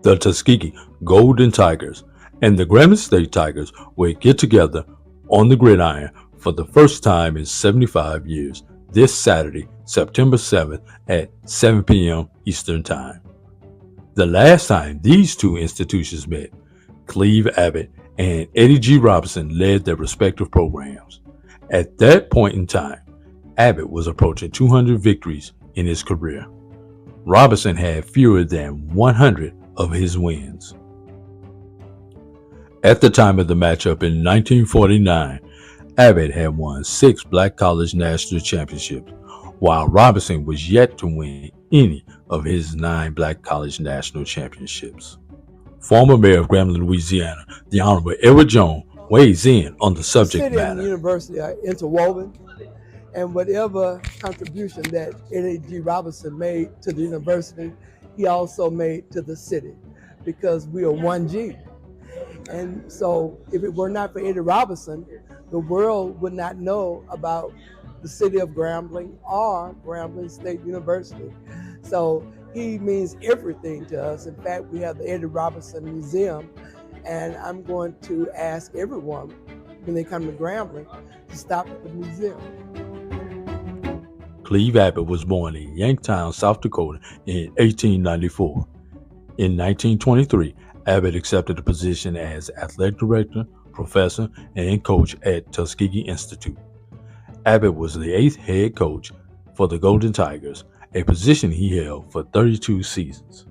the Tuskegee Golden Tigers and the Grambling State Tigers will get together on the gridiron for the first time in 75 years this Saturday, September 7th at 7 p.m. Eastern Time. The last time these two institutions met, Cleve Abbott and Eddie G. Robinson led their respective programs. At that point in time, Abbott was approaching 200 victories in his career. Robinson had fewer than 100 of his wins. At the time of the matchup in 1949, Abbott had won 6 Black College National Championships, while Robinson was yet to win any of his 9 Black College National Championships. Former Mayor of Grambling, Louisiana, the Honorable Edward Jones, weighs in on the subject matter. The city and the university are interwoven, and whatever contribution that A.D. Robinson made to the university, he also made to the city, because we are 1G. And so if it were not for Eddie Robinson, the world would not know about the city of Grambling or Grambling State University. So he means everything to us. In fact, we have the Eddie Robinson Museum, and I'm going to ask everyone when they come to Grambling to stop at the museum. Cleve Abbott was born in Yanktown, South Dakota in 1894. In 1923, Abbott accepted a position as athletic director, professor, and coach at Tuskegee Institute. Abbott was the 8th head coach for the Golden Tigers, a position he held for 32 seasons.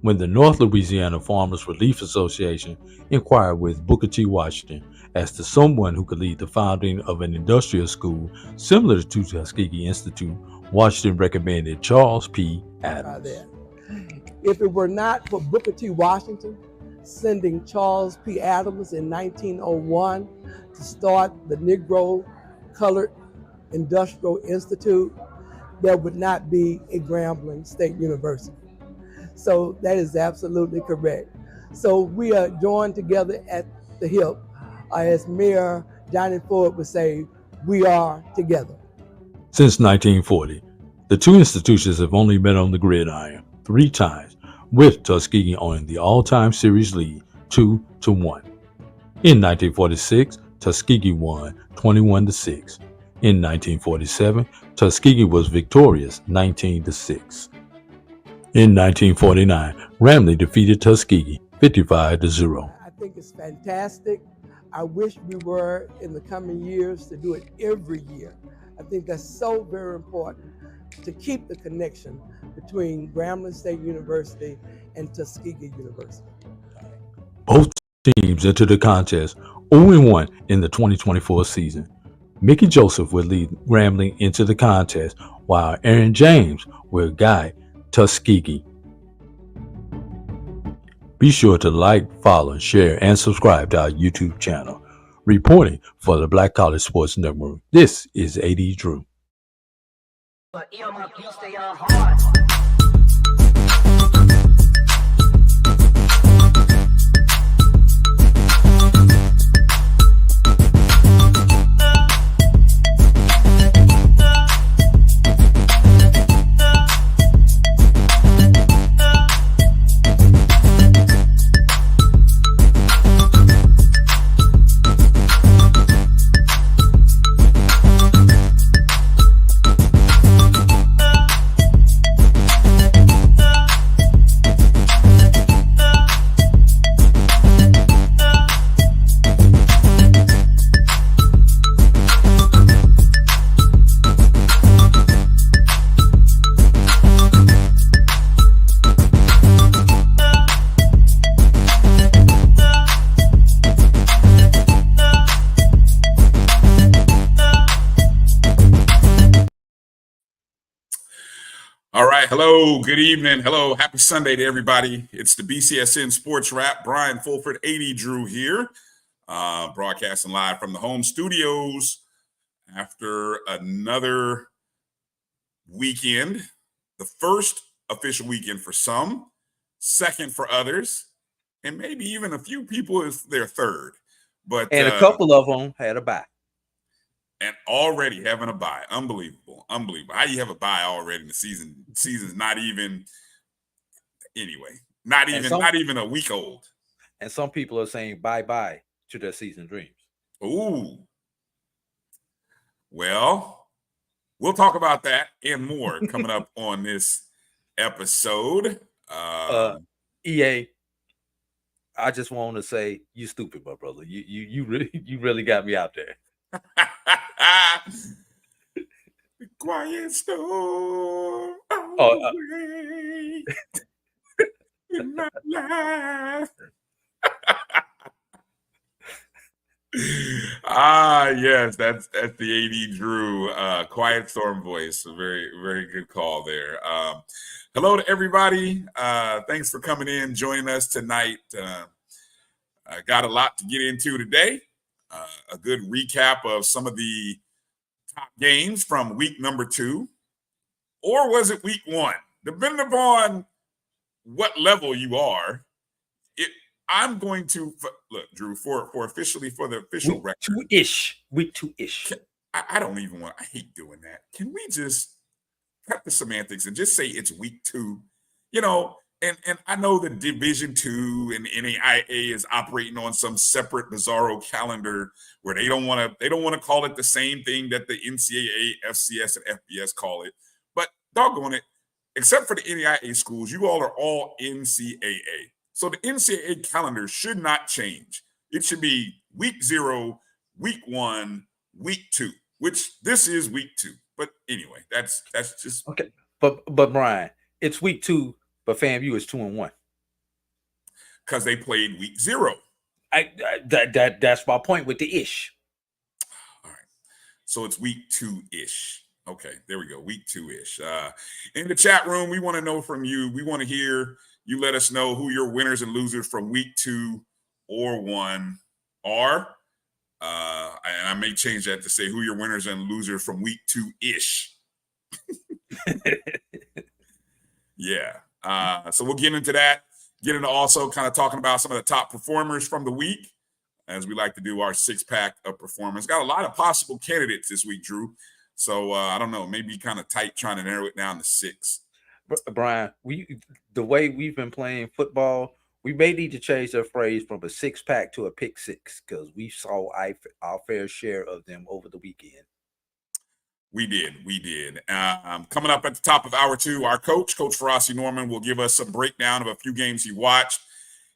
When the North Louisiana Farmers Relief Association inquired with Booker T. Washington as to someone who could lead the founding of an industrial school similar to Tuskegee Institute, Washington recommended Charles P. Adams. If it were not for Booker T. Washington sending Charles P. Adams in 1901 to start the Negro Colored Industrial Institute, there would not be a Grambling State University. So that is absolutely correct. So we are joined together at the hip. As Mayor Johnny Ford would say, we are together. Since 1940, the two institutions have only met on the gridiron 3 times, with Tuskegee owning the all-time series lead 2-1. In 1946, Tuskegee won 21-6. In 1947, Tuskegee was victorious 19-6. In 1949, Grambling defeated Tuskegee 55-0. I think it's fantastic. I wish we were in the coming years to do it every year. I think that's so very important to keep the connection between Grambling State University and Tuskegee University. Both teams entered the contest 0-1 in the 2024 season. Mickey Joseph will lead Grambling into the contest, while Aaron James will guide Tuskegee. Be sure to like, follow, share, and subscribe to our YouTube channel. Reporting for the Black College Sports Network, this is A.D. Drew. All right. Hello. Good evening. Hello. Happy Sunday to everybody. It's the BCSN SportsWrap. Brian Fulford, A.D. Drew here, broadcasting live from the home studios after another weekend. The first official weekend for some, second for others, and maybe even a few people is their third. But a couple of them had a bye. And already having a bye. Unbelievable. How do you have a bye already in the season? Season's not even anyway, not even a week old. And some people are saying bye-bye to their season dreams. Ooh. Well, we'll talk about that and more coming up on this episode. EA, I just want to say you stupid, my brother. You really got me out there. The quiet storm in my life. Yes, that's the A.D. Drew quiet storm voice. A very, very good call there. Hello to everybody. Thanks for coming in, joining us tonight. I got a lot to get into today. A good recap of some of the top games from week number 2, or was it week 1? Depending upon what level you are, I'm going to look, Drew, for the official record. Week 2-ish. I don't even want. I hate doing that. Can we just cut the semantics and just say it's week 2? You know, and I know the Division II and NAIA is operating on some separate bizarro calendar where they don't want to call it the same thing that the NCAA, FCS, and FBS call it. But doggone it, except for the NAIA schools, you all are all NCAA. So the NCAA calendar should not change. It should be week 0, week 1, week 2, which this is week 2. But anyway, that's just okay. But Brian, it's week 2, but FAMU is 2-1 because they played week 0. That's my point with the ish. All right, so it's week 2-ish. Okay, there we go, week 2-ish. In the chat room, we want to know from you. We want to hear you let us know who your winners and losers from week 2 or 1 are. And I may change that to say who your winners and losers from week 2-ish. Yeah. So we'll get into that. Get into also kind of talking about some of the top performers from the week, as we like to do our 6-pack of performance. Got a lot of possible candidates this week, Drew. So I don't know, maybe kind of tight trying to narrow it down to 6. Brian, the way we've been playing football, we may need to change the phrase from a 6-pack to a pick 6 because we saw our fair share of them over the weekend. We did. Coming up at the top of hour 2, our Coach Farasi Norman, will give us some breakdown of a few games he watched,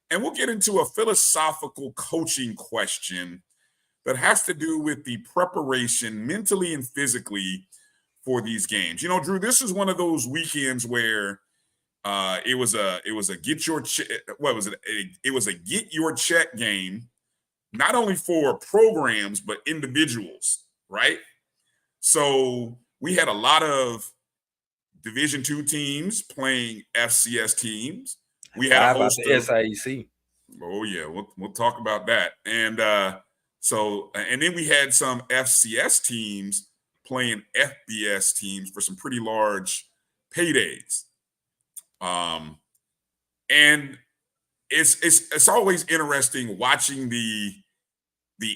and we'll get into a philosophical coaching question that has to do with the preparation mentally and physically for these games. You know, Drew, this is one of those weekends where it was a get your it was a get your check game, not only for programs but individuals, right? So we had a lot of Division II teams playing FCS teams. We had a host of SIEC. Oh yeah, we'll talk about that. And and then we had some FCS teams playing FBS teams for some pretty large paydays. And it's always interesting watching the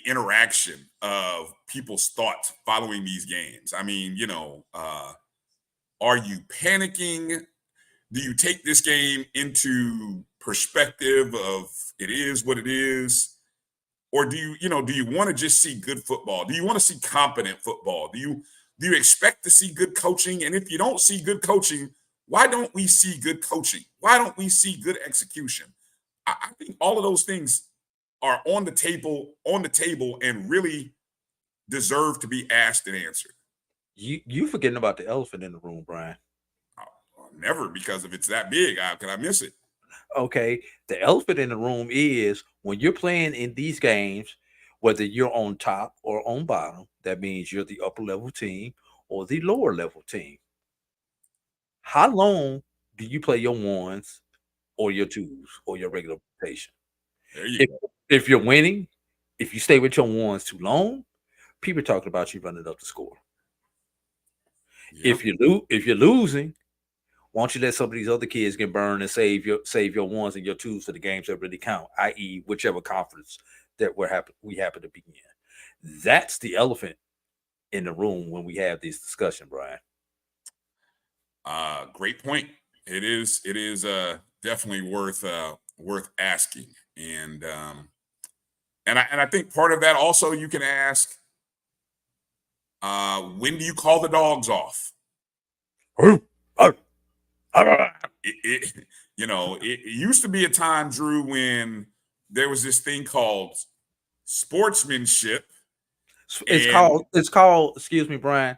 interaction of people's thoughts following these games. I mean, you know, are you panicking? Do you take this game into perspective of it is what it is? Or do you want to just see good football? Do you want to see competent football? Do you expect to see good coaching? And if you don't see good coaching, why don't we see good coaching? Why don't we see good execution? I think all of those things are on the table and really deserve to be asked and answered. You forgetting about the elephant in the room, Brian. Never, because if it's that big, how can I miss it? Okay, the elephant in the room is when you're playing in these games, whether you're on top or on bottom, that means you're the upper level team or the lower level team. How long do you play your 1s or your 2s or your regular rotation? If you're winning, if you stay with your 1s too long, people are talking about you running up the score. Yep. If you're losing, why don't you let some of these other kids get burned and save your 1s and your 2s for the games that really count, i.e., whichever conference that we happen to be in. That's the elephant in the room when we have this discussion, Brian. Great point. It is definitely worth asking. And I think part of that also you can ask, when do you call the dogs off? It used to be a time, Drew, when there was this thing called sportsmanship. It's called, excuse me, Brian.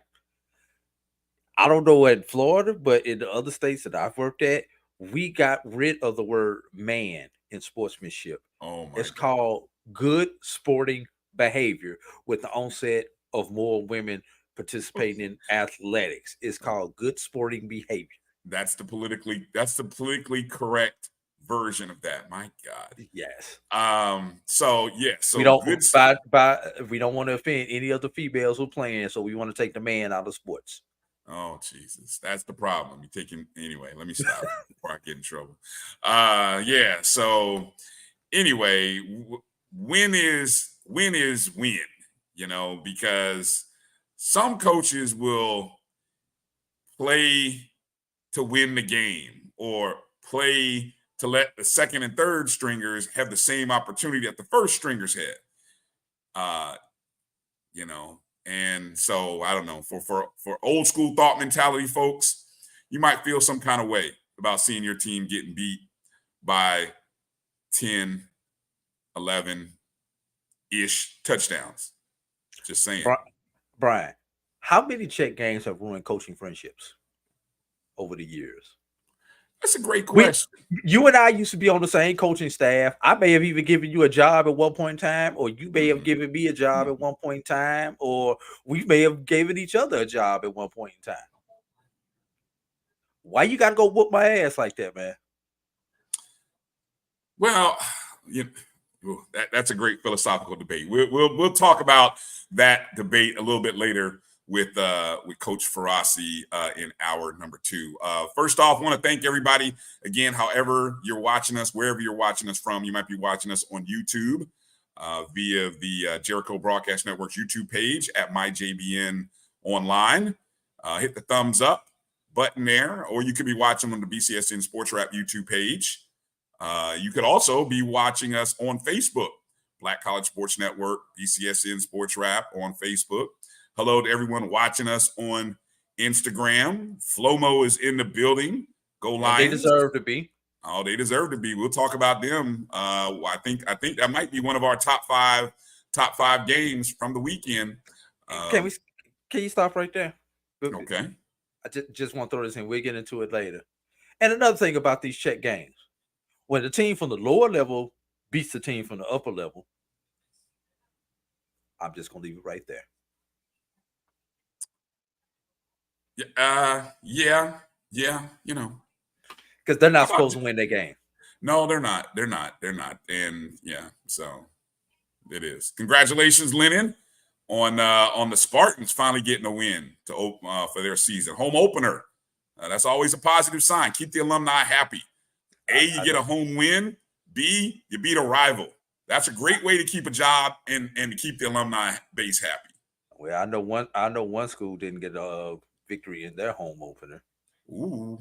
I don't know in Florida, but in the other states that I've worked at, we got rid of the word man in sportsmanship. Oh my It's God. called good sporting behavior with the onset of more women participating in athletics. It's called good sporting behavior. That's the politically correct version of that. My God. Yes. So We don't we don't want to offend any of the females who are playing, so we want to take the man out of sports. Oh Jesus, that's the problem. You taking anyway. Let me stop before I get in trouble. Yeah. So anyway, when is when? Because some coaches will play to win the game or play to let the second and third stringers have the same opportunity that the first stringers had. And so I don't know, for old school thought mentality folks, you might feel some kind of way about seeing your team getting beat by 10, 11-ish touchdowns. Just saying. Brian, how many check games have ruined coaching friendships over the years? That's a great question. You and I used to be on the same coaching staff. I may have even given you a job at one point in time, or you may have given me a job at one point in time, or we may have given each other a job at one point in time. Why you got to go whoop my ass like that, man? Well, that's a great philosophical debate. We'll talk about that debate a little bit later with Coach Farasi in hour number 2. First off, I want to thank everybody again. However you're watching us, wherever you're watching us from, you might be watching us on YouTube via the Jericho Broadcast Network's YouTube page at MyJBN Online. Hit the thumbs up button there, or you could be watching on the BCSN SportsWrap YouTube page. You could also be watching us on Facebook, Black College Sports Network, BCSN SportsWrap on Facebook. Hello to everyone watching us on Instagram. Flomo is in the building. Go Lions. They deserve to be. Oh, they deserve to be. We'll talk about them. I think that might be one of our top five games from the weekend. Can you stop right there? Okay. I just want to throw this in. We'll get into it later. And another thing about these check games. When the team from the lower level beats the team from the upper level, I'm just going to leave it right there. Yeah. Because they're not supposed to win their game. No, they're not. And yeah, so it is. Congratulations, Lennon, on the Spartans finally getting a win for their season home opener. That's always a positive sign. Keep the alumni happy. A, you get a home win. B, you beat a rival. That's a great way to keep a job and to keep the alumni base happy. Well, I know one school didn't get a victory in their home opener. Ooh.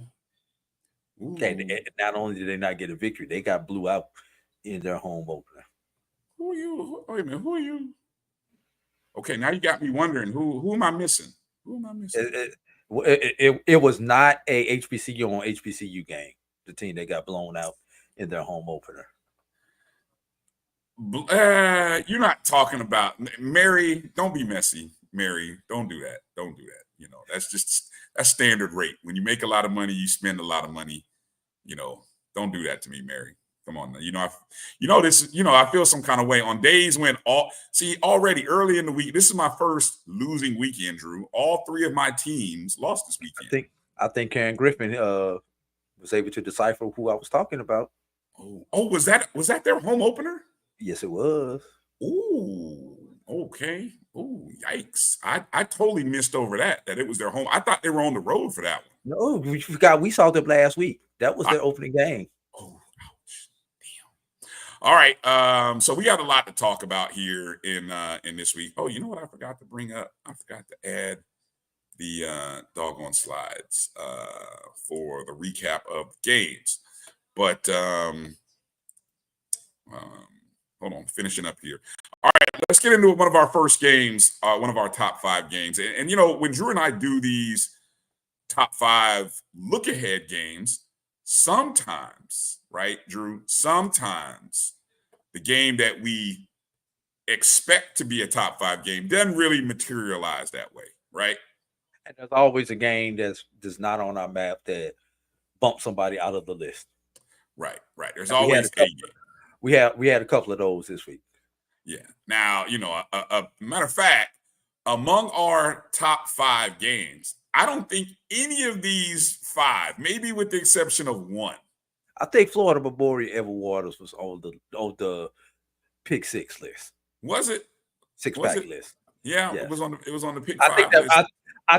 Okay, not only did they not get a victory, they got blew out in their home opener. Who are you? Wait a minute. Who are you? Okay, now you got me wondering who am I missing? Who am I missing? It was not a HBCU on HBCU game. The team that got blown out in their home opener. You're not talking about Mary. Don't be messy, Mary. Don't do that. That's standard rate. When you make a lot of money, you spend a lot of money. Don't do that to me, Mary. Come on, I feel some kind of way on days when already early in the week. This is my first losing weekend, Drew. All 3 of my teams lost this weekend. I think Karen Griffin was able to decipher who I was talking about. Oh, was that their home opener? Yes, it was. Ooh, okay. Ooh, yikes. I totally missed over that it was their home. I thought they were on the road for that one. No, we forgot. We saw them last week. That was their opening game. Oh, ouch. Damn. All right. So we got a lot to talk about here in this week. Oh, you know what I forgot to bring up? I forgot to add the doggone slides for the recap of games. But hold on, finishing up here. All right, let's get into one of our first games, one of our top 5 games. And you know, when Drew and I do these top 5 look-ahead games, sometimes, right, Drew, sometimes the game that we expect to be a top 5 game doesn't really materialize that way, right? And there's always a game that's not on our map that bumps somebody out of the list. Right. There's And always a game. We had a couple of those this week. Yeah. Now, you know, a matter of fact, among our top 5 games, I don't think any of these 5, maybe with the exception of one. I think Florida Memorial Edward Waters was on the pick 6 list. Was it? 6-pack list. Yeah, yes. It was on the pick 5 list. I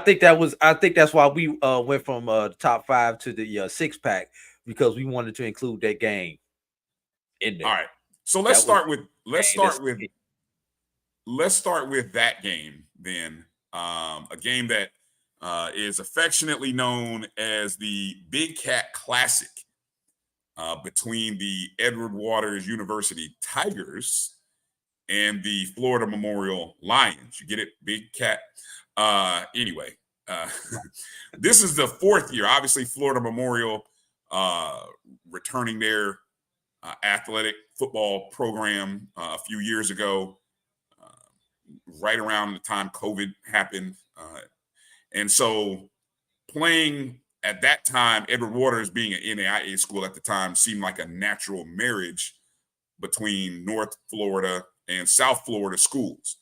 think that's why we went from the top 5 to the 6-pack, because we wanted to include that game in there. All right. So let's start with that game then. A game that is affectionately known as the Big Cat Classic between the Edward Waters University Tigers and the Florida Memorial Lions. You get it? Big Cat. Anyway, this is the 4th year. Obviously, Florida Memorial returning their athletic football program a few years ago, right around the time COVID happened. And so playing at that time, Edward Waters being an NAIA school at the time seemed like a natural marriage between North Florida and South Florida schools.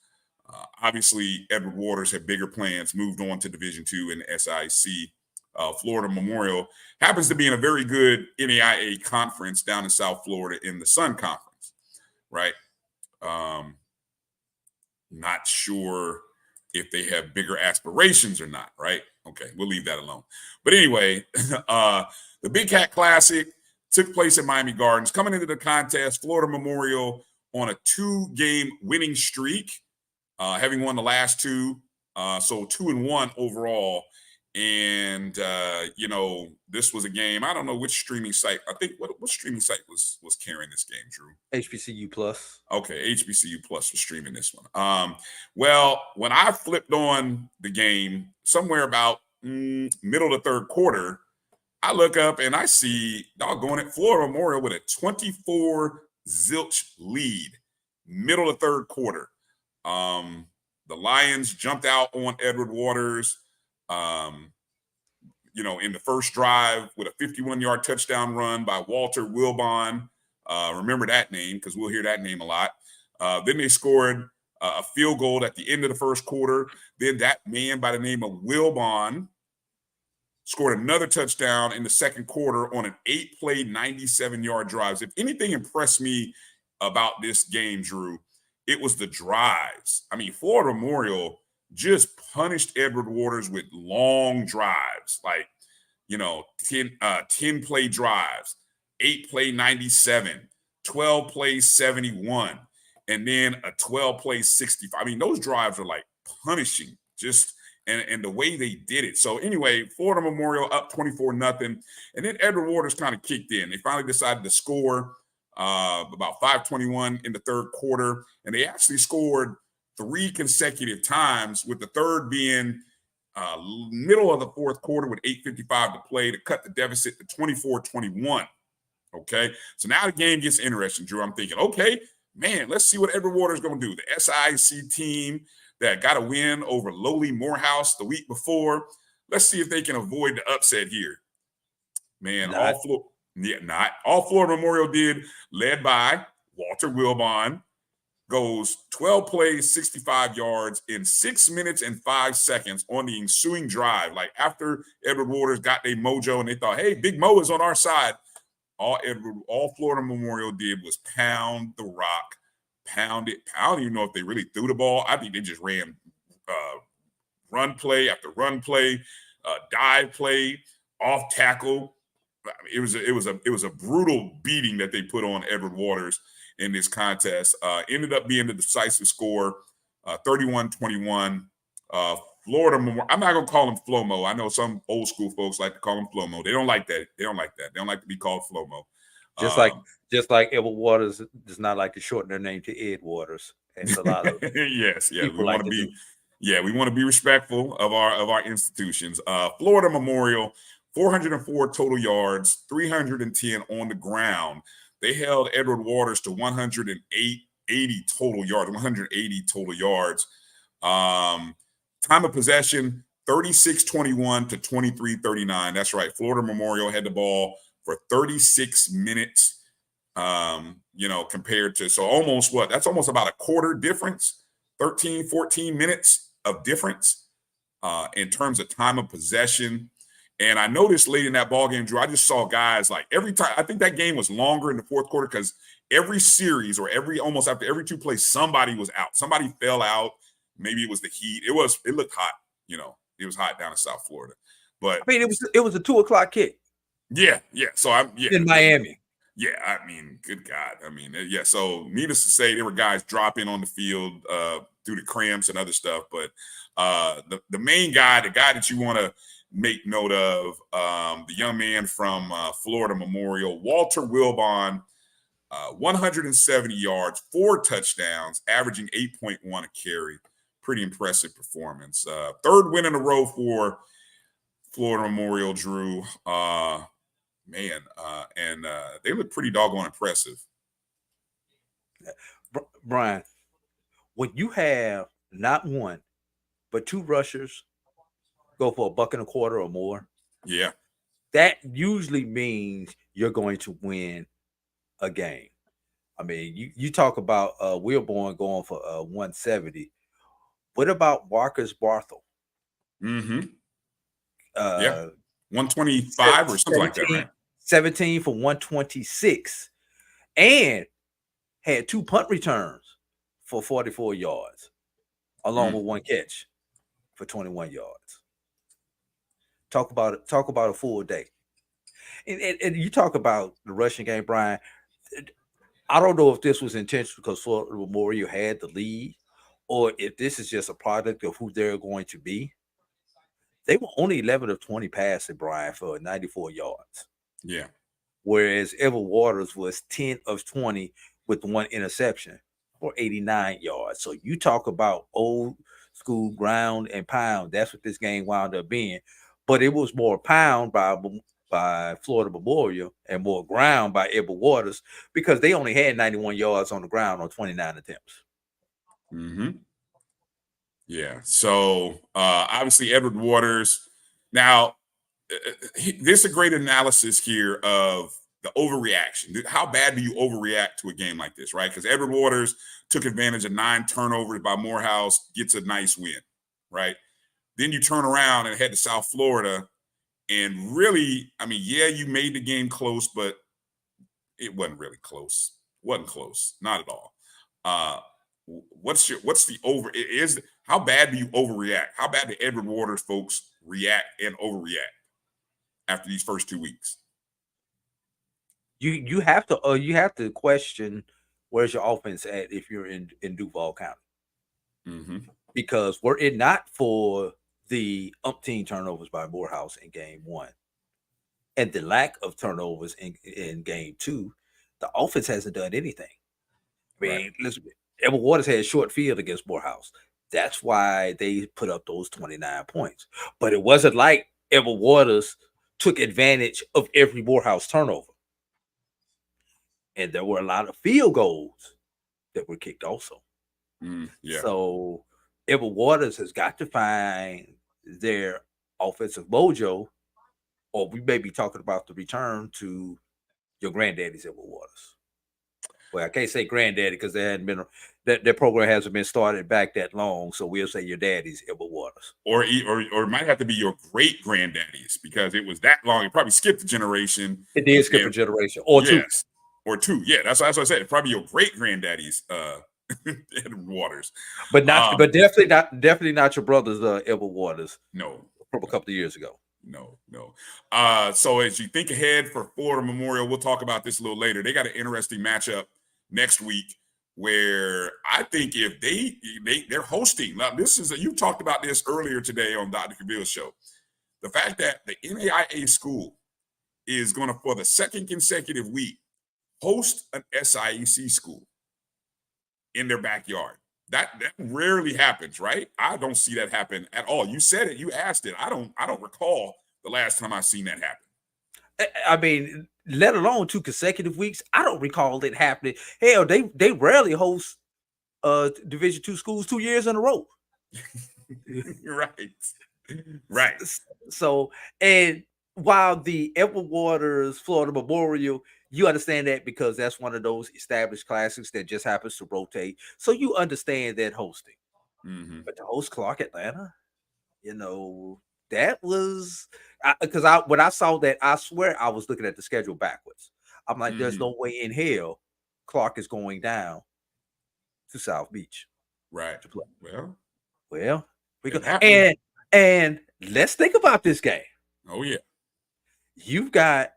Obviously, Edward Waters had bigger plans, moved on to Division II and SIC. Florida Memorial happens to be in a very good NAIA conference down in South Florida in the Sun Conference, right? Not sure if they have bigger aspirations or not, right? Okay, we'll leave that alone. But anyway, the Big Cat Classic took place at Miami Gardens. Coming into the contest, Florida Memorial on a 2-game winning streak, having won the last 2, so 2-1 overall. And you know, this was a game. I don't know which streaming site. I think what streaming site was carrying this game, Drew? HBCU Plus. Okay, HBCU Plus was streaming this one. Well, when I flipped on the game, somewhere about middle of the 3rd quarter, I look up and I see doggone it, Florida Memorial with a 24-0 lead, middle of the 3rd quarter. The Lions jumped out on Edward Waters. You know, in the first drive with a 51-yard touchdown run by Walter Wilbon. Remember that name because we'll hear that name a lot. Then they scored a field goal at the end of the 1st quarter. Then that man by the name of Wilbon scored another touchdown in the 2nd quarter on an 8-play, 97-yard drive. If anything impressed me about this game, Drew, it was the drives. I mean, Florida Memorial just punished Edward Waters with long drives, like, you know, 10-play drives, 8-play 97, 12-play 71, and then a 12-play 65. I mean, those drives are like punishing, just and the way they did it. So anyway, Florida Memorial up 24-0, and then Edward Waters kind of kicked in. They finally decided to score about 5:21 in the 3rd quarter, and they actually scored 3 consecutive times, with the 3rd being middle of the 4th quarter with 8:55 to play to cut the deficit to 24-21. Okay, so now the game gets interesting, Drew. I'm thinking, okay, man, let's see what Edward Waters is going to do. The SIC team that got a win over lowly Morehouse the week before. Let's see if they can avoid the upset here. Man, all Florida Memorial did, led by Walter Wilbon, goes 12 plays, 65 yards in 6 minutes and 5 seconds on the ensuing drive. Like after Edward Waters got their mojo and they thought, hey, Big Mo is on our side. All Florida Memorial did was pound the rock, pound it. I don't even know if they really threw the ball. I think they just ran run play after run play, dive play, off tackle. It was a brutal beating that they put on Edward Waters in this contest. Ended up being the decisive score, 31-21. Florida Memorial. I'm not gonna call him Flomo. I know some old school folks like to call him Flomo. They don't like that. They don't like to be called Flomo. Just like Edward Waters does not like to shorten their name to Ed Waters, as a lot of yes, people we like want to be. do. Yeah, we want to be respectful of our institutions. Florida Memorial, 404 total yards, 310 on the ground. They held Edward Waters to 180 total yards, 180 total yards. Time of possession, 36-21 to 23-39. That's right. Florida Memorial had the ball for 36 minutes. Compared to, so almost that's almost about a quarter difference, 13, 14 minutes of difference in terms of time of possession. And I noticed late in that ball game, Drew, I just saw guys like every time. I think that game was longer in the fourth quarter because every series or almost after every two plays, somebody was out. Somebody fell out. Maybe it was the heat. It looked hot. It was hot down in South Florida. But I mean, it was a 2:00 kick. Yeah. So in Miami. Yeah, I mean, good God. I mean, yeah. So needless to say, there were guys dropping on the field due to cramps and other stuff. But the main guy, the guy that you want to make note of, the young man from Florida Memorial, Walter Wilbon, 170 yards, 4 touchdowns, averaging 8.1 a carry. Pretty impressive performance. Third win in a row for Florida Memorial, Drew. And they look pretty doggone impressive. Bryan, when you have not one, but 2 rushers go for $1.25 or more, yeah, that usually means you're going to win a game. I mean, you talk about Wilborn going for 170. What about Marcus Barthel? Mm-hmm. 125 or something like that, right? 17 for 126, and had 2 punt returns for 44 yards, along with 1 catch for 21 yards. Talk about a full day. And you talk about the rushing game, Bryan. I don't know if this was intentional because Florida Memorial had the lead, or if this is just a product of who they're going to be. They were only 11 of 20 passing, Bryan, for 94 yards. Yeah. Whereas Edward Waters was 10 of 20 with 1 interception for 89 yards. So you talk about old school ground and pound. That's what this game wound up being. But it was more pound by Florida Memorial and more ground by Edward Waters because they only had 91 yards on the ground on 29 attempts. Mm-hmm. Yeah. So obviously Edward Waters. Now, there's a great analysis here of the overreaction. How bad do you overreact to a game like this, right? Because Edward Waters took advantage of 9 turnovers by Morehouse, gets a nice win, right? Then you turn around and head to South Florida, and really, I mean, yeah, you made the game close, but it wasn't really close. Wasn't close, not at all. How bad do you overreact? How bad do Edward Waters folks react and overreact after these first 2 weeks? You have to question where's your offense at if you're in Duval County. Mm-hmm. Because were it not for the umpteen turnovers by Morehouse in game 1 and the lack of turnovers in game 2, the offense hasn't done anything. I mean, listen, Edward Waters had a short field against Morehouse. That's why they put up those 29 points. But it wasn't like Edward Waters took advantage of every Morehouse turnover. And there were a lot of field goals that were kicked also. Yeah. So Edward Waters has got to find their offensive mojo, or we may be talking about the return to your granddaddy's Edward Waters. Well, I can't say granddaddy because there hadn't been their program hasn't been started back that long, so we'll say your daddy's Edward Waters, or it might have to be your great granddaddy's because it was that long. It probably skipped a generation. It did skip a generation or two. Yeah, that's what I said. It's probably your great granddaddy's Edward Waters, but definitely not your brother's Edward Waters. No, from a couple of years ago. No. So as you think ahead for Florida Memorial, we'll talk about this a little later. They got an interesting matchup next week where I think if they're hosting. Now, you talked about this earlier today on Dr. Cabil's show. The fact that the NAIA school is going to, for the second consecutive week, host an SIEC school in their backyard. That rarely happens, right? I don't see that happen at all. You said it, you asked it. I don't recall the last time I've seen that happen. I mean, let alone 2 consecutive weeks. I don't recall it happening. Hell, they rarely host Division II schools 2 years in a row. Right. So, and while the Edward Waters Florida Memorial, you understand that because that's one of those established classics that just happens to rotate. So you understand that hosting. Mm-hmm. But to host Clark Atlanta, that was because when I saw that, I swear I was looking at the schedule backwards. I'm like, there's no way in hell Clark is going down to South Beach. Right. To play. Well, we go. And let's think about this game. Oh, yeah. You've got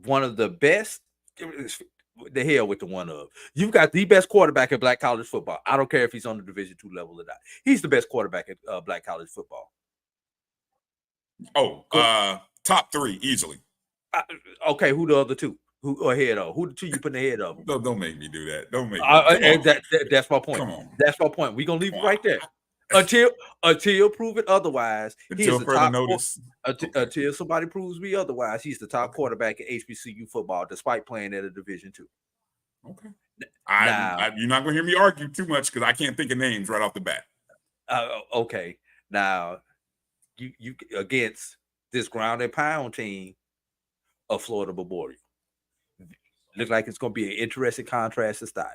one of the best, the hell with the one of. You've got the best quarterback in Black college football. I don't care if he's on the Division II level or not. He's the best quarterback at Black college football. Oh, top 3 easily. Okay, who the other 2? Who ahead of? Who the 2 you putting ahead of? Don't make me do that. Don't make me. That's my point. Come on. That's my point. We're gonna leave it right there. Until proven otherwise, until further notice. Until somebody proves me otherwise, he's the top quarterback in HBCU football, despite playing at a Division II. Okay. You're not going to hear me argue too much because I can't think of names right off the bat. Okay. Now, you against this ground and pound team of Florida Memorial. Looks like it's going to be an interesting contrast of styles.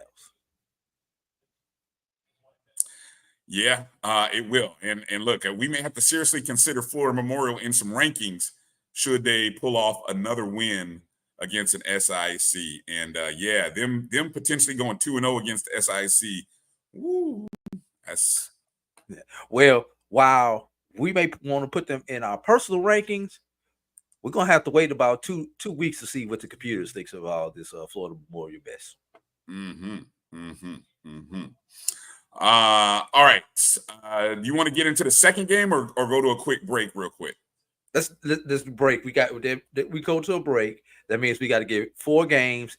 Yeah, it will. And look, we may have to seriously consider Florida Memorial in some rankings should they pull off another win against an SIC. And them potentially going 2-0 against the SIC. Woo, that's well, while we may want to put them in our personal rankings, we're gonna have to wait about two weeks to see what the computers thinks of all this Florida Memorial best. All right. Do you want to get into the second game or go to a quick break real quick? Let's break. We go to a break. That means we got to get 4 games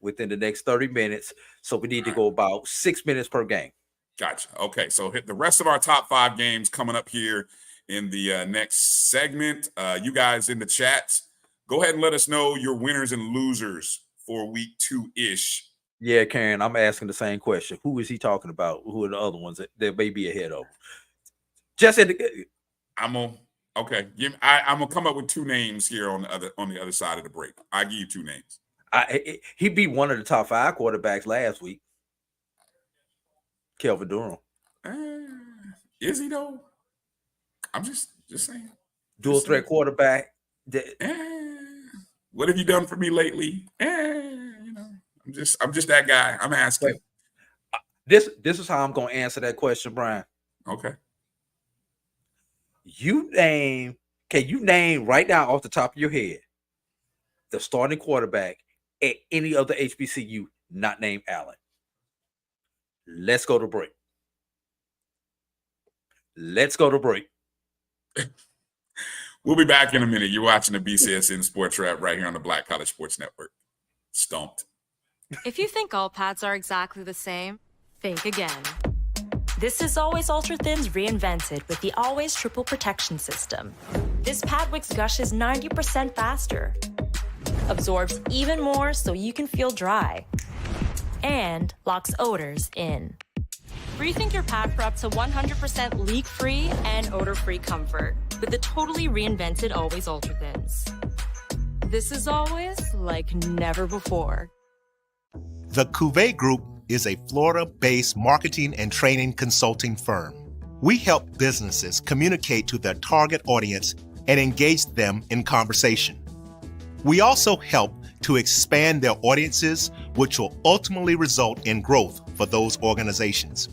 within the next 30 minutes. So we need to go about 6 minutes per game. Gotcha. Okay. So hit the rest of our top 5 games coming up here in the next segment. You guys in the chats, go ahead and let us know your winners and losers for week 2-ish. Yeah, Karen, I'm asking the same question. Who is he talking about? Who are the other ones that may be ahead of? Just at the I'm gonna come up with 2 names here on the other side of the break. I give you 2 names. He beat one of the top 5 quarterbacks last week. Kelvin Durham. Is he though? I'm just saying. Dual threat quarterback. What have you done for me lately? I'm just that guy. I'm asking. This is how I'm going to answer that question, Brian. Okay. Can you name right now off the top of your head the starting quarterback at any other HBCU not named Allen? Let's go to break. We'll be back in a minute. You're watching the BCSN SportsWrap right here on the Black College Sports Network. Stumped. If you think all pads are exactly the same, think again. This is Always Ultra Thins reinvented with the Always Triple Protection System. This pad wicks gushes 90% faster, absorbs even more so you can feel dry, and locks odors in. Rethink your pad for up to 100% leak-free and odor-free comfort with the totally reinvented Always Ultra Thins. This is always like never before. The Cuvée Group is a Florida-based marketing and training consulting firm. We help businesses communicate to their target audience and engage them in conversation. We also help to expand their audiences, which will ultimately result in growth for those organizations.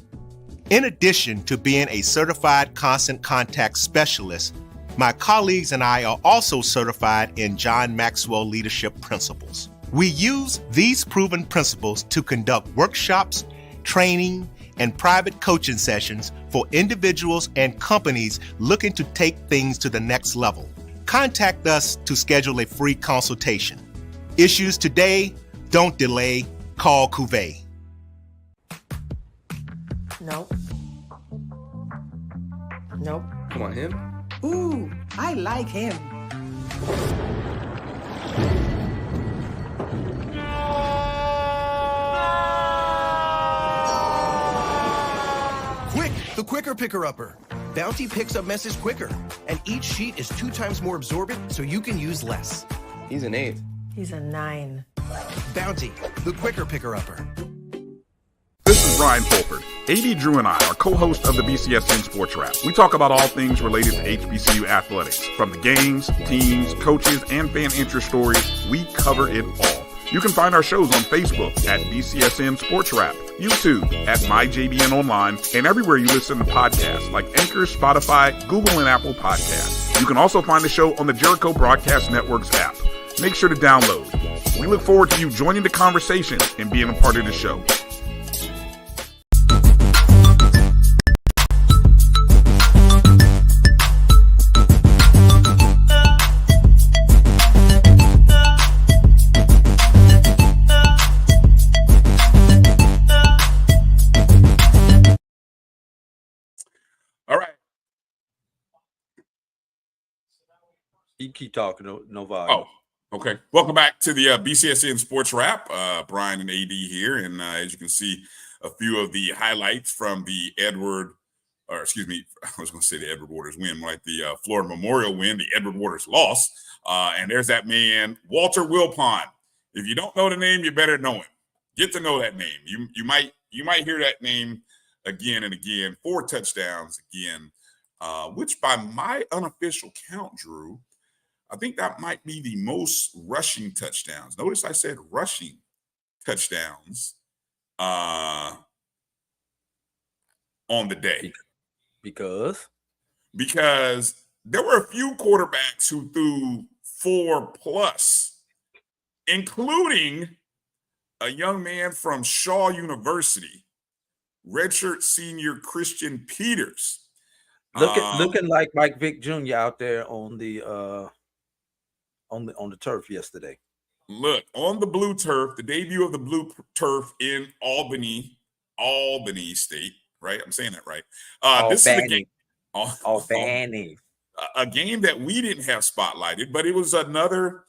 In addition to being a certified constant contact specialist, my colleagues and I are also certified in John Maxwell Leadership Principles. We use these proven principles to conduct workshops, training, and private coaching sessions for individuals and companies looking to take things to the next level. Contact us to schedule a free consultation. Issues today, Don't delay. Call Cuvée. Nope. Nope. Come on, him. Ooh, I like him. Quick, the quicker picker-upper. Bounty picks up messages quicker, and each sheet is 2 times more absorbent, so you can use less. He's an 8. He's a 9. Bounty, the quicker picker-upper. This is Bryan Fulford. A.D. Drew and I are co-hosts of the BCSN SportsWrap. We talk about all things related to HBCU athletics. From the games, teams, coaches, and fan interest stories, we cover it all. You can find our shows on Facebook at BCSN SportsWrap, YouTube at MyJBN Online, and everywhere you listen to podcasts like Anchor, Spotify, Google, and Apple Podcasts. You can also find the show on the Jericho Broadcast Network's app. Make sure to download. We look forward to you joining the conversation and being a part of the show. All right. You keep talking, no volume. Oh, okay. Welcome back to the BCSN Sports Wrap. Bryan and A.D. here. And as you can see, a few of the highlights from the I was going to say the Edward Waters win, like the Florida Memorial win, the Edward Waters loss. And there's that man, Walter Wilpon. If you don't know the name, you better know him. Get to know that name. You might hear that name again and again. 4 touchdowns again, which by my unofficial count, Drew, I think that might be the most rushing touchdowns. Notice I said rushing touchdowns on the day. Because there were a few quarterbacks who threw 4+, including a young man from Shaw University, redshirt senior Christian Peters. looking like Mike Vick Jr. out there on the turf yesterday. Look, on the blue turf, the debut of the blue turf in Albany State, right? I'm saying that right. This is a game. Albany. A game that we didn't have spotlighted, but it was another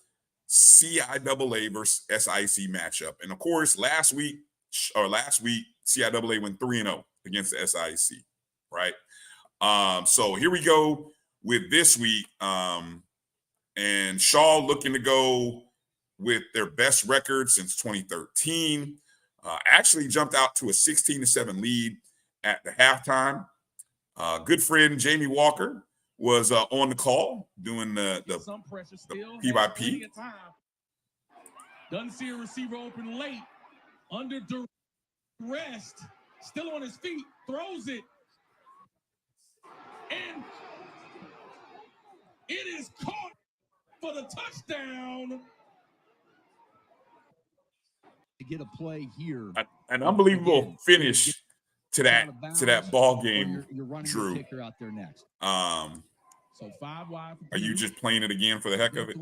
CIAA versus SIC matchup. And of course, last week, CIAA went 3-0 against the SIC, right? So here we go with this week. And Shaw looking to go with their best record since 2013. Actually jumped out to a 16-7 lead at the halftime. Good friend Jamie Walker was on the call doing the P-by-P. Doesn't see a receiver open late. Under duress. Still on his feet. Throws it. And it is caught for the touchdown. To get a play here. An unbelievable finish to that ball game, Drew. Out there next. So 5 wide. Are you just playing it again for the heck of it?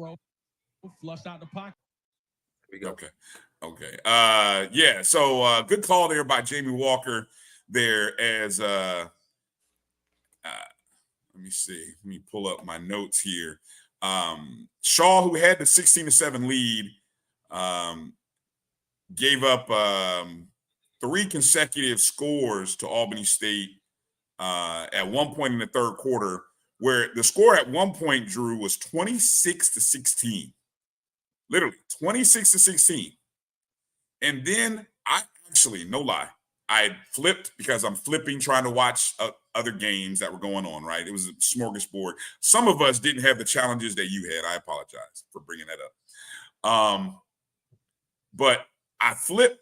Flushed out the pocket. Here we go. Okay. Yeah. So good call there by Jamie Walker there as let me see. Let me pull up my notes here. Shaw, who had the 16-7 lead, gave up 3 consecutive scores to Albany State at one point in the third quarter, where the score at one point, Drew, was 26-16. Literally 26-16. And then I actually, no lie, I flipped because I'm flipping, trying to watch other games that were going on, right? It was a smorgasbord. Some of us didn't have the challenges that you had. I apologize for bringing that up. But I flipped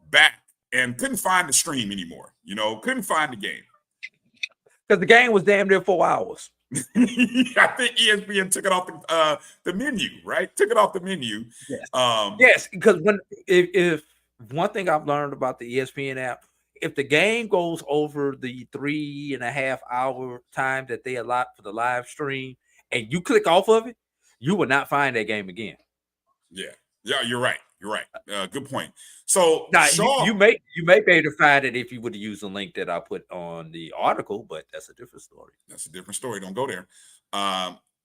back and couldn't find the stream anymore. Couldn't find the game. Because the game was damn near 4 hours. I think ESPN took it off the menu, right? Took it off the menu. Yes, yes, because if one thing I've learned about the ESPN app, if the game goes over the 3.5 hour time that they allot for the live stream and you click off of it, you will not find that game again. Yeah, you're right. You're right. Good point. So Now Shaw, you may be able to find it if you would have used the link that I put on the article, but that's a different story. That's a different story. Don't go there.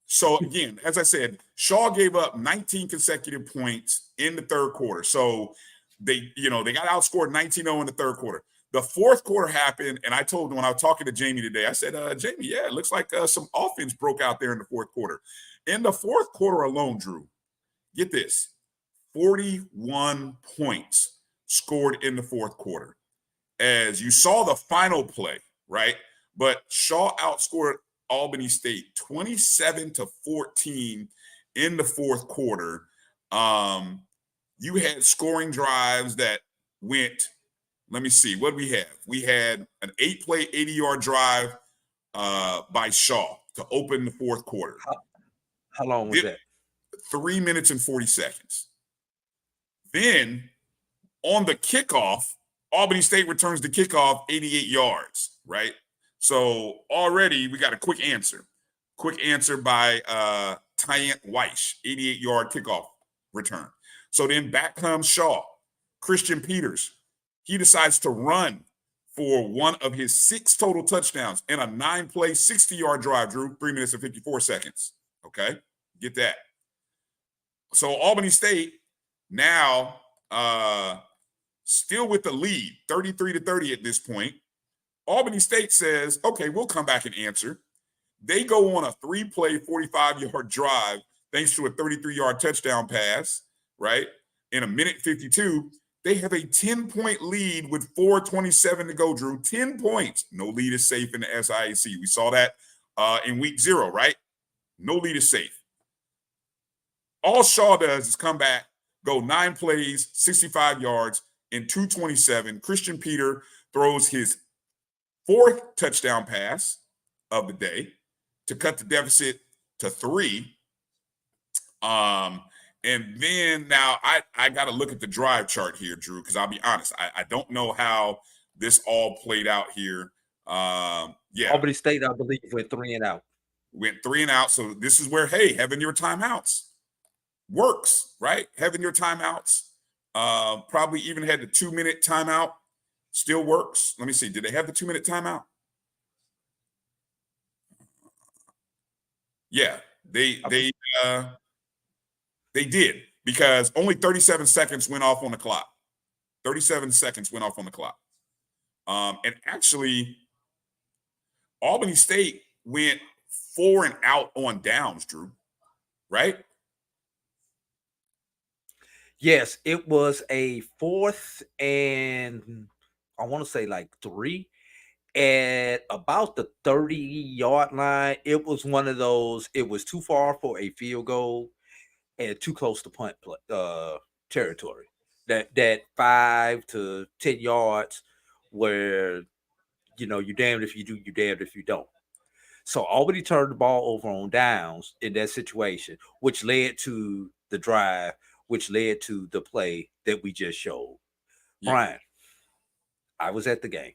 So again, as I said, Shaw gave up 19 consecutive points in the third quarter. So they got outscored 19-0 in the third quarter. The fourth quarter happened, and I told them when I was talking to Jamie today, I said, Jamie, yeah, it looks like some offense broke out there in the fourth quarter. In the fourth quarter alone, Drew, get this, 41 points scored in the fourth quarter. As you saw the final play, right? But Shaw outscored Albany State 27-14 in the fourth quarter. You had scoring drives that went, let me see, what we have? We had an 8-play, 80-yard drive by Shaw to open the fourth quarter. How long was that? 3 minutes and 40 seconds. Then on the kickoff, Albany State returns the kickoff 88 yards, right? So already we got a quick answer. Quick answer by Tyant Weish, 88-yard kickoff return. So then back comes Shaw. Christian Peters, he decides to run for one of his 6 total touchdowns in a 9-play, 60-yard drive, Drew, 3 minutes and 54 seconds. Okay, get that. So Albany State now still with the lead, 33-30 at this point. Albany State says, okay, we'll come back and answer. They go on a 3-play, 45-yard drive thanks to a 33-yard touchdown pass, right? In a minute 52, they have a 10-point lead with 4:27 to go, Drew. 10 points. No lead is safe in the SIAC. We saw that in week 0, right? No lead is safe. All Shaw does is come back, go 9 plays, 65 yards, in 2:27. Christian Peter throws his 4th touchdown pass of the day to cut the deficit to 3. And then now I got to look at the drive chart here, Drew, because I'll be honest, I don't know how this all played out here. Yeah, Albany State, I believe, went 3 and out. Went 3 and out. So this is where, hey, having your timeouts works, right? Having your timeouts. Probably even had the 2-minute timeout. Still works. Let me see. Did they have the 2-minute timeout? Yeah, they did, because only 37 seconds went off on the clock. 37 seconds went off on the clock. And actually, Albany State went 4 and out on downs, Drew, right? Yes, it was a 4th and I want to say like 3 at about the 30-yard line. It was one of those, it was too far for a field goal and too close to punt territory. That 5 to 10 yards where, you're damned if you do, you're damned if you don't. So Albany turned the ball over on downs in that situation, which led to the drive, which led to the play that we just showed. Yeah. Bryan, I was at the game.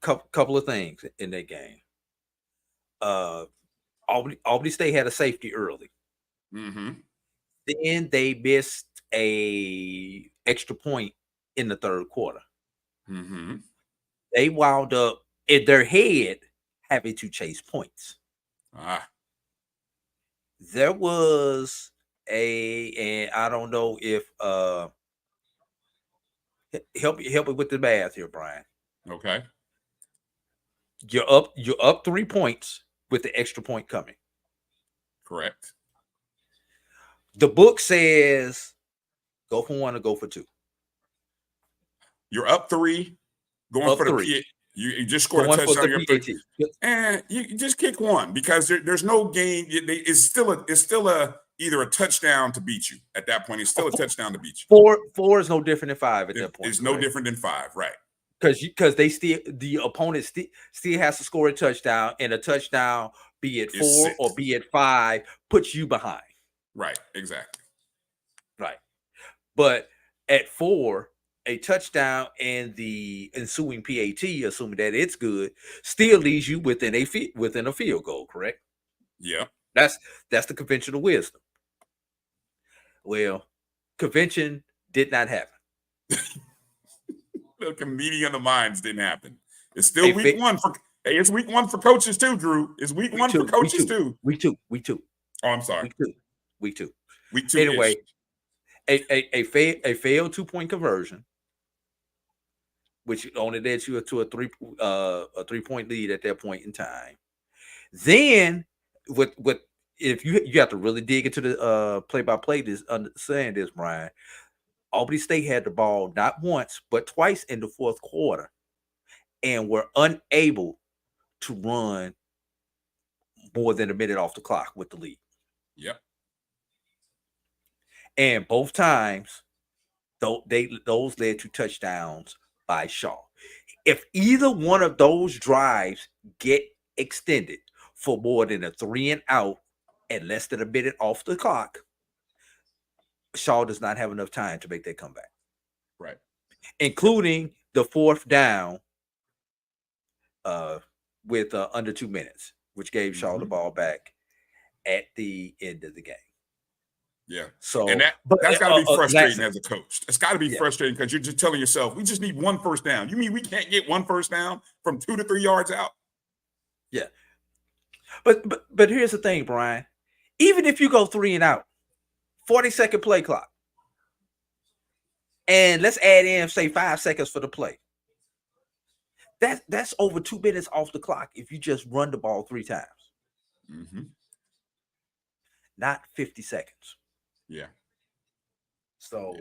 Couple of things in that game. Albany State had a safety early. Mm-hmm. Then they missed a extra point in the third quarter. Mm-hmm. They wound up in their head having to chase points. There was and I don't know if help me with the math here, Bryan. Okay. You're up 3 points with the extra point coming. Correct. The book says go for 1 or go for 2. You're up 3, going up for 3. The you just scored a touchdown. You're up 3. And you just kick 1 because there's no gain. It's still either a touchdown to beat you at that point. It's still a touchdown to beat you. 4 is no different than 5 at that point. It's no different than 5, right? Because the opponent still has to score a touchdown, and a touchdown, be it 4 or be it 5, puts you behind. Right, exactly. Right. But at 4, a touchdown and the ensuing PAT, assuming that it's good, still leaves you within a field goal, correct? Yeah. That's the conventional wisdom. Well, convention did not happen. The meeting of the minds didn't happen. It's still week one for. Hey, it's week one for coaches too, Drew. It's week one for coaches too. Week two. Oh, I'm sorry. Week two. Anyway, a failed 2-point conversion, which only led you to a 3-point lead at that point in time. Then, with if you have to really dig into the play-by-play this understand this, Brian. Albany State had the ball not once but twice in the fourth quarter, and were unable to run more than a minute off the clock with the lead. Yep. And both times, those led to touchdowns by Shaw. If either one of those drives get extended for more than a 3 and out and less than a minute off the clock, Shaw does not have enough time to make that comeback. Right. Including the fourth down with under 2 minutes, which gave Shaw the ball back at the end of the game. Yeah. So, and that's got to be frustrating as a coach. It's got to be frustrating because you're just telling yourself, we just need one first down. You mean we can't get one first down from 2 to 3 yards out? Yeah. But here's the thing, Brian. Even if you go 3 and out, 40-second play clock, and let's add in, say, 5 seconds for the play. That's over 2 minutes off the clock if you just run the ball 3 times. Mm-hmm. Not 50 seconds. Yeah. So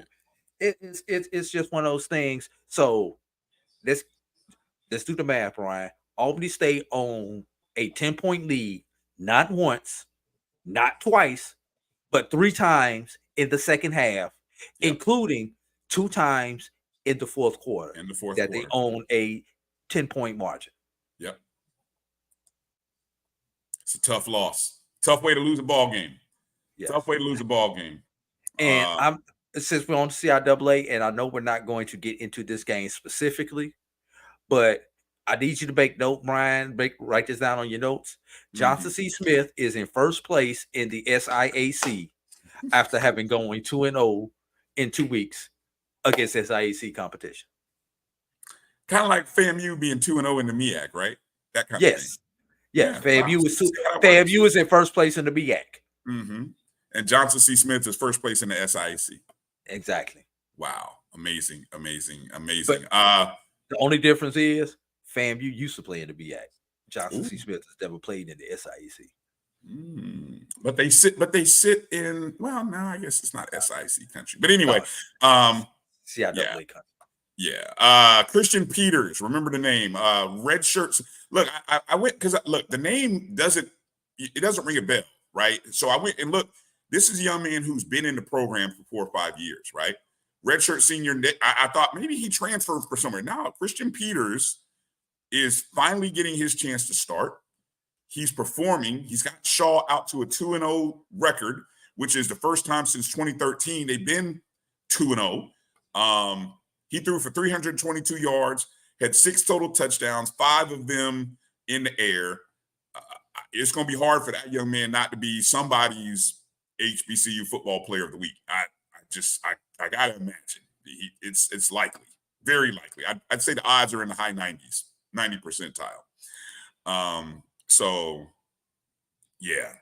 it's just one of those things. So let's do the math, Brian. Albany State owned a 10-point lead, not once, not twice, but 3 times in the second half, including 2 times in the fourth quarter. They own a 10-point margin. Yep. It's a tough loss. Tough way to lose a ball game. Yes. Tough way to lose a ball game. And since we're on the CIAA, and I know we're not going to get into this game specifically, but I need you to make note, Brian. Write this down on your notes. Johnson C. Smith is in first place in the SIAC after having going 2-0 in 2 weeks against SIAC competition. Kind of like FAMU being 2-0 in the MEAC, right? That kind of thing. Yeah, FAMU is in first place in the MEAC. Mm-hmm. And Johnson C. Smith is first place in the SIAC. Exactly. Wow. Amazing. But the only difference is FAMU used to play in the MEAC. Johnson C. Smith has never played in the SIAC. But they sit in, well, no, I guess it's not SIAC country. But anyway, CIAA country. Yeah. Christian Peters, remember the name. Red shirts. Look, I went because the name doesn't ring a bell, right? So I went and looked. This is a young man who's been in the program for 4 or 5 years, right? Redshirt senior. I thought maybe he transferred for somewhere. Now, Christian Peters is finally getting his chance to start. He's performing. He's got Shaw out to a 2-0 record, which is the first time since 2013 they've been 2-0. He threw for 322 yards, had 6 total touchdowns, 5 of them in the air. It's going to be hard for that young man not to be somebody's HBCU football player of the week. I got to imagine. It's likely, very likely. I'd say the odds are in the high 90s, 90 percentile. So, yeah,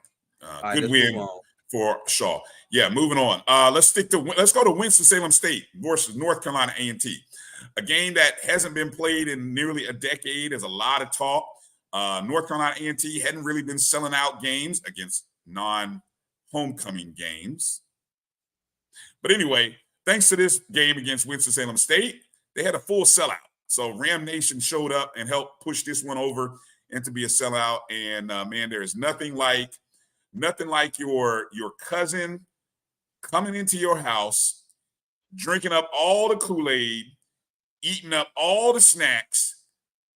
good win for Shaw. Yeah, moving on. Let's go to Winston-Salem State versus North Carolina A&T, a game that hasn't been played in nearly a decade. There's a lot of talk. North Carolina A&T hadn't really been selling out games against non-homecoming games. But anyway, thanks to this game against Winston-Salem State, they had a full sellout. So Ram Nation showed up and helped push this one over and to be a sellout. And man, there is nothing like your cousin coming into your house, drinking up all the Kool-Aid, eating up all the snacks,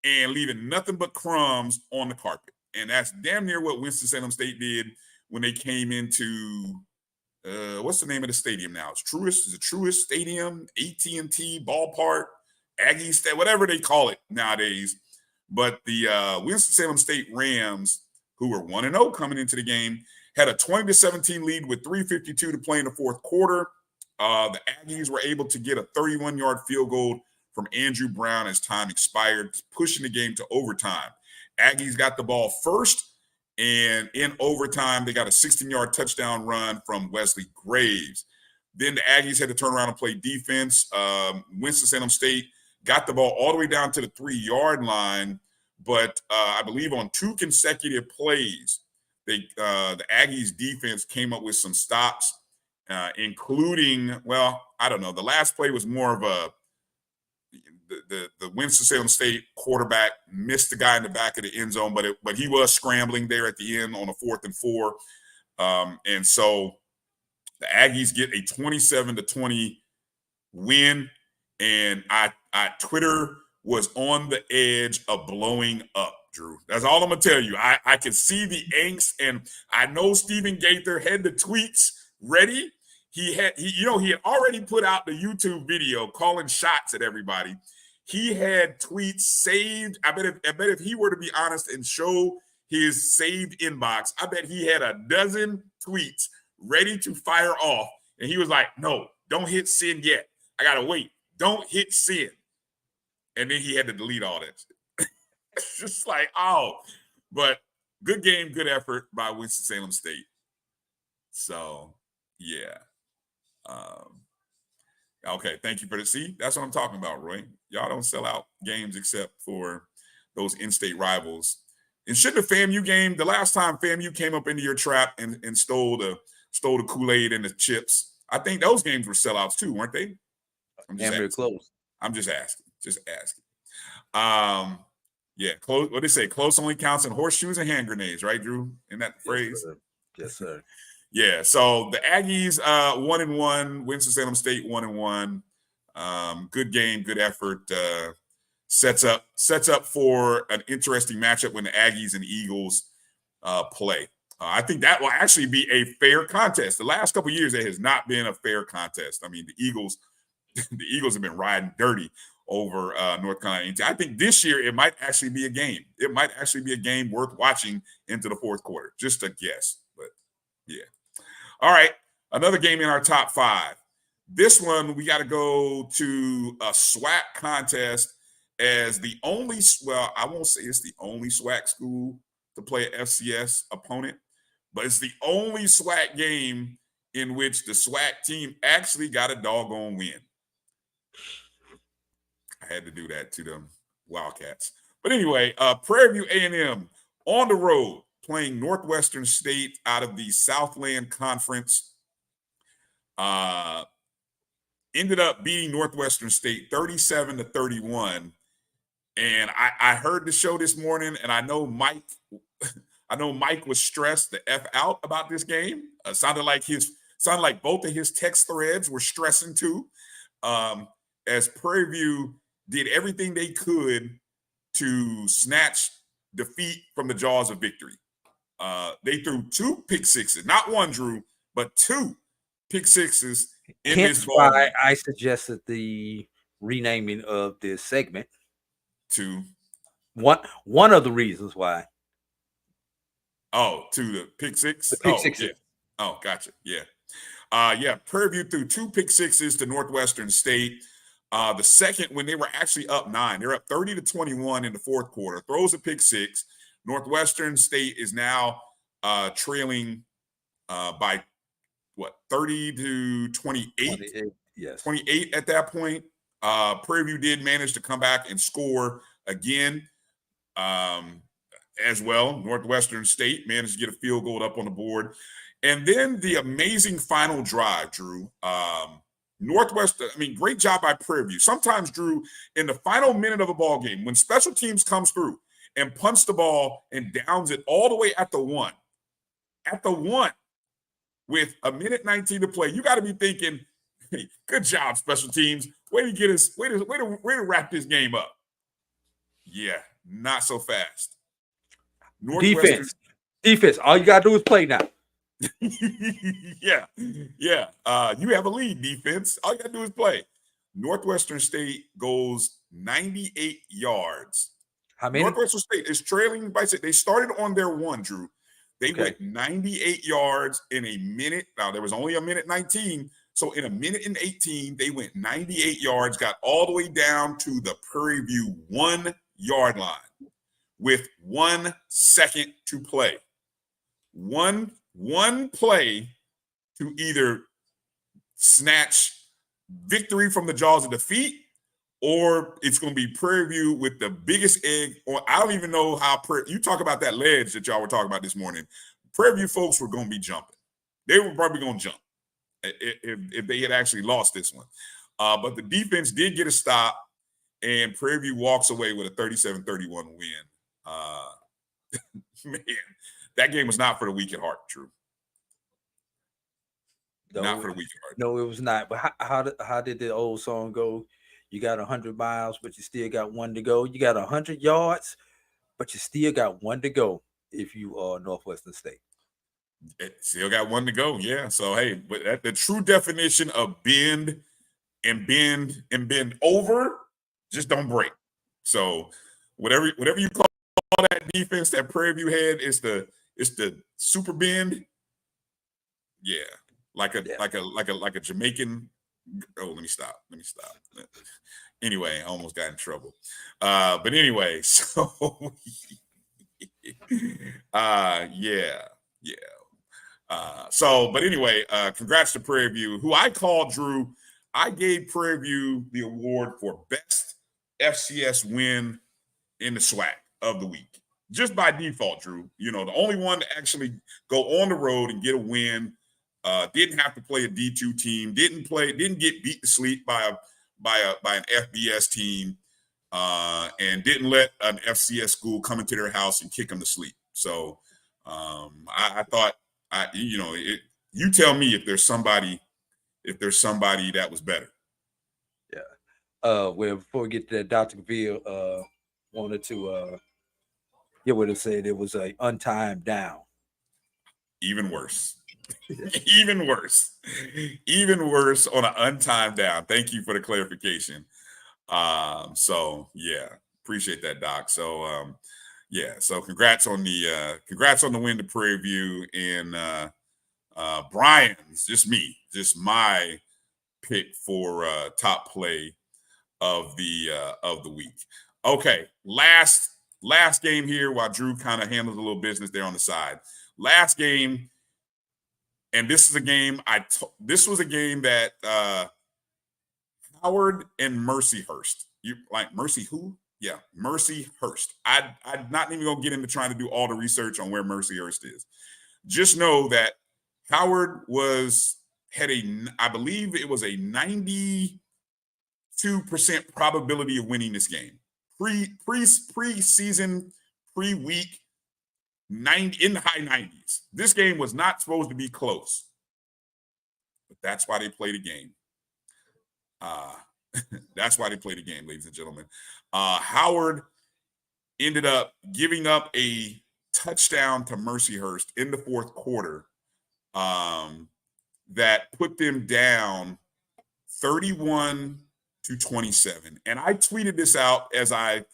and leaving nothing but crumbs on the carpet. And that's damn near what Winston-Salem State did when they came into what's the name of the stadium now? It's Truist. Is it Truist Stadium, AT&T Ballpark, Aggie State, whatever they call it nowadays. But the Winston-Salem State Rams, who were 1-0 coming into the game, had a 20-17 lead with 3:52 to play in the fourth quarter. The Aggies were able to get a 31-yard field goal from Andrew Brown as time expired, pushing the game to overtime. Aggies got the ball first, and in overtime, they got a 16-yard touchdown run from Wesley Graves. Then the Aggies had to turn around and play defense. Winston-Salem State got the ball all the way down to the 3-yard line, but I believe on 2 consecutive plays, the Aggies defense came up with some stops, including, well, I don't know. The last play was more of the Winston-Salem State quarterback missed the guy in the back of the end zone, but he was scrambling there at the end on a 4th and 4. And so the Aggies get a 27-20 win, and Twitter was on the edge of blowing up, Drew. That's all I'm gonna tell you. I can see the angst, and I know Stephen Gaither had the tweets ready. He had already put out the YouTube video calling shots at everybody. He had tweets saved. I bet if he were to be honest and show his saved inbox, I bet he had a dozen tweets ready to fire off. And he was like, no, don't hit send yet. I gotta wait. Don't hit send. And then he had to delete all that shit. It's just like, oh, but good game, good effort by Winston-Salem State. So, yeah. Okay, thank you for the see. That's what I'm talking about, Roy. Y'all don't sell out games except for those in-state rivals. And shouldn't the FAMU game, the last time FAMU came up into your trap and stole the Kool-Aid and the chips, I think those games were sellouts too, weren't they? I'm just asking. Close. I'm just asking. Yeah, close. What they say? Close only counts in horseshoes and hand grenades, right, Drew? In that phrase. Yes, sir. Yeah. So the Aggies 1-1, Winston-Salem State 1-1. Good game, good effort. Sets up for an interesting matchup when the Aggies and Eagles play. I think that will actually be a fair contest. The last couple of years, it has not been a fair contest. I mean, the Eagles have been riding dirty over North Carolina. I think this year it might actually be a game. It might actually be a game worth watching into the fourth quarter. Just a guess, but yeah. All right, another game in our top 5. This one, we got to go to a SWAC contest as the only, well, I won't say it's the only SWAC school to play an FCS opponent, but it's the only SWAC game in which the SWAC team actually got a doggone win. I had to do that to them Wildcats. But anyway, Prairie View A&M on the road playing Northwestern State out of the Southland Conference. Ended up beating Northwestern State 37-31. And I heard the show this morning, and I know Mike was stressed the F out about this game. Sounded like both of his text threads were stressing too. As Prairie View did everything they could to snatch defeat from the jaws of victory. They threw 2 pick sixes, not one, Drew, but 2 pick sixes in this ball. Why I suggested the renaming of this segment. To one of the reasons why. Oh, to the pick six? The pick sixes. Yeah. Oh, gotcha. Yeah. Prairie View threw 2 pick sixes to Northwestern State. The second, when they were actually up 9, they're up 30-21 in the fourth quarter, throws a pick six. Northwestern State is now trailing by 30-28? 28, yes. 28 at that point. Prairie View did manage to come back and score again as well. Northwestern State managed to get a field goal up on the board. And then the amazing final drive, Drew. Great job by Prairie View. Sometimes, Drew, in the final minute of a ball game, when special teams comes through and punts the ball and downs it all the way at the 1, with a minute 19 to play, you got to be thinking, hey, good job, special teams. Way to wrap this game up. Yeah, not so fast. Defense. All you gotta do is play now. Yeah. You have a lead, defense. All you gotta do is play. Northwestern State goes 98 yards How many? Northwestern State is trailing by 6. They started on their 1, Drew. They went 98 yards in a minute. Now, there was only a minute 19. So in a minute and 18, they went 98 yards, got all the way down to the Prairie View 1-yard line with 1 second to play. One play to either snatch victory from the jaws of defeat, or it's going to be Prairie View with the biggest egg. Or I don't even know how you talk about that ledge that y'all were talking about this morning. Prairie View folks were going to be jumping. They were probably going to jump if they had actually lost this one. But the defense did get a stop, and Prairie View walks away with a 37-31 win. Man, that game was not for the weak at heart, Drew. No, not for the weak at heart. No, it was not. But how did the old song go? You got 100 miles, but you still got 1 to go. You got 100 yards, but you still got 1 to go if you are Northwestern State. It still got 1 to go, yeah. So, hey, but the true definition of bend over, just don't break. So, whatever you call that defense that Prairie View had, it's the super bend. Yeah, like a Jamaican. Oh, let me stop. Anyway, I almost got in trouble. But anyway, so yeah. But anyway, congrats to Prairie View, who I called, Drew. I gave Prairie View the award for best FCS win in the SWAC of the week, just by default, Drew. You know, the only one to actually go on the road and get a win. Didn't have to play a D2 team. Didn't get beat to sleep by an FBS team, and didn't let an FCS school come into their house and kick them to sleep. So I thought, you tell me if there's somebody that was better. Yeah. Well, before we get to that, Dr. Gaville wanted to would have said it was a untimed down. Even worse. Even worse on an untimed down. Thank you for the clarification. So yeah, appreciate that, Doc. So so congrats on the win to Prairie View, and Brian's just my pick for top play of the week. Okay, last game here while Drew kind of handles a little business there on the side. Last game. And this is a game this was a game that Howard and Mercyhurst. You like Mercy who? Yeah, Mercyhurst. I'm not even gonna get into trying to do all the research on where Mercyhurst is. Just know that Howard I believe it was a 92% probability of winning this game. Pre-season, pre-week. 90 in the high 90s. This game was not supposed to be close, but that's why they play the game. That's why they play the game, ladies and gentlemen. Howard ended up giving up a touchdown to Mercyhurst in the fourth quarter that put them down 31-27. And I tweeted this out as I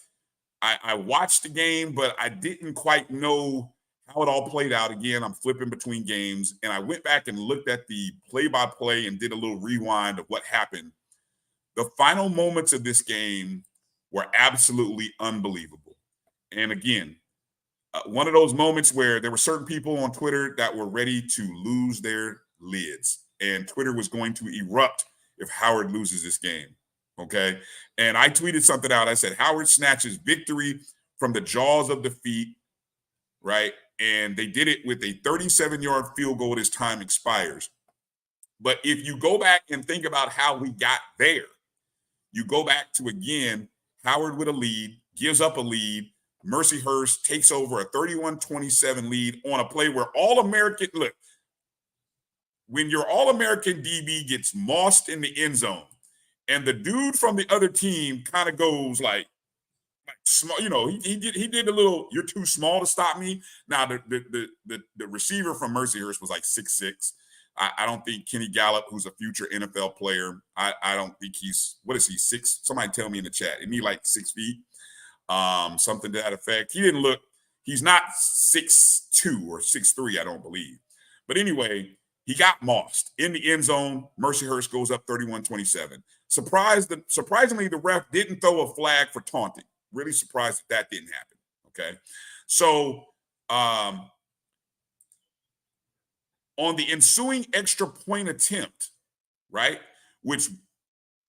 watched the game, but I didn't quite know how it all played out. Again, I'm flipping between games, and I went back and looked at the play-by-play and did a little rewind of what happened. The final moments of this game were absolutely unbelievable. And again, one of those moments where there were certain people on Twitter that were ready to lose their lids, and Twitter was going to erupt if Howard loses this game. Okay. And I tweeted something out. I said, Howard snatches victory from the jaws of defeat, right? And they did it with a 37-yard field goal as time expires. But if you go back and think about how we got there, you go back to, again, Howard with a lead, gives up a lead. Mercyhurst takes over a 31-27 lead on a play where All-American, look, when your All-American DB gets mossed in the end zone, and the dude from the other team kind of goes like small, he did a little, you're too small to stop me. Now the receiver from Mercyhurst was like 6'6". I don't think Kenny Gallup, who's a future NFL player, I don't think what is he, 6? Somebody tell me in the chat. Isn't he like 6 feet? something to that effect. He didn't look. He's not 6'2" or 6'3", I don't believe. But anyway, he got mossed in the end zone. Mercyhurst goes up 31-27. Surprisingly, the ref didn't throw a flag for taunting. Really surprised that didn't happen. Okay, so on the ensuing extra point attempt, right, which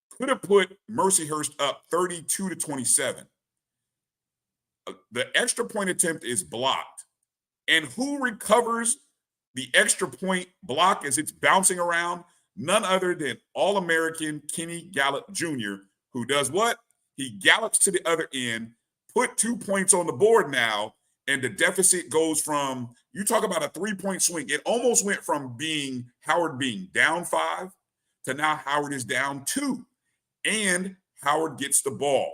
could have put Mercyhurst up 32-27. The extra point attempt is blocked. And who recovers the extra point block as it's bouncing around? None other than All-American Kenny Gallup Jr., who does what? He gallops to the other end, put 2 points on the board now, and the deficit goes from, you talk about a 3-point swing. It almost went from Howard being down 5 to now Howard is down 2. And Howard gets the ball.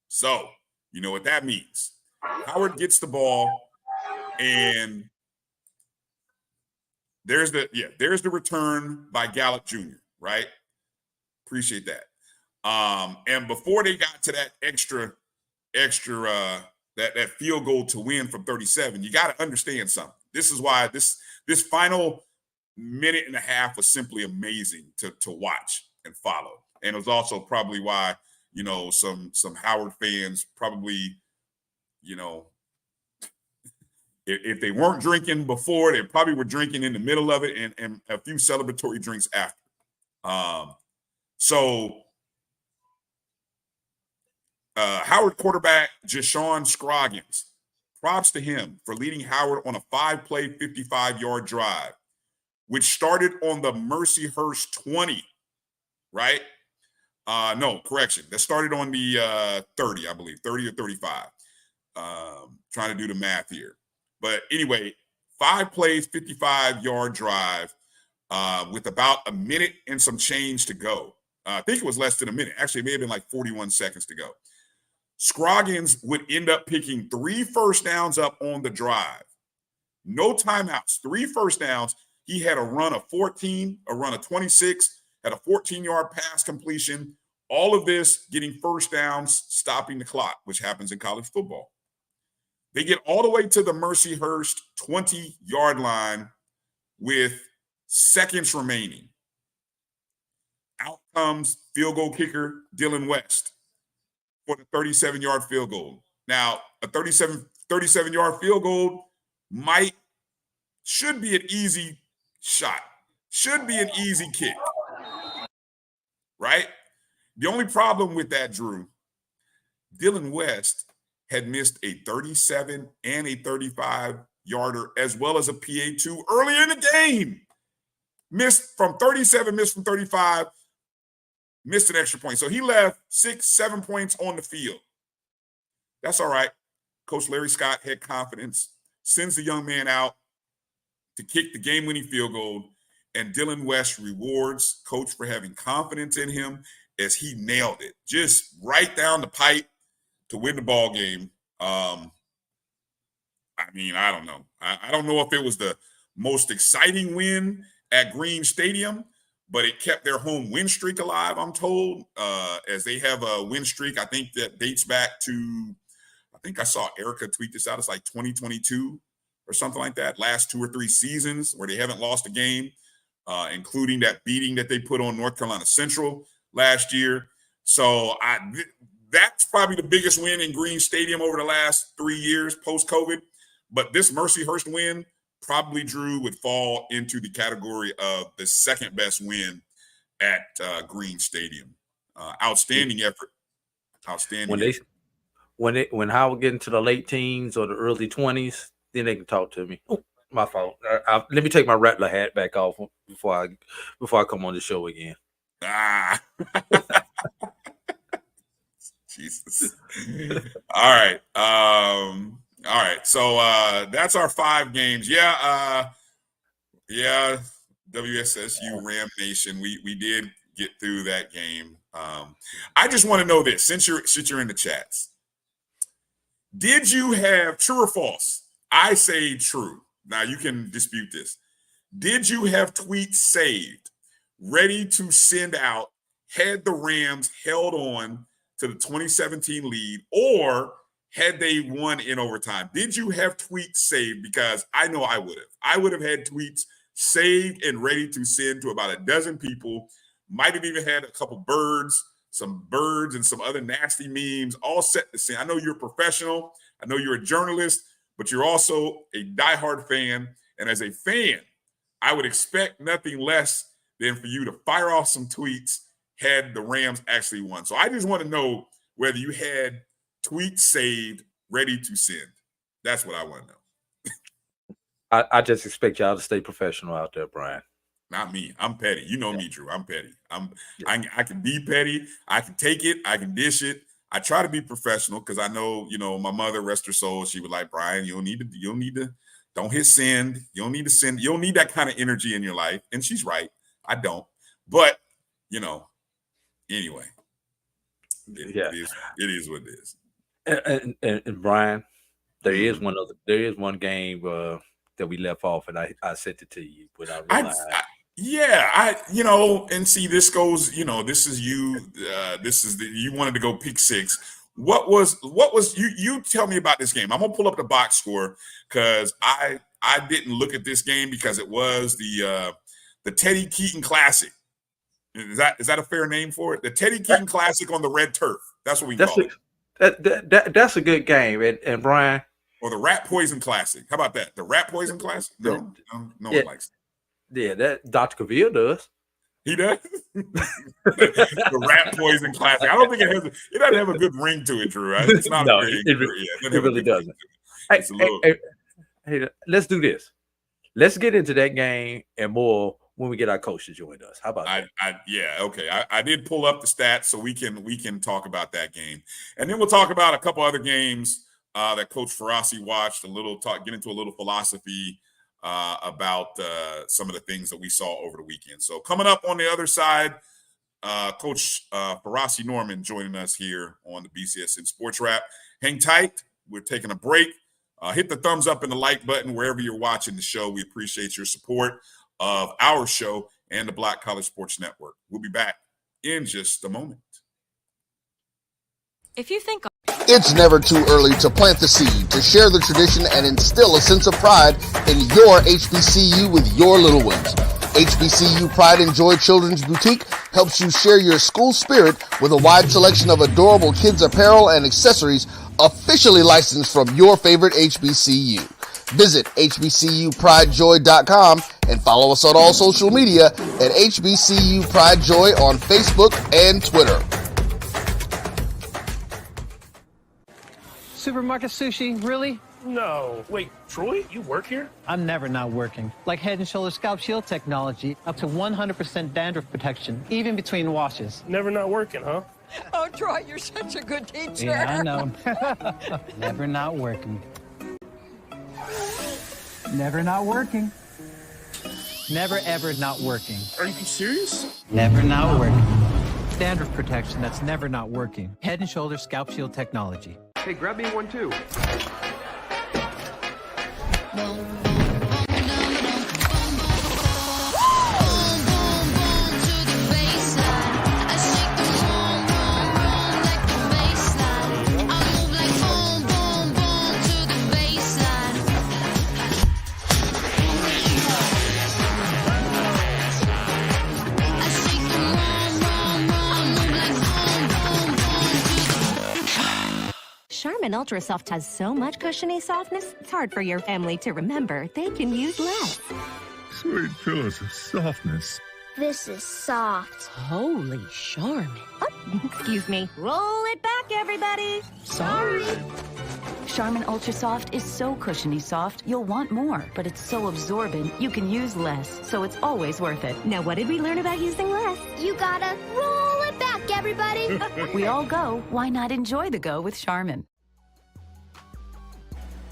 So, you know what that means. Howard gets the ball, and there's the return by Gallup Jr., right? Appreciate that. And before they got to that extra that field goal to win from 37, you got to understand something. This is why this final minute and a half was simply amazing to watch and follow. And it was also probably why, you know, some Howard fans probably, you know, if they weren't drinking before, they probably were drinking in the middle of it and a few celebratory drinks after. Howard quarterback Jashawn Scroggins, props to him for leading Howard on a 5-play, 55-yard drive, which started on the Mercyhurst 20, right? No, correction. That started on the 30, I believe, 30 or 35. Trying to do the math here. But anyway, 5 plays, 55-yard drive with about a minute and some change to go. I think it was less than a minute. Actually, it may have been like 41 seconds to go. Scroggins would end up picking 3 first downs up on the drive. No timeouts, 3 first downs. He had a run of 14, a run of 26, had a 14-yard pass completion. All of this getting first downs, stopping the clock, which happens in college football. They get all the way to the Mercyhurst 20-yard line with seconds remaining. Out comes field goal kicker Dylan West for the 37-yard field goal. Now, a 37-yard field goal should be an easy shot, should be an easy kick, right? The only problem with that, Drew, Dylan West had missed a 37 and a 35-yarder as well as a PA2 earlier in the game. Missed from 37, missed from 35, missed an extra point. So he left 6-7 points on the field. That's all right. Coach Larry Scott had confidence, sends the young man out to kick the game-winning field goal, and Dylan West rewards Coach for having confidence in him as he nailed it. Just right down the pipe to win the ball game. I mean, I don't know. I don't know if it was the most exciting win at Green Stadium, but it kept their home win streak alive, I'm told, as they have a win streak, I think that dates back to, I think I saw Erica tweet this out. It's like 2022 or something like that. Last 2 or 3 seasons where they haven't lost a game, including that beating that they put on North Carolina Central last year. So that's probably the biggest win in Green Stadium over the last 3 years post-COVID. But this Mercyhurst win probably, Drew, would fall into the category of the second best win at Green Stadium. Outstanding effort. Outstanding effort. When Howard get into the late teens or the early 20s, then they can talk to me. Oh, my fault. Let me take my Rattler hat back off before I come on the show again. Jesus. All right. All right. So that's our 5 games. Yeah. WSSU Ram Nation. We did get through that game. I just want to know this, since you're in the chats. Did you have, true or false? I say true. Now you can dispute this. Did you have tweets saved, ready to send out, had the Rams held on to the 2017 lead, or had they won in overtime? Did you have tweets saved? Because I know I would have. I would have had tweets saved and ready to send to about a dozen people. Might have even had a couple birds, some birds and some other nasty memes all set to send. I know you're a professional. I know you're a journalist, but you're also a diehard fan. And as a fan, I would expect nothing less than for you to fire off some tweets had the Rams actually won. So I just want to know whether you had tweets saved, ready to send. That's what I want to know. I just expect y'all to stay professional out there, Bryan. Not me. I'm petty. You know me, Drew. I'm petty. I can be petty. I can take it. I can dish it. I try to be professional because I know, my mother, rest her soul, she was like, Bryan, you don't need to, don't hit send. You don't need to send. You don't need that kind of energy in your life. And she's right. I don't. But, anyway, it is what it is. And Bryan, there is one game that we left off, and I sent it to you, but I realized. And see, this goes, this is you. You wanted to go pick six. What was you tell me about this game? I'm gonna pull up the box score because I didn't look at this game because it was the Teddy Keaton Classic. Is that a fair name for it? The Teddy Keaton Classic on the red turf. That's what we call it. That's a good game, and Bryan. Or the Rat Poison Classic. How about that? The Rat Poison Classic? No one likes it. Yeah, that Dr. Cavill does. He does? The Rat Poison Classic. I don't think it doesn't have a good ring to it, Drew. It's not no, it really doesn't. Hey, let's do this. Let's get into that game and more when we get our coach to join us. How about that? Okay. I did pull up the stats so we can talk about that game. And then we'll talk about a couple other games that Coach Farasi watched, get into a little philosophy about some of the things that we saw over the weekend. So coming up on the other side, Coach Farasi Norman joining us here on the BCSN SportsWrap. Hang tight. We're taking a break. Hit the thumbs up and the like button wherever you're watching the show. We appreciate your support of our show and the Black College Sports Network. We'll be back in just a moment. If you think it's never too early to plant the seed, to share the tradition, and instill a sense of pride in your HBCU with your little ones. HBCU Pride and Joy Children's Boutique helps you share your school spirit with a wide selection of adorable kids apparel and accessories officially licensed from your favorite HBCU. Visit hbcupridejoy.com and follow us on all social media at HBCU Pride Joy on Facebook and Twitter. Supermarket sushi, really? No. Wait, Troy, you work here? I'm never not working. Like Head & Shoulders Scalp Shield technology, up to 100% dandruff protection, even between washes. Never not working, huh? Oh, Troy, you're such a good teacher. Yeah, I know. Never not working. Never not working. Never, ever not working. Are you serious? Never not working. Dandruff protection that's never not working. Head & Shoulders Scalp Shield technology. Hey, grab me one too. Charmin Ultra Soft has so much cushiony softness, it's hard for your family to remember. They can use less. Sweet pillows of softness. This is soft. Holy Charmin. Oh, excuse me. Roll it back, everybody. Sorry. Charmin Ultra Soft is so cushiony soft, you'll want more. But it's so absorbent, you can use less. So it's always worth it. Now, what did we learn about using less? You gotta roll it back, everybody. We all go. Why not enjoy the go with Charmin?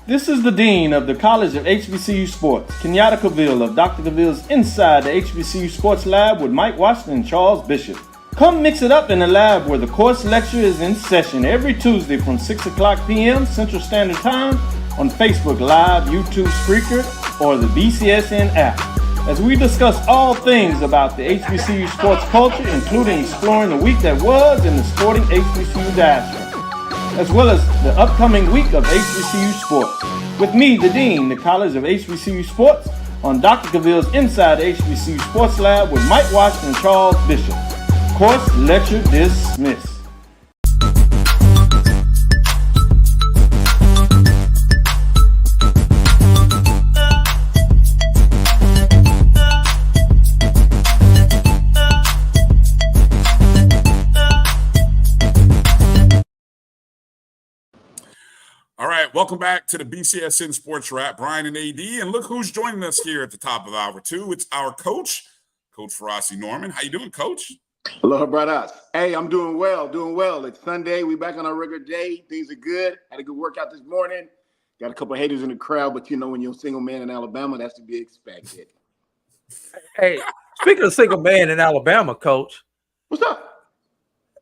This is the Dean of the College of HBCU Sports, Kenyatta Cavill of Dr. Cavill's Inside the HBCU Sports Lab with Mike Washington and Charles Bishop. Come mix it up in the lab where the course lecture is in session every Tuesday from 6 o'clock p.m. Central Standard Time on Facebook Live, YouTube Spreaker, or the BCSN app. as we discuss all things about the HBCU sports culture, including exploring the week that was in the sporting HBCU diaspora, as well as the upcoming week of HBCU sports. With me, the Dean, the College of HBCU Sports, on Dr. Cavill's Inside the HBCU Sports Lab with Mike Washington and Charles Bishop. Course lecture dismissed. All right, welcome back to the BCSN SportsWrap, Bryan and A.D. And look who's joining us here at the top of hour 2. It's our coach, Coach Farasi Norman. How you doing, Coach? Hello, brothers. Hey, I'm doing well. It's Sunday. We back on our regular day. Things are good. Had a good workout this morning. Got a couple of haters in the crowd, but you know when you're a single man in Alabama, that's to be expected. Hey, speaking of single man in Alabama, Coach. What's up?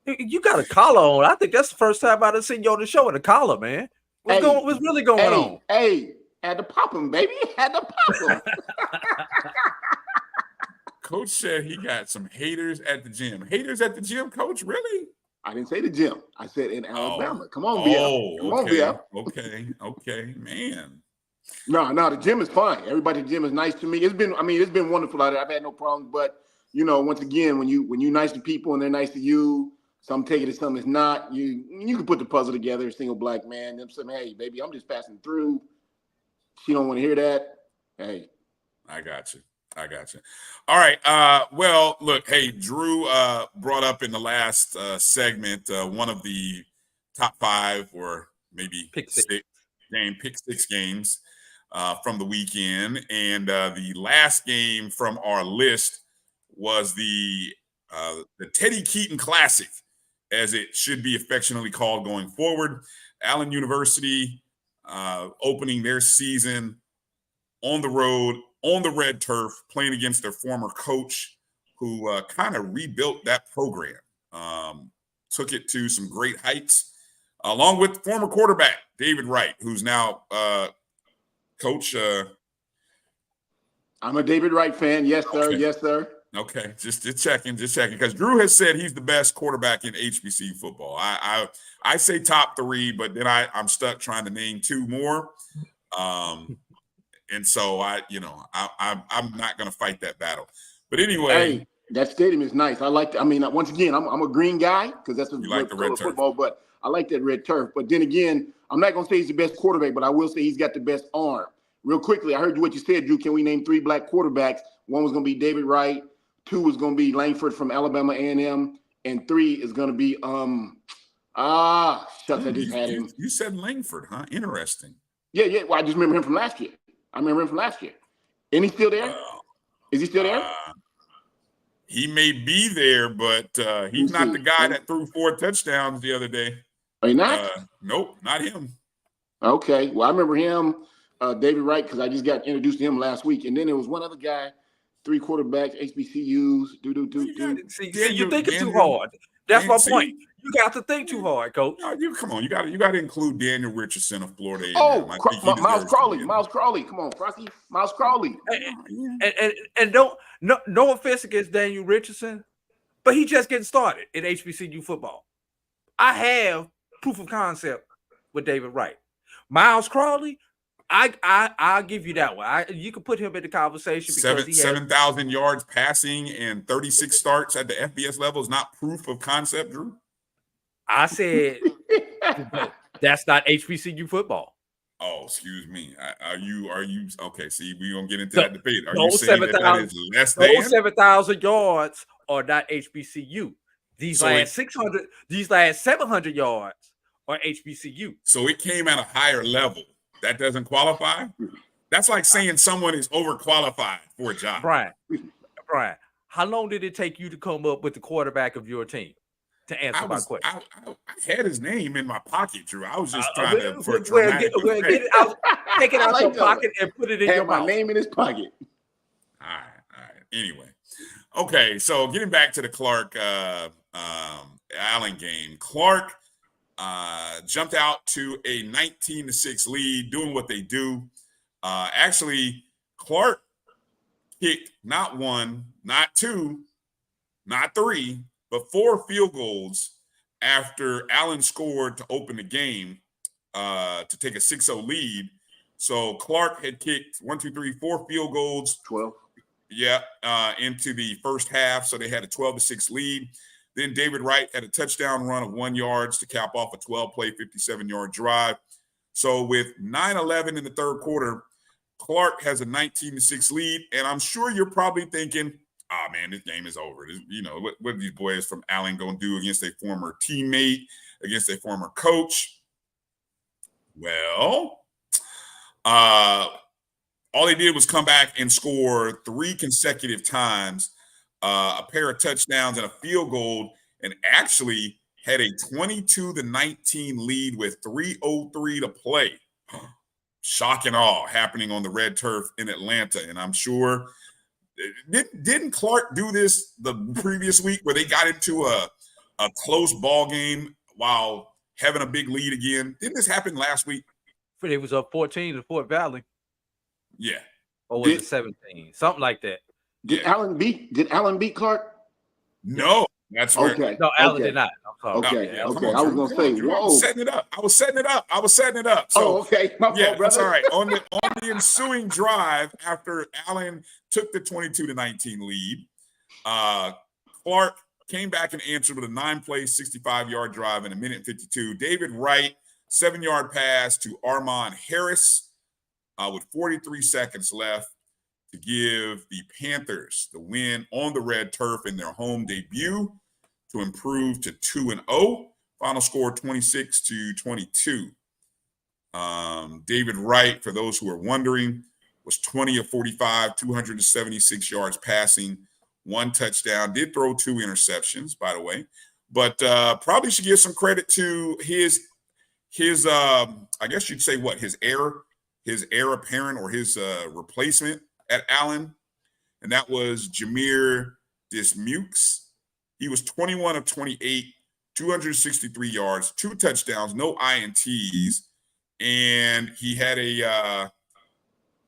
You got a collar on. I think that's the first time I've seen you on the show with a collar, man. What's really going on? Hey, had to pop him, baby. Had to pop him. Coach said he got some haters at the gym. Haters at the gym, Coach? Really? I didn't say the gym. I said in Alabama. Come on, BF. Okay, man. No, the gym is fine. Everybody at the gym is nice to me. It's been wonderful out there. I've had no problems. But you know, once again, when you're nice to people and they're nice to you, some take it as something that's not. You can put the puzzle together. A single black man. Them saying, hey, baby, I'm just passing through. She don't want to hear that. Hey, I got you. All right. Well, look, hey, Drew brought up in the last segment one of the top 5 or maybe pick six games from the weekend. And the last game from our list was the Teddy Keaton Classic, as it should be affectionately called going forward. Allen University opening their season on the road, on the red turf, playing against their former coach who kind of rebuilt that program, took it to some great heights, along with former quarterback David Wright, who's now coach. I'm a David Wright fan. Yes, sir. Okay. Yes, sir. Okay, just checking, because Drew has said he's the best quarterback in HBCU football. I say top 3, but then I'm stuck trying to name 2 more. And so I'm not going to fight that battle. But anyway, hey, that stadium is nice. I like. Once again, I'm a green guy because that's what like the red turf football. But I like that red turf. But then again, I'm not going to say he's the best quarterback, but I will say he's got the best arm. Real quickly, I heard what you said, Drew. Can we name 3 black quarterbacks? 1 was going to be David Wright. 2 was going to be Langford from Alabama A&M, and 3 is going to be I just had him. You said Langford, huh? Interesting. Yeah. Well, I just remember him from last year. And he's still there? Is he still there? He may be there, but he's not the guy that threw 4 touchdowns the other day. Are you not? Nope, not him. Okay. Well, I remember him, David Wright, because I just got introduced to him last week. And then there was one other guy, 3 quarterbacks, HBCUs. See, you're thinking too hard. That's my point. You got to think too hard, Coach. Come on, you got to include Daniel Richardson of Florida A&M. Oh, Miles Crawley. Come on, Frosty. Miles Crawley. And no offense against Daniel Richardson, but he just getting started in HBCU football. I have proof of concept with David Wright. Miles Crawley, I'll give you that one. You can put him in the conversation because 7,000 yards passing and 36 starts at the FBS level is not proof of concept, Drew. I said that's not HBCU football. Oh, excuse me. Are you okay? See, we're gonna get into that debate. Are you saying that is less than? Those 7,000 yards are not HBCU. These last 700 yards are HBCU. So it came at a higher level. That doesn't qualify. That's like saying someone is overqualified for a job. Brian, how long did it take you to come up with the quarterback of your team? To answer my question, I had his name in my pocket, Drew. I was just trying to for dramatic get it out, take it out your pocket and put it in your mouth. My name in his pocket. All right. Anyway, okay. So getting back to the Clark Allen game, Clark jumped out to a 19-6 lead, doing what they do. Actually, Clark kicked not 1, not 2, not 3, but 4 field goals after Allen scored to open the game to take a 6-0 lead. So Clark had kicked 4 field goals. 12. Yeah, into the first half. So they had a 12-6 lead. Then David Wright had a touchdown run of 1 yard to cap off a 12-play, 57-yard drive. So with 9-11 in the third quarter, Clark has a 19-6 lead. And I'm sure you're probably thinking, oh, man, this game is over. You know, what are these boys from Allen going to do against a former teammate, against a former coach? Well, all they did was come back and score 3 consecutive times, a pair of touchdowns and a field goal, and actually had a 22-19 lead with 3:03 to play. Shock and awe happening on the red turf in Atlanta. And I'm sure, didn't Clark do this the previous week where they got into a close ball game while having a big lead again? Didn't this happen last week? It was up 14 to Fort Valley. Yeah. Or was it 17? Something like that. Did Allen beat Clark? No. That's where. Okay. No, Allen did not. I'm sorry. Okay. Okay. I was going to say, whoa. I was setting it up. So, okay. My fault, that's brother. all right. On the ensuing drive, after Allen took the 22-19 lead, Clark came back and answered with a 9-play, 65-yard drive in 1:52. David Wright, 7-yard pass to Armand Harris with 43 seconds left to give the Panthers the win on the red turf in their home debut to improve to 2-0. Final score 26-22. David Wright, for those who are wondering, was 20 of 45, 276 yards passing, 1 touchdown. Did throw 2 interceptions, by the way, but probably should give some credit to his I guess you'd say his heir apparent or his replacement at Allen, and that was Jameer Dismukes. He was 21 of 28, 263 yards, 2 touchdowns, no INTs, and he had a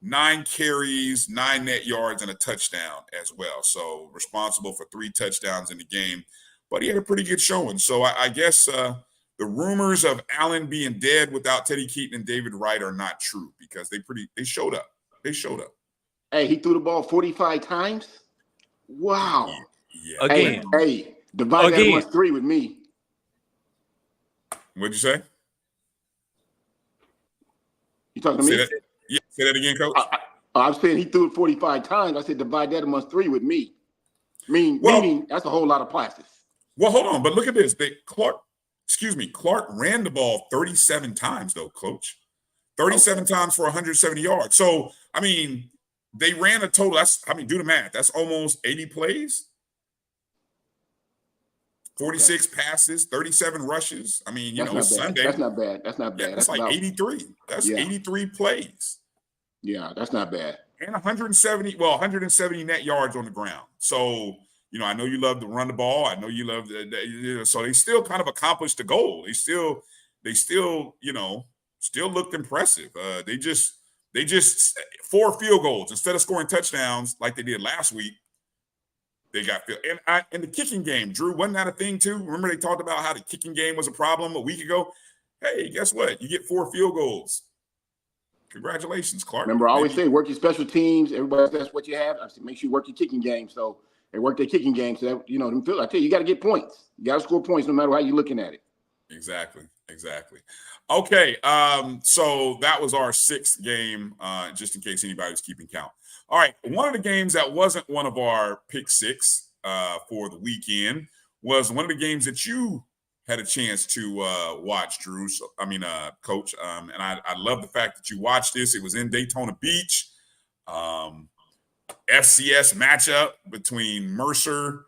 9 carries, 9 net yards, and a touchdown as well. So responsible for 3 touchdowns in the game, but he had a pretty good showing. So I guess the rumors of Allen being dead without Teddy Keaton and David Wright are not true, because they showed up. They showed up. Hey, he threw the ball 45 times. Wow. Yeah. Again. Hey, divide that amongst 3 with me. What'd you say? You talking to me? Say that again, Coach. I'm saying he threw it 45 times. I said divide that amongst 3 with me. Meaning that's a whole lot of passes. Well, hold on, but look at this. Clark ran the ball 37 times, though, Coach. 37 times for 170 yards. So, I mean, they ran a total. Do the math. That's almost 80 plays. 46 passes, 37 rushes. I mean, Sunday. That's not bad. That's not bad. That's like 83. That's 83 plays. Yeah, that's not bad. And 170 net yards on the ground. So, I know you love to run the ball. I know you love so they still kind of accomplished the goal. They still, still looked impressive. They just 4 field goals instead of scoring touchdowns like they did last week. They got in the kicking game. Drew, wasn't that a thing too? Remember they talked about how the kicking game was a problem a week ago? Hey, guess what? You get 4 field goals. Congratulations, Clark. Remember, I always say work your special teams. Everybody, that's what you have. I say make sure you work your kicking game. So they work their kicking game. So that, I tell you got to get points. You got to score points no matter how you're looking at it. Exactly. Okay, so that was our 6th game, just in case anybody was keeping count. All right, one of the games that wasn't one of our pick 6 for the weekend was one of the games that you had a chance to watch, Drew. Coach, and I love the fact that you watched this. It was in Daytona Beach. FCS matchup between Mercer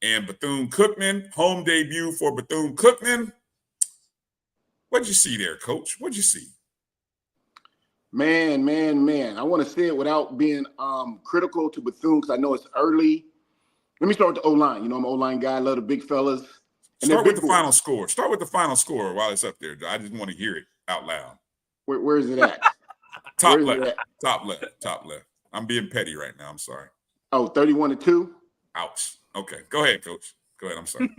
and Bethune-Cookman. Home debut for Bethune-Cookman. What'd you see there, Coach? What'd you see? Man. I want to say it without being critical to Bethune because I know it's early. Let me start with the O-line. I'm an O-line guy. I love the big fellas. Start with the final score. Start with the final score while it's up there. I just want to hear it out loud. Where is it at? Top left. I'm being petty right now. I'm sorry. Oh, 31-2. Ouch. Okay, go ahead, Coach. Go ahead. I'm sorry.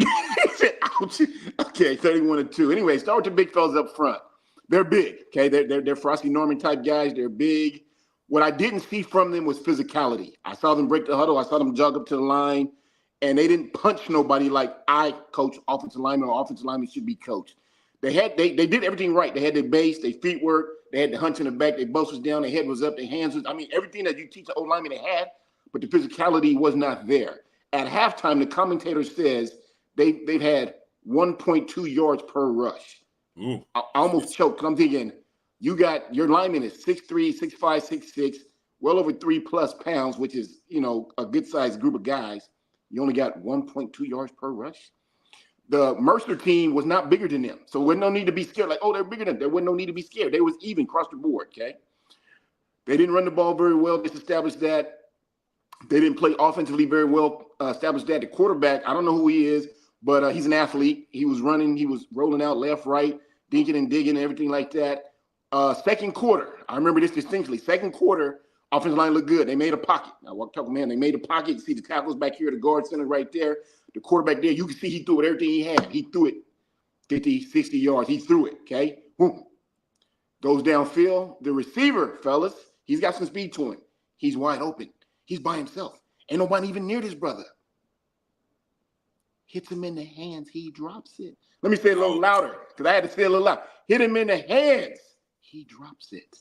Ouch. Okay, 31-2. Anyway, start with the big fellas up front. They're big. Okay, they're Farasi Norman type guys. They're big. What I didn't see from them was physicality. I saw them break the huddle. I saw them jog up to the line, and they didn't punch nobody like I coach offensive linemen or offensive linemen should be coached. They did everything right. They had their base, their feet work, they had the hunch in the back, their bust was down, their head was up, their hands was, everything that you teach an old lineman they had, but the physicality was not there. At halftime, the commentator says they've had 1.2 yards per rush. Ooh. I almost choked. I'm thinking, you got your lineman is 6'3", 6'5", 6'6", well over 3+ pounds, which is, a good sized group of guys. You only got 1.2 yards per rush. The Mercer team was not bigger than them. So there wasn't no need to be scared. Like, oh, they're bigger than them. There wasn't no need to be scared. They was even across the board, okay? They didn't run the ball very well. Just established that. They didn't play offensively very well. Established that. The quarterback, I don't know who he is, but he's an athlete. He was running. He was rolling out left, right, dinking and digging and everything like that. Second quarter, I remember this distinctly. Second quarter, offensive line looked good. They made a pocket. Now, they made a pocket. You see the tackles back here, the guard center right there. The quarterback there, you can see he threw it everything he had. He threw it 50, 60 yards. He threw it, okay? Boom. Goes downfield. The receiver, fellas, he's got some speed to him. He's wide open. He's by himself. Ain't nobody even near this brother. Hits him in the hands. He drops it. Let me say it a little louder because I had to say it a little loud. Hit him in the hands. He drops it.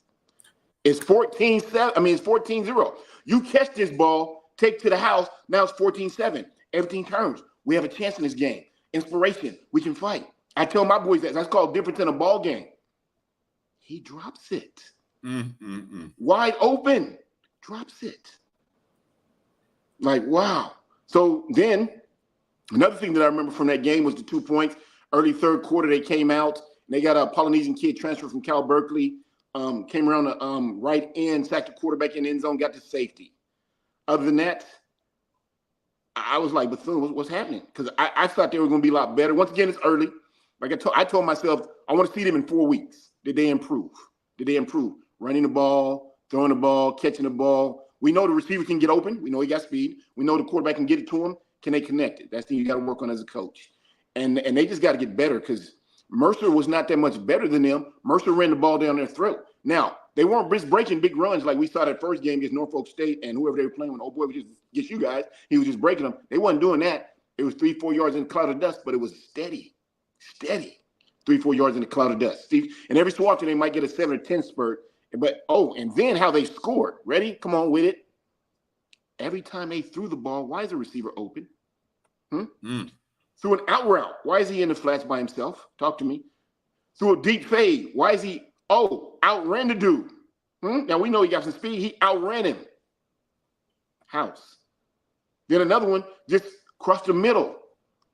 It's 14-7. It's 14-0. You catch this ball, take to the house. Now it's 14-7. Everything turns. We have a chance in this game. Inspiration. We can fight. I tell my boys that's called difference in a ball game. He drops it. Wide open. Drops it. Like, wow. So then another thing that I remember from that game was the 2 points. Early third quarter, they came out. And they got a Polynesian kid transfer from Cal Berkeley. Came around the right end, sacked the quarterback in the end zone, got to safety. Other than that, I was like, Bethune, what's happening? Because I thought they were going to be a lot better. Once again, it's early. Like I told myself, I want to see them in 4 weeks. Did they improve? Running the ball, throwing the ball, catching the ball. We know the receiver can get open. We know he got speed. We know the quarterback can get it to him. Can they connect it? That's the thing you got to work on as a coach. And they just got to get better because Mercer was not that much better than them. Mercer ran the ball down their throat. Now, they weren't just breaking big runs like we saw that first game against Norfolk State and whoever they were playing with. Oh, boy, we just get you guys. He was just breaking them. They wasn't doing that. It was 3-4 yards in a cloud of dust, but it was steady. 3-4 yards in a cloud of dust. And every so often they might get a 7 or 10 spurt. But, and then how they scored. Ready? Come on with it. Every time they threw the ball, why is the receiver open? Threw an out route. Why is he in the flats by himself? Talk to me. Threw a deep fade. Why is he, outran the dude. Now, we know he got some speed. He outran him. House. Then another one just crossed the middle.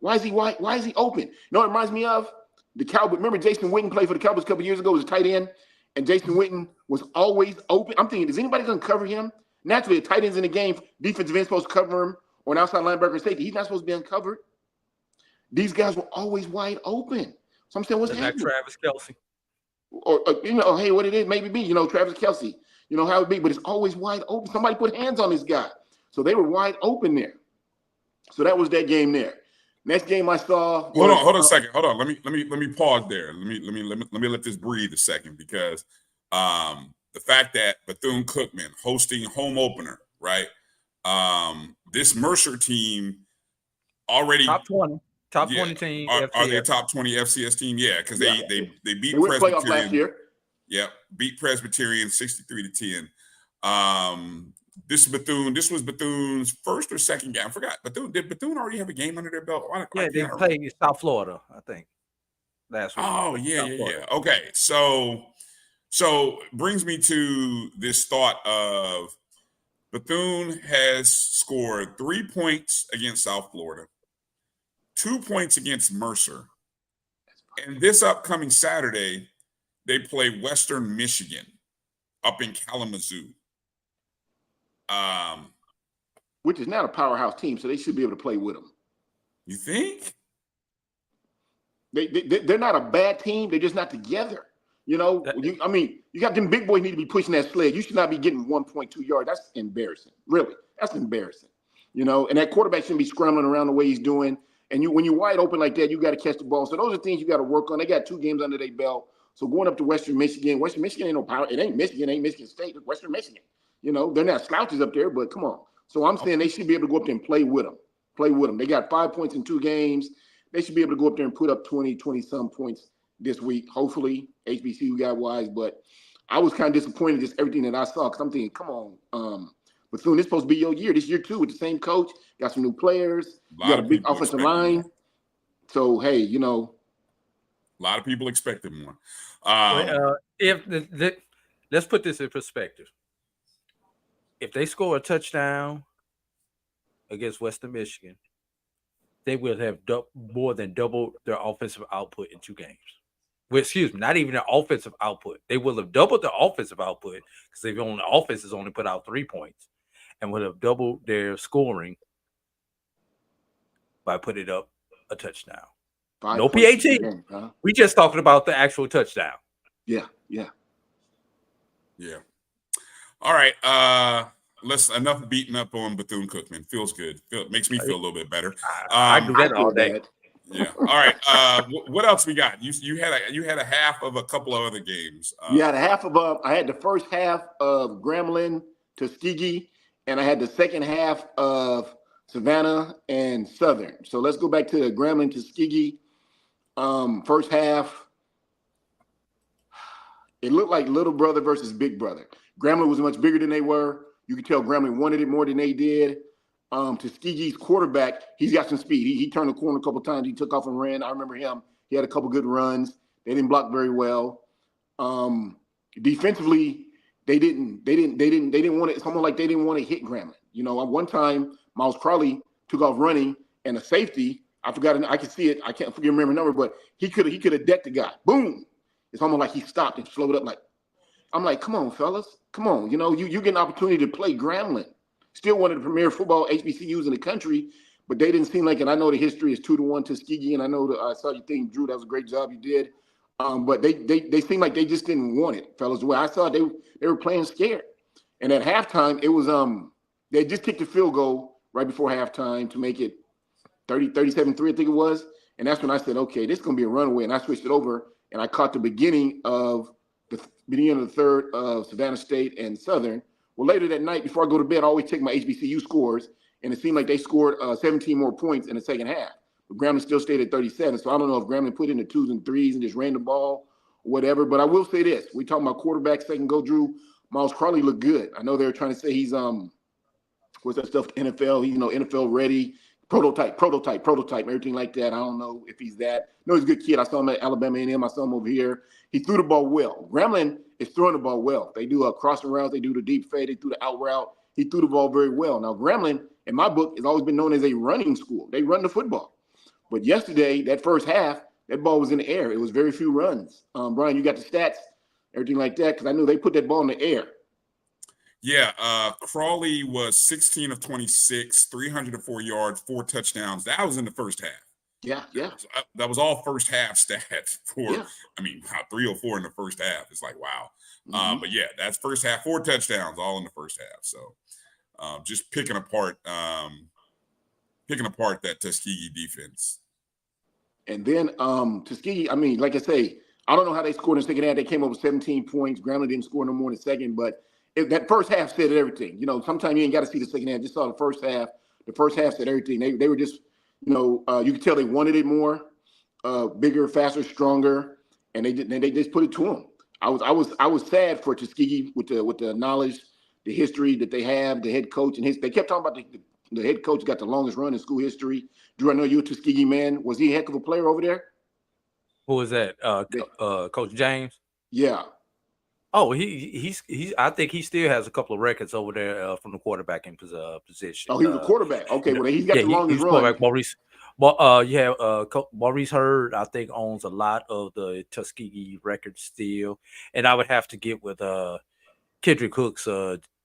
Why is he open? You know what it reminds me of? The Cowboys. Remember Jason Witten played for the Cowboys a couple years ago? He was a tight end, and Jason Witten was always open. I'm thinking, is anybody going to cover him? Naturally, a tight end's in the game. Defensive end's supposed to cover him, or an outside linebacker or safety. He's not supposed to be uncovered. These guys were always wide open. So I'm saying, what's happening? Travis Kelce. Or hey, what it is, maybe be, Travis Kelce. How it be, but it's always wide open. Somebody put hands on this guy. So they were wide open there. So that was that game there. Next game I saw. Hold on a second. Hold on. Let me pause there. Let me let this breathe a second because the fact that Bethune-Cookman hosting home opener, right? This Mercer team already top 20 team. Are they a top 20 FCS team? Yeah, because they beat Presbyterian playoff last year. Yeah, beat Presbyterian 63-10. This was Bethune's first or second game. I forgot. Did Bethune already have a game under their belt? They played South Florida, I think. Last week. Oh, yeah. Okay. So brings me to this thought of Bethune has scored 3 points against South Florida, 2 points against Mercer. And this upcoming Saturday, they play Western Michigan up in Kalamazoo. Which is not a powerhouse team, so they should be able to play with them. You think? They're not a bad team. They're just not together. You know, you got them big boys need to be pushing that sled. You should not be getting 1.2 yards. That's embarrassing. Really, that's embarrassing. You know, and that quarterback shouldn't be scrambling around the way he's doing. And when you're wide open like that, you got to catch the ball. So those are things you got to work on. They got 2 games under their belt. So going up to Western Michigan ain't no power. It ain't Michigan State. It's Western Michigan. You know, they're not slouches up there, but come on. So I'm saying they should be able to go up there and play with them. They got 5 points in 2 games. They should be able to go up there and put up 20-some points this week, hopefully, HBCU guy wise. But I was kind of disappointed just everything that I saw because I'm thinking, come on, Bethune, this is supposed to be your year. This year too with the same coach. Got some new players. You got a big offensive line. More. So hey, you know, a lot of people expected more. Let's put this in perspective. If they score a touchdown against Western Michigan, they will have more than doubled their offensive output in 2 games. Well, excuse me, not even their offensive output. They will have doubled their offensive output because they've only offense has only put out 3 points, and would have doubled their scoring by putting up a touchdown. No PAT. Game, huh? We just talking about the actual touchdown. Yeah. All right. Enough beating up on Bethune-Cookman. Feels good. Makes me feel a little bit better. I do that all day. Yeah. All right. What else we got? You had a half of a couple of other games. I had the first half of Grambling, Tuskegee, and I had the second half of Savannah and Southern. So let's go back to the Grambling, Tuskegee. First half, it looked like little brother versus big brother. Grambling was much bigger than they were. You could tell Grambling wanted it more than they did. Tuskegee's quarterback, he's got some speed. He turned the corner a couple times. He took off and ran. I remember him. He had a couple good runs. They didn't block very well. Defensively, they didn't want it. Someone like they didn't want to hit Grambling. You know, one time Miles Crowley took off running and a safety. I forgot. I can see it. I can't remember the number, but he could have decked the guy. Boom! It's almost like he stopped and slowed up. Like I'm like, come on, fellas, come on. You know, you get an opportunity to play Grambling. Still one of the premier football HBCUs in the country, but they didn't seem like it. I know the history is 2-1 Tuskegee, and I know I saw your thing, Drew. That was a great job you did. But they seemed like they just didn't want it, fellas. The way I saw it, they were playing scared. And at halftime, it was they just kicked a field goal right before halftime to make it 37-3, I think it was. And that's when I said, okay, this is gonna be a runaway. And I switched it over, and I caught the beginning of the third of Savannah State and Southern. Well, later that night, before I go to bed, I always check my HBCU scores, and it seemed like they scored 17 more points in the second half. But Grambling still stayed at 37, so I don't know if Grambling put in the 2s and 3s and just ran the ball or whatever. But I will say this. We talking about quarterback, second go, Drew. Miles Crowley looked good. I know they were trying to say he's, what's that stuff, NFL, you know, NFL ready, prototype, everything like that. I don't know if he's that. No, he's a good kid. I saw him at Alabama A&M. I saw him over here. He threw the ball well. Grambling is throwing the ball well. They do crossing routes. They do the deep fade. They threw the out route. He threw the ball very well. Now, Grambling, in my book, has always been known as a running school. They run the football. But yesterday, that first half, that ball was in the air. It was very few runs. Brian, you got the stats, everything like that, because I knew they put that ball in the air. Yeah, Crawley was 16 of 26, 304 yards, 4 touchdowns. That was in the first half. Yeah. That was all first half stats for, 304 in the first half. It's like, wow. Mm-hmm. But yeah, that's first half, 4 touchdowns, all in the first half. So just picking apart that Tuskegee defense. And then Tuskegee, I mean, like I say, I don't know how they scored in the second half. They came up with 17 points. Grambling didn't score no more in the second, but that first half said everything. You know, sometimes you ain't got to see the second half. Just saw the first half. The first half said everything. They were just, you know, you could tell they wanted it more, bigger, faster, stronger, and they just put it to them. I was sad for Tuskegee with the knowledge, the history that they have, the head coach and they kept talking about the head coach got the longest run in school history. Drew, I know you're a Tuskegee man. Was he a heck of a player over there? Who was that? Coach James? Yeah. Oh, he's. I think he still has a couple of records over there from the quarterbacking position. Oh, he was a quarterback. Okay, well, he's got the longest run. Maurice. Maurice Hurd, I think, owns a lot of the Tuskegee records still, and I would have to get with Kendrick Hook's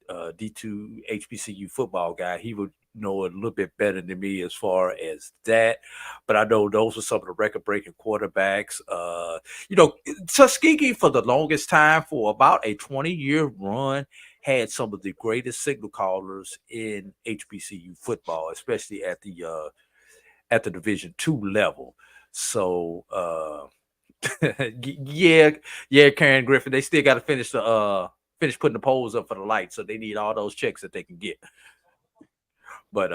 D2 HBCU football guy. He would know a little bit better than me as far as that. But I know those are some of the record-breaking quarterbacks. Tuskegee for the longest time, for about a 20-year run, had some of the greatest signal callers in HBCU football, especially at the Division II level. So yeah, Karen Griffin, they still got to finish putting the poles up for the lights, so they need all those checks that they can get. But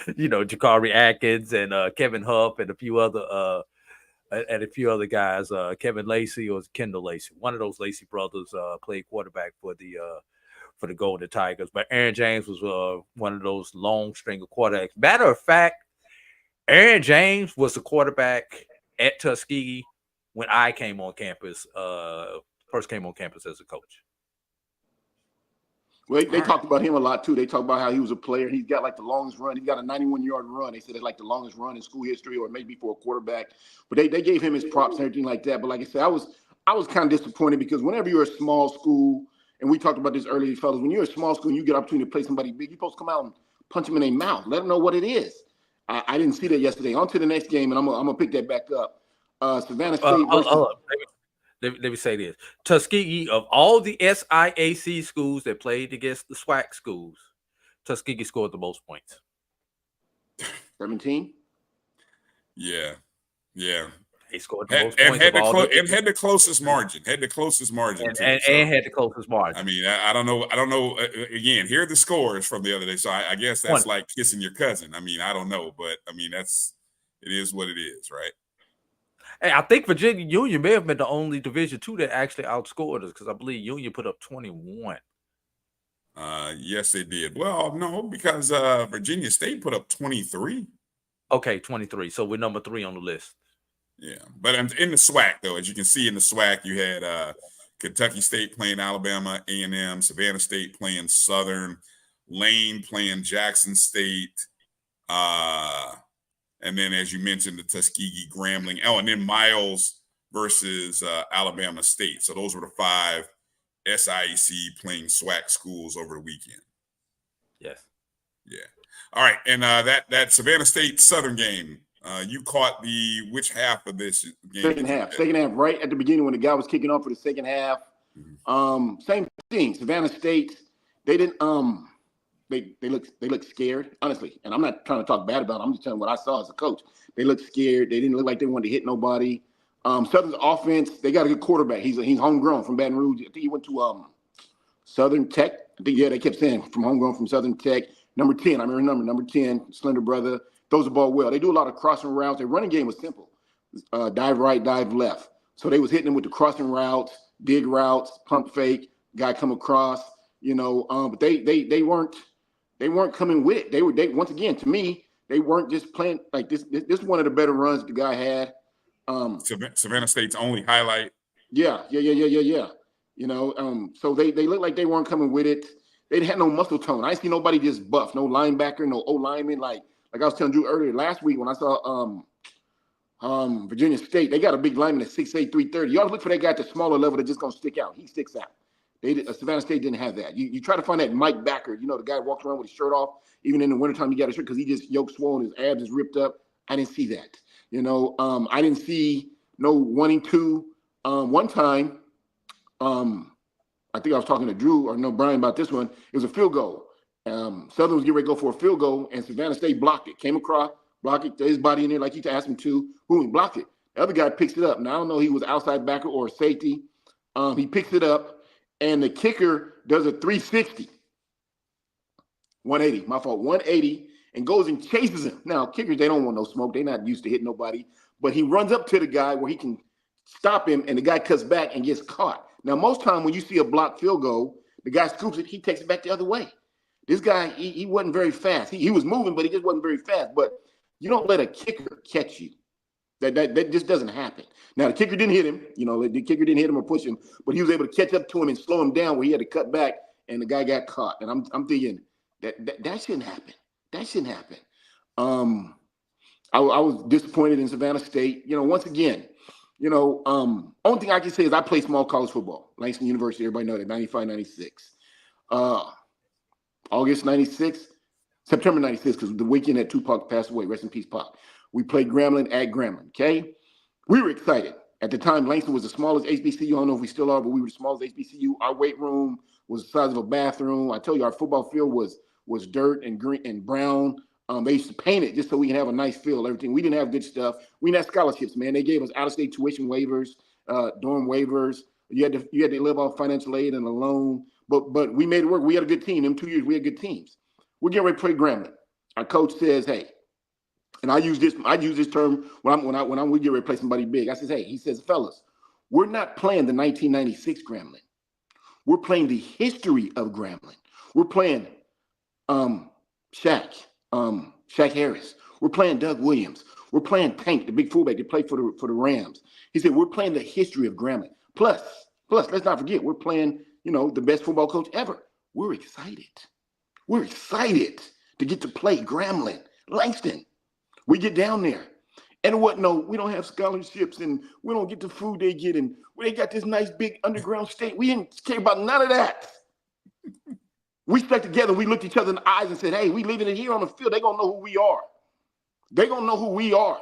Jakari Atkins and Kevin Huff and a few other guys, Kevin Lacey or Kendall Lacey, one of those Lacey brothers played quarterback for the Golden Tigers. But Aaron James was one of those long string of quarterbacks. Matter of fact, Aaron James was the quarterback at Tuskegee when I came on campus, first came on campus as a coach. Well, they talked about him a lot, too. They talked about how he was a player. He's got like the longest run. He's got a 91-yard run. They said it's like the longest run in school history, or maybe for a quarterback. But they gave him his props and everything like that. But like I said, I was kind of disappointed because whenever you're a small school, and we talked about this earlier, fellas, when you're a small school and you get an opportunity to play somebody big, you're supposed to come out and punch them in their mouth. Let them know what it is. I didn't see that yesterday. On to the next game, and I'm gonna pick that back up. Savannah State versus Let me say this. Tuskegee, of all the SIAC schools that played against the SWAC schools, Tuskegee scored the most points. 17? Yeah. They scored the most points. Had the closest margin. Had the closest margin. And had the closest margin. I mean, I don't know. Again, here are the scores from the other day. So I guess that's like kissing your cousin. I mean, I don't know. But, I mean, it is what it is, right? Hey, I think Virginia Union may have been the only Division II that actually outscored us, because I believe Union put up 21. Yes, they did. Well, no, because Virginia State put up 23. Okay, 23. So we're number 3 on the list. Yeah, but in the SWAC, though, as you can see in the SWAC, you had Kentucky State playing Alabama A&M, Savannah State playing Southern, Lane playing Jackson State, and then, as you mentioned, the Tuskegee Grambling. Oh, and then Miles versus Alabama State. So those were the 5 SIAC playing SWAC schools over the weekend. Yes. Yeah. All right, and that Savannah State Southern game, you caught which half of this game? Second half, right at the beginning when the guy was kicking off for the second half. Mm-hmm. Same thing. Savannah State, they didn't they look scared, honestly. And I'm not trying to talk bad about them. I'm just telling what I saw as a coach. They looked scared. They didn't look like they wanted to hit nobody. Southern's offense, they got a good quarterback. He's homegrown from Baton Rouge. I think he went to Southern Tech. I think, they kept saying from homegrown from Southern Tech. Number 10, I remember number 10, slender brother, throws the ball well. They do a lot of crossing routes. Their running game was simple. Dive right, dive left. So they was hitting them with the crossing routes, dig routes, pump fake, guy come across, but they weren't coming with it. They once again, to me, they weren't just playing like this. This is one of the better runs the guy had. Savannah State's only highlight. Yeah. So they looked like they weren't coming with it. They had no muscle tone. I didn't see nobody just buff, no linebacker, no O-lineman. Like I was telling you earlier last week when I saw Virginia State, they got a big lineman at 6'8", 330. You ought to look for that guy at the smaller level that's just gonna stick out. He sticks out. Savannah State didn't have that. You try to find that Mike Backer, the guy walks around with his shirt off. Even in the wintertime, he got a shirt because he just yoke swollen, his abs is ripped up. I didn't see that. I didn't see no wanting to. One time, I think I was talking to Drew or Brian about this one. It was a field goal. Southern was getting ready to go for a field goal, and Savannah State blocked it. Came across, blocked it, threw his body in there like he asked him to. Boom, he blocked it. The other guy picks it up. Now, I don't know he was outside backer or a safety. He picks it up, and the kicker does a 360. 180, my fault, 180, and goes and chases him. Now, kickers, they don't want no smoke. They're not used to hitting nobody. But he runs up to the guy where he can stop him, and the guy cuts back and gets caught. Now, most time when you see a blocked field goal, the guy scoops it, he takes it back the other way. This guy, he wasn't very fast. He was moving, but he just wasn't very fast. But you don't let a kicker catch you. That just doesn't happen. Now, the kicker didn't hit him. The kicker didn't hit him or push him, but he was able to catch up to him and slow him down where he had to cut back, and the guy got caught. And I'm thinking that shouldn't happen. That shouldn't happen. I was disappointed in Savannah State. Once again, Only thing I can say is I played small college football. Langston University, everybody know that, 95, 96. August 96, September 96, because the weekend that Tupac passed away, rest in peace, Pac. We played Grambling at Grambling, okay? We were excited. At the time, Langston was the smallest HBCU. I don't know if we still are, but we were the smallest HBCU. Our weight room was the size of a bathroom. I tell you, our football field was dirt and green and brown. They used to paint it just so we can have a nice field, everything. We didn't have good stuff. We didn't have scholarships, man. They gave us out-of-state tuition waivers, dorm waivers. You had to live off financial aid and a loan. But we made it work. We had a good team. In 2 years, we had good teams. We're getting ready to play Grambling. Our coach says, hey, and I use this term when we get ready to play somebody big. I says, hey, he says, fellas, we're not playing the 1996 Grambling. We're playing the history of Grambling. We're playing Shaq Harris. We're playing Doug Williams. We're playing Tank, the big fullback that played for the Rams. He said, we're playing the history of Grambling. Plus, let's not forget, we're playing, the best football coach ever. We're excited. We're excited to get to play Grambling, Langston. We get down there. And we don't have scholarships and we don't get the food they get. And they got this nice big underground state. We didn't care about none of that. We stuck together. We looked each other in the eyes and said, hey, we leaving it here on the field. They're going to know who we are. They're going to know who we are.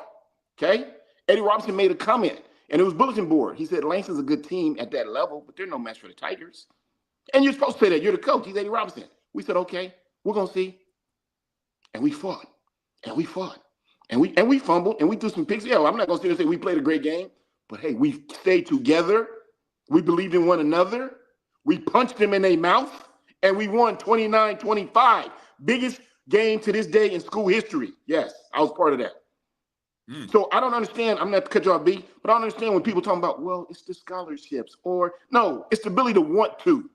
Okay? Eddie Robinson made a comment, and it was bulletin board. He said, Langston's a good team at that level, but they're no match for the Tigers. And you're supposed to say that. You're the coach. He's Eddie Robinson. We said, okay, we're going to see. And we fought. And we fought. And we fumbled. And we threw some picks. Yeah, I'm not going to sit here and say we played a great game. But, hey, we stayed together. We believed in one another. We punched them in their mouth. And we won 29-25. Biggest game to this day in school history. Yes, I was part of that. So I don't understand. I'm not to cut you off, B, but I don't understand when people talking about, well, it's the scholarships. Or, no, it's the ability to want to.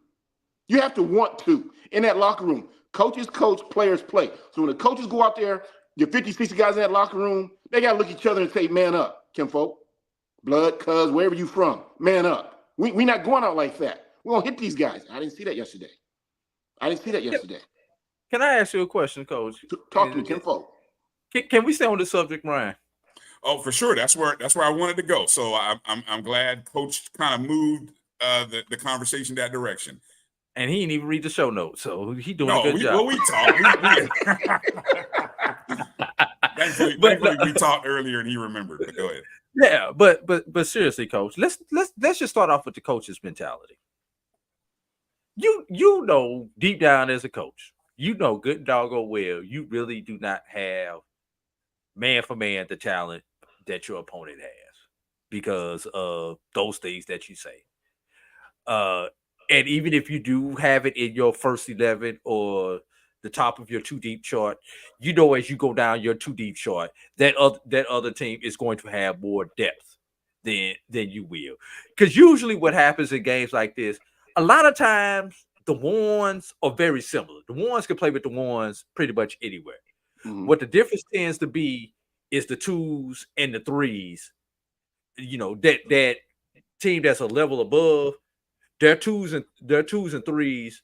You have to want to. In that locker room, coaches coach, players play. So when the coaches go out there, your 50, 60 guys in that locker room, they got to look at each other and say, man up, kinfolk, blood, cuz, wherever you from, man up. We not going out like that. We're going to hit these guys. I didn't see that yesterday. Can I ask you a question, Coach? Talk to me, kinfolk. Can we stay on the subject, Bryan? Oh, for sure. That's where I wanted to go. So I'm glad Coach kind of moved the conversation that direction. And he didn't even read the show notes, so he doing a good job. Well, we talked. Thankfully, we talked earlier, and he remembered. But go ahead. Yeah, but seriously, Coach, let's just start off with the coach's mentality. You know deep down as a coach, good doggone well, you really do not have man for man the talent that your opponent has because of those things that you say. And even if you do have it in your first 11 or the top of your 2 deep chart, as you go down your 2 deep chart, that other team is going to have more depth than you will. Because usually what happens in games like this, a lot of times the ones are very similar. The ones can play with the ones pretty much anywhere. Mm-hmm. What the difference tends to be is the 2s and the 3s. That team that's a level above, their 2s and 3s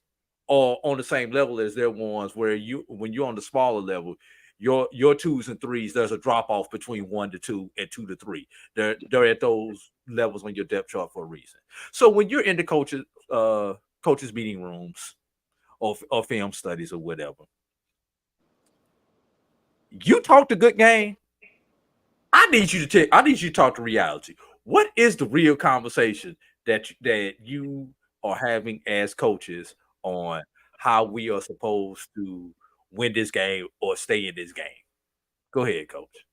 are on the same level as their ones. Where when you're on the smaller level, your 2s and 3s, there's a drop off between 1 to 2 and 2 to 3. They're at those levels on your depth chart for a reason. So when you're in the coaches meeting rooms or film studies or whatever, you talk a good game. I need you to talk to reality. What is the real conversation that you are having as coaches on how we are supposed to win this game or stay in this game? Go ahead, Coach.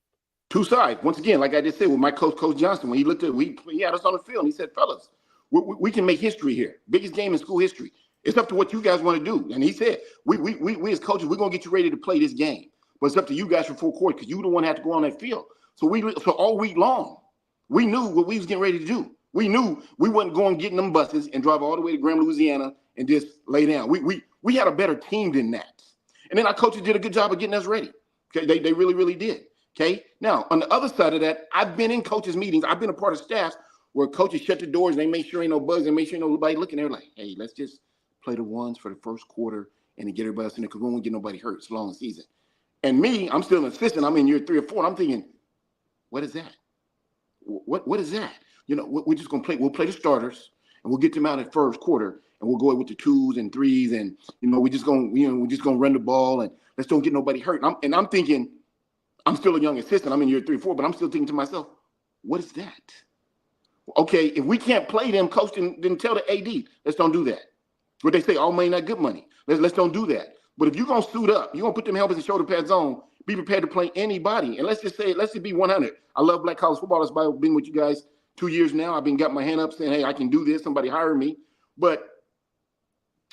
2 sides. Once again, like I just said with my Coach Johnson, when he looked at he had us on the field, he said, fellas, we can make history here. Biggest game in school history. It's up to what you guys want to do. And he said, we as coaches, we're going to get you ready to play this game. But it's up to you guys for full court because you the one have to go on that field. So all week long, we knew what we was getting ready to do. We knew we wasn't going getting them buses and drive all the way to Graham, Louisiana and just lay down. We had a better team than that. And then our coaches did a good job of getting us ready. Okay, they really, really did. Okay. Now, on the other side of that, I've been in coaches' meetings. I've been a part of staffs where coaches shut the doors and they make sure ain't no bugs and make sure ain't nobody looking. They're like, hey, let's just play the ones for the first quarter and then get everybody else in there because we won't get nobody hurt. It's a long season. And me, I'm still an assistant. I'm in year 3 or 4. And I'm thinking, what is that? What is that? You know, we're just gonna play. We'll play the starters, and we'll get them out at first quarter, and we'll go with the 2s and 3s, and we're just gonna run the ball, and let's don't get nobody hurt. And I'm thinking, I'm still a young assistant. I'm in year 3 or 4, but I'm still thinking to myself, what is that? Okay, if we can't play them, coach, then tell the AD, let's don't do that. What they say, all money not good money. Let's don't do that. But if you're gonna suit up, you're gonna put them helmets and shoulder pads on, be prepared to play anybody. And let's just be 100. I love black college football. That's why I've been with you guys 2 years now. I've been got my hand up saying, hey, I can do this. Somebody hire me. But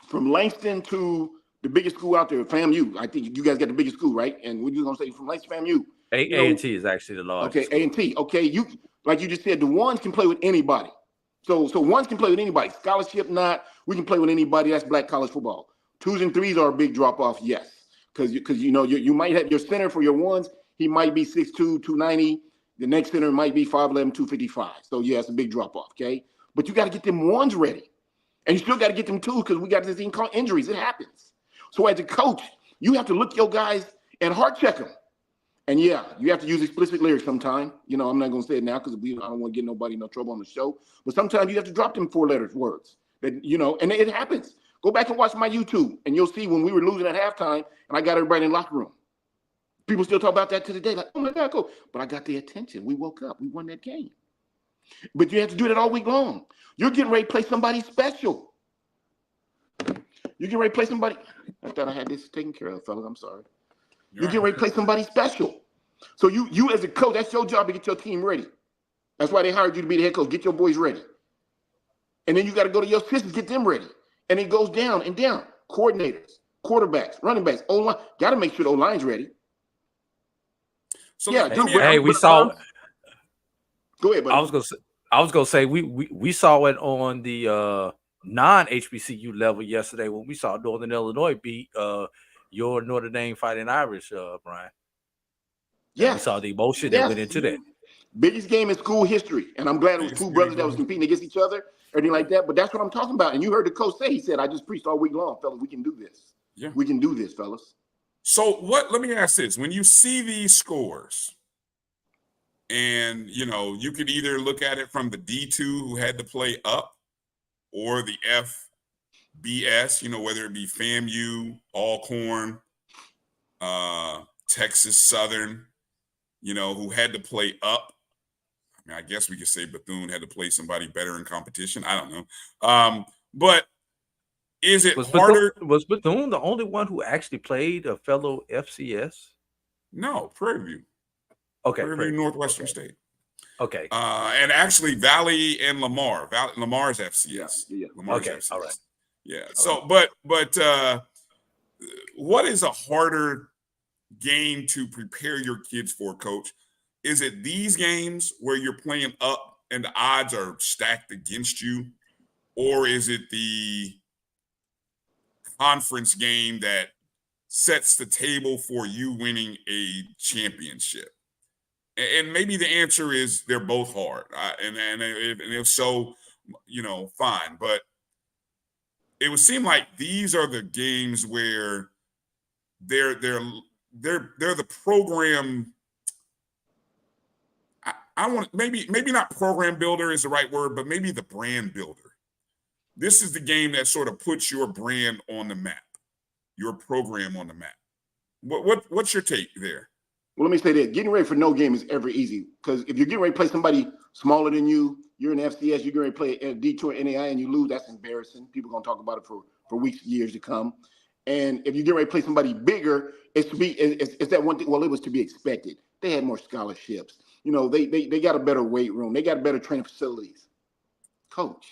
from Langston to the biggest school out there, FAMU, I think you guys got the biggest school, right? And we're just gonna say from Langston, FAMU. A&T is actually the largest. Okay, A&T. Okay, you like you just said, the ones can play with anybody. So ones can play with anybody. Scholarship not, we can play with anybody. That's black college football. 2s and 3s are a big drop off, yes, because you might have your center for your ones. He might be 6'2", 290. The next center might be 5'11", 255. So yeah, it's a big drop off. Okay, but you got to get them ones ready, and you still got to get them 2s because we got this thing called injuries. It happens. So as a coach, you have to look your guys and heart check them. And yeah, you have to use explicit lyrics sometime. I'm not going to say it now because I don't want to get nobody no trouble on the show. But sometimes you have to drop them 4-letter words. And it happens. Go back and watch my YouTube, and you'll see when we were losing at halftime, and I got everybody in the locker room. People still talk about that to the day, like, oh my God, cool. But I got their attention. We woke up. We won that game. But you have to do that all week long. You're getting ready to play somebody special. You're getting ready to play somebody. I thought I had this taken care of, fellas. I'm sorry. You're getting ready to play somebody special. So you as a coach, that's your job to get your team ready. That's why they hired you to be the head coach. Get your boys ready. And then you got to go to your assistants, get them ready. And it goes down and down. Coordinators, quarterbacks, running backs, O-line. Got to make sure the O-line's ready. So yeah, we saw. Go ahead, buddy. I was gonna say we saw it on the non-HBCU level yesterday when we saw Northern Illinois beat your Notre Dame Fighting Irish, Brian. Yeah, we saw the emotion that went into that. Biggest game in school history, and I'm glad it was 2 brothers that was competing against each other, everything like that. But that's what I'm talking about. And you heard the coach say, he said, "I just preached all week long, fellas. We can do this. Yeah, we can do this, fellas." So let me ask this: when you see these scores, and you could either look at it from the D2 who had to play up, or the FBS, whether it be FAMU, Alcorn, Texas Southern, who had to play up. I mean, I guess we could say Bethune had to play somebody better in competition. I don't know. But is it harder? Was Bethune the only one who actually played a fellow FCS? No, Prairie View. Okay. Prairie View, Northwestern State. Okay. And actually Valley and Lamar. Lamar's FCS. Yeah. Lamar's FCS. All right. Yeah. So, right. But what is a harder game to prepare your kids for, Coach? Is it these games where you're playing up and the odds are stacked against you? Or is it the conference game that sets the table for you winning a championship? And maybe the answer is they're both hard. And if so, fine. But it would seem like these are the games where they're the program. I want maybe not program builder is the right word, but maybe the brand builder. This is the game that sort of puts your brand on the map, your program on the map. What's your take there? Well, let me say that getting ready for no game is ever easy, because if you're getting ready to play somebody smaller than you, you're in FCS, you're getting ready to play at D2 or NAI and you lose, that's embarrassing. People are going to talk about it for weeks, years to come. And if you get ready to play somebody bigger, it's that one thing. Well, it was to be expected. They had more scholarships. They got a better weight room. They got better training facilities. Coach.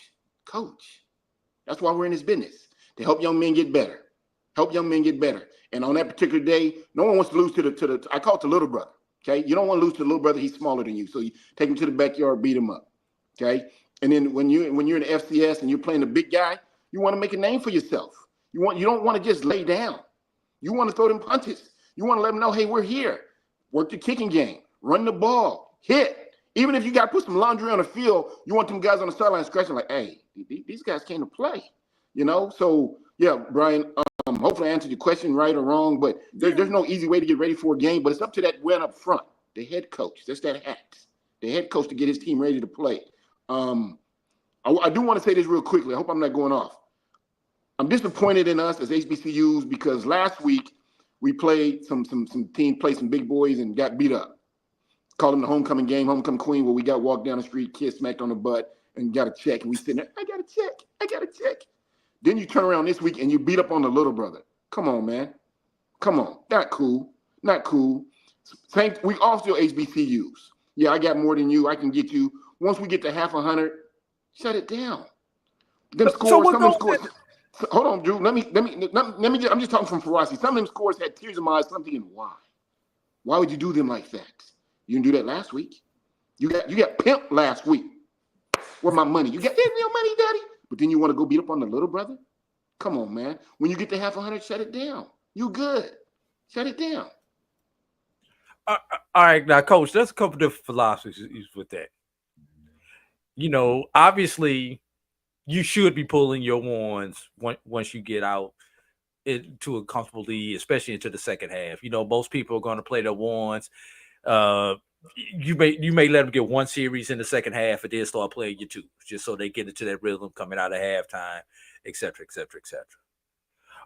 That's why we're in this business, to help young men get better. And on that particular day, no one wants to lose to the I call it the little brother. Okay, you don't want to lose to the little brother. He's smaller than you, so you take him to the backyard, beat him up. Okay, and then when you're in the FCS and you're playing the big guy, you want to make a name for yourself. You don't want to just lay down. You want to throw them punches. You want to let them know, hey, we're here. Work the kicking game. Run the ball. Hit. Even if you got to put some laundry on the field, you want them guys on the sideline scratching like, hey, these guys came to play. So yeah, Brian. Hopefully I answered your question right or wrong, but there's no easy way to get ready for a game, but it's up to that one up front, the head coach. That's that hat. The head coach to get his team ready to play. I do want to say this real quickly. I hope I'm not going off. I'm disappointed in us as HBCUs because last week we played some team played some big boys and got beat up. Called them the homecoming game, homecoming queen, where we got walked down the street, kids smacked on the butt, and got a check. And we sitting there, I got a check. Then you turn around this week and you beat up on the little brother. Come on, man. Come on. Not cool. We all still HBCUs. Yeah, I got more than you. I can get you. Once we get to half 100, shut it down. Them scores, some of them scores. Hold on, Drew. Let me. I'm just talking from Farasi. Some of them scores had tears in my eyes. I'm thinking, why? Why would you do them like that? You didn't do that last week. You got pimped last week. Where my money? You got that real money, daddy? But then you want to go beat up on the little brother? Come on, man. When you get to half 100, shut it down. You good. Shut it down. All right, now, Coach, there's a couple different philosophies with that. You know, obviously, you should be pulling your ones once you get out into a comfortable lead, especially into the second half. You know, most people are going to play their ones. You may let them get one series in the second half and then start playing your twos, just so they get into that rhythm coming out of halftime, et cetera, et cetera, et cetera.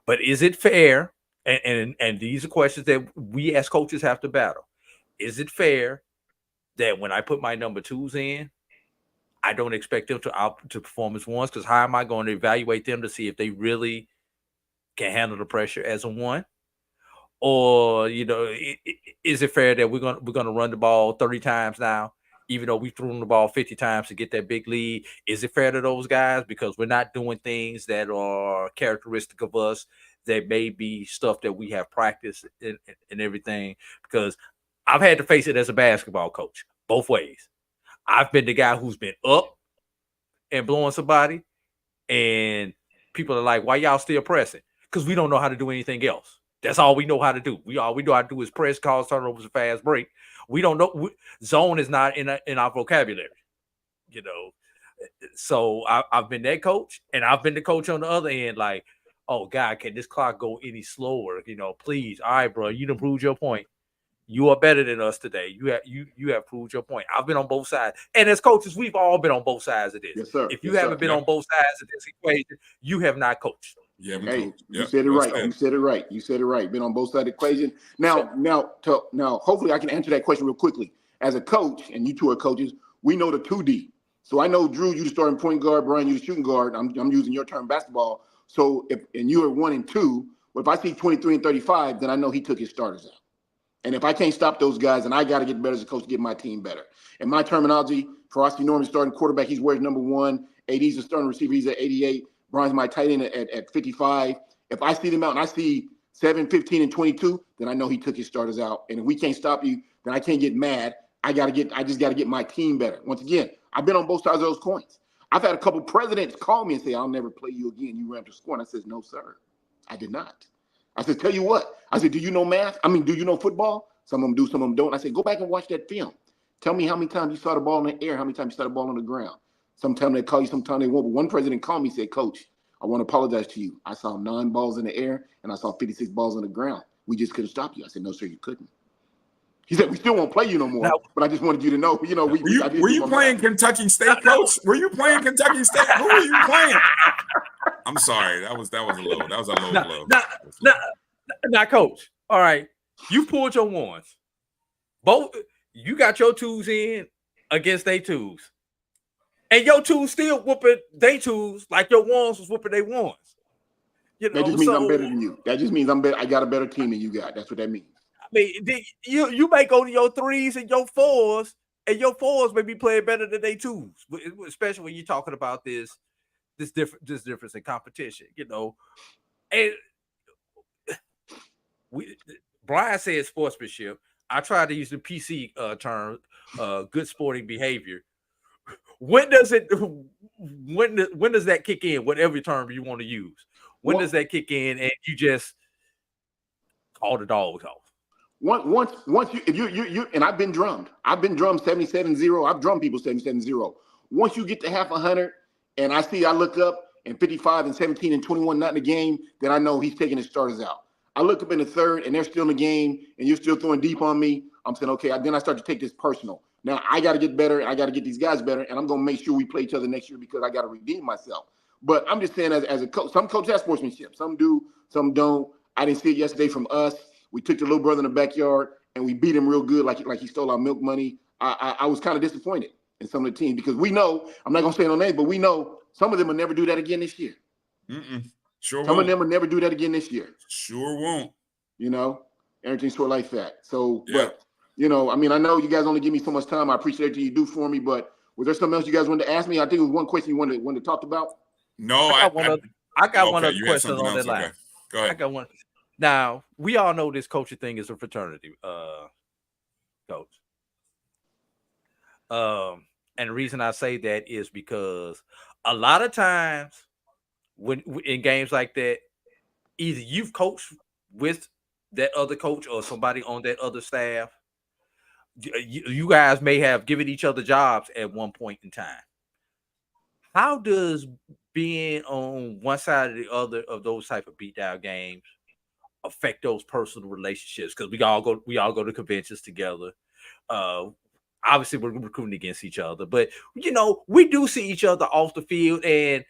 But is it fair? And these are questions that we as coaches have to battle. Is it fair that when I put my number twos in, I don't expect them to perform as ones? Because how am I going to evaluate them to see if they really can handle the pressure as a one? Or, you know, is it fair that we're gonna run the ball 30 times now, even though we've thrown the ball 50 times to get that big lead? Is it fair to those guys because we're not doing things that are characteristic of us, that may be stuff that we have practiced and everything? Because I've had to face it as a basketball coach both ways. I've been the guy who's been up and blowing somebody, and people are like, why y'all still pressing? Because we don't know how to do anything else. That's all we know how to do. All we know how to do is press, cause turnovers, and fast break. We don't know. Zone is not in our vocabulary, you know. So I've been that coach, and I've been the coach on the other end. Like, oh God, can this clock go any slower? You know, please. All right, bro, you done proved your point. You are better than us today. You have proved your point. I've been on both sides, and as coaches, we've all been on both sides of this. Yes, sir. If you haven't been on both sides of this equation, you have not coached. Yeah, hey, you said it right. You said it right. You said it right. Been on both sides of the equation. Now, hopefully, I can answer that question real quickly. As a coach, and you two are coaches, we know the 2D. So I know, Drew, you the starting point guard. Bryan, you the shooting guard. I'm using your term, basketball. So and you are 1 and 2. But if I see 23 and 35, then I know he took his starters out. And if I can't stop those guys, then I got to get better as a coach to get my team better. In my terminology, Farasi Norman starting quarterback, he's wearing number 1. AD's the starting receiver, he's at 88. Bryan's my tight end at 55. If I see them out and I see 7, 15, and 22, then I know he took his starters out. And if we can't stop you, then I can't get mad. I just got to get my team better. Once again, I've been on both sides of those coins. I've had a couple presidents call me and say, I'll never play you again. You ran to score. And I said, no, sir, I did not. I said, tell you what. I said, do you know math? Do you know football? Some of them do, some of them don't. I said, go back and watch that film. Tell me how many times you saw the ball in the air, how many times you saw the ball on the ground. Sometimes they call you, sometimes they won't. But one president called me and said, Coach, I want to apologize to you. I saw 9 balls in the air and I saw 56 balls on the ground. We just couldn't stop you. I said, no, sir, you couldn't. He said, we still won't play you no more. But I just wanted you to know, you know, were you playing Kentucky State, Coach? Were you playing Kentucky State? Who were you playing? I'm sorry. That was a low. That was a low blow. Now, Coach, all right, you pulled your ones. Both you got your twos in against they twos. And your twos still whooping they twos like your ones was whooping they ones. You know, that just means I'm better than you. That just means I'm better. I got a better team than you got. That's what that means. I mean, you may go to your 3s and your 4s, and your 4s may be playing better than they 2s, especially when you're talking about this difference in competition. You know, and Bryan said sportsmanship. I tried to use the PC term, good sporting behavior. When does that kick in? Whatever term you want to use. When does that kick in and you just call the dogs off? Once you, if you and I've been drummed 77-0. I've drummed people 77-0. Once you get to half 100 and I look up and 55 and 17 and 21 not in the game, then I know he's taking his starters out. I look up in the third and they're still in the game and you're still throwing deep on me. I'm saying, okay, then I start to take this personal. Now I got to get better. I got to get these guys better, and I'm going to make sure we play each other next year because I got to redeem myself. But I'm just saying, as a coach, some coaches have sportsmanship. Some do, some don't. I didn't see it yesterday from us. We took the little brother in the backyard and we beat him real good, like he stole our milk money. I was kind of disappointed in some of the teams because we know, I'm not going to say no names, but we know some of them will never do that again this year. Sure Some won't. of them will never do that again this year. Sure won't. You know, everything's sort of like that. So, Yeah. but, you know, I mean, I know you guys only give me so much time. I appreciate everything you do for me, but was there something else you guys wanted to ask me? I think it was one question you wanted to talk about. No, I got one other you had question something on else. that line. Okay. Go ahead. I got one. Now, we all know this coaching thing is a fraternity, coach. And the reason I say that is because a lot of times when in games like that, either you've coached with that other coach or somebody on that other staff. You guys may have given each other jobs at one point in time. How does being on one side or the other of those type of beatdown games affect those personal relationships? Because we all go to conventions together. Obviously, we're recruiting against each other, but you know, we do see each other off the field, and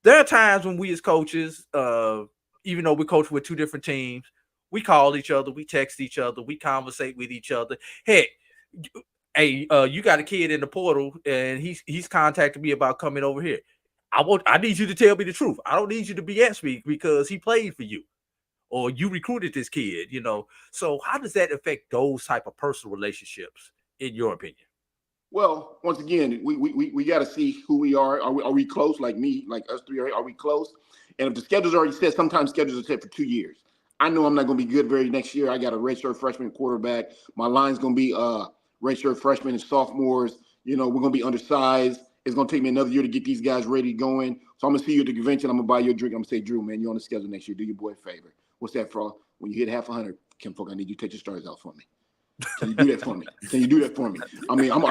there are times when we as coaches, even though we coach with two different teams, we call each other, we text each other, we conversate with each other. Heck, hey, you got a kid in the portal, and he's contacted me about coming over here. I need you to tell me the truth. I don't need you to BS me because he played for you, or you recruited this kid. You know, so how does that affect those type of personal relationships, in your opinion? Well, once again, we got to see who we are. Are we close? Like me, like us three, are we close? And if the schedule's already set, sometimes schedules are set for 2 years. I know I'm not going to be good very next year. I got a redshirt freshman quarterback. My line's going to be redshirt freshmen and sophomores. You know, we're going to be undersized. It's going to take me another year to get these guys ready going. So I'm going to see you at the convention. I'm going to buy you a drink. I'm going to say, Drew, man, you're on the schedule next year. Do your boy a favor. What's that, Frog? When you hit half 100, Kim Folk, I need you to take your stars out for me. Can you do that for me? Can you do that for me? I mean, I'm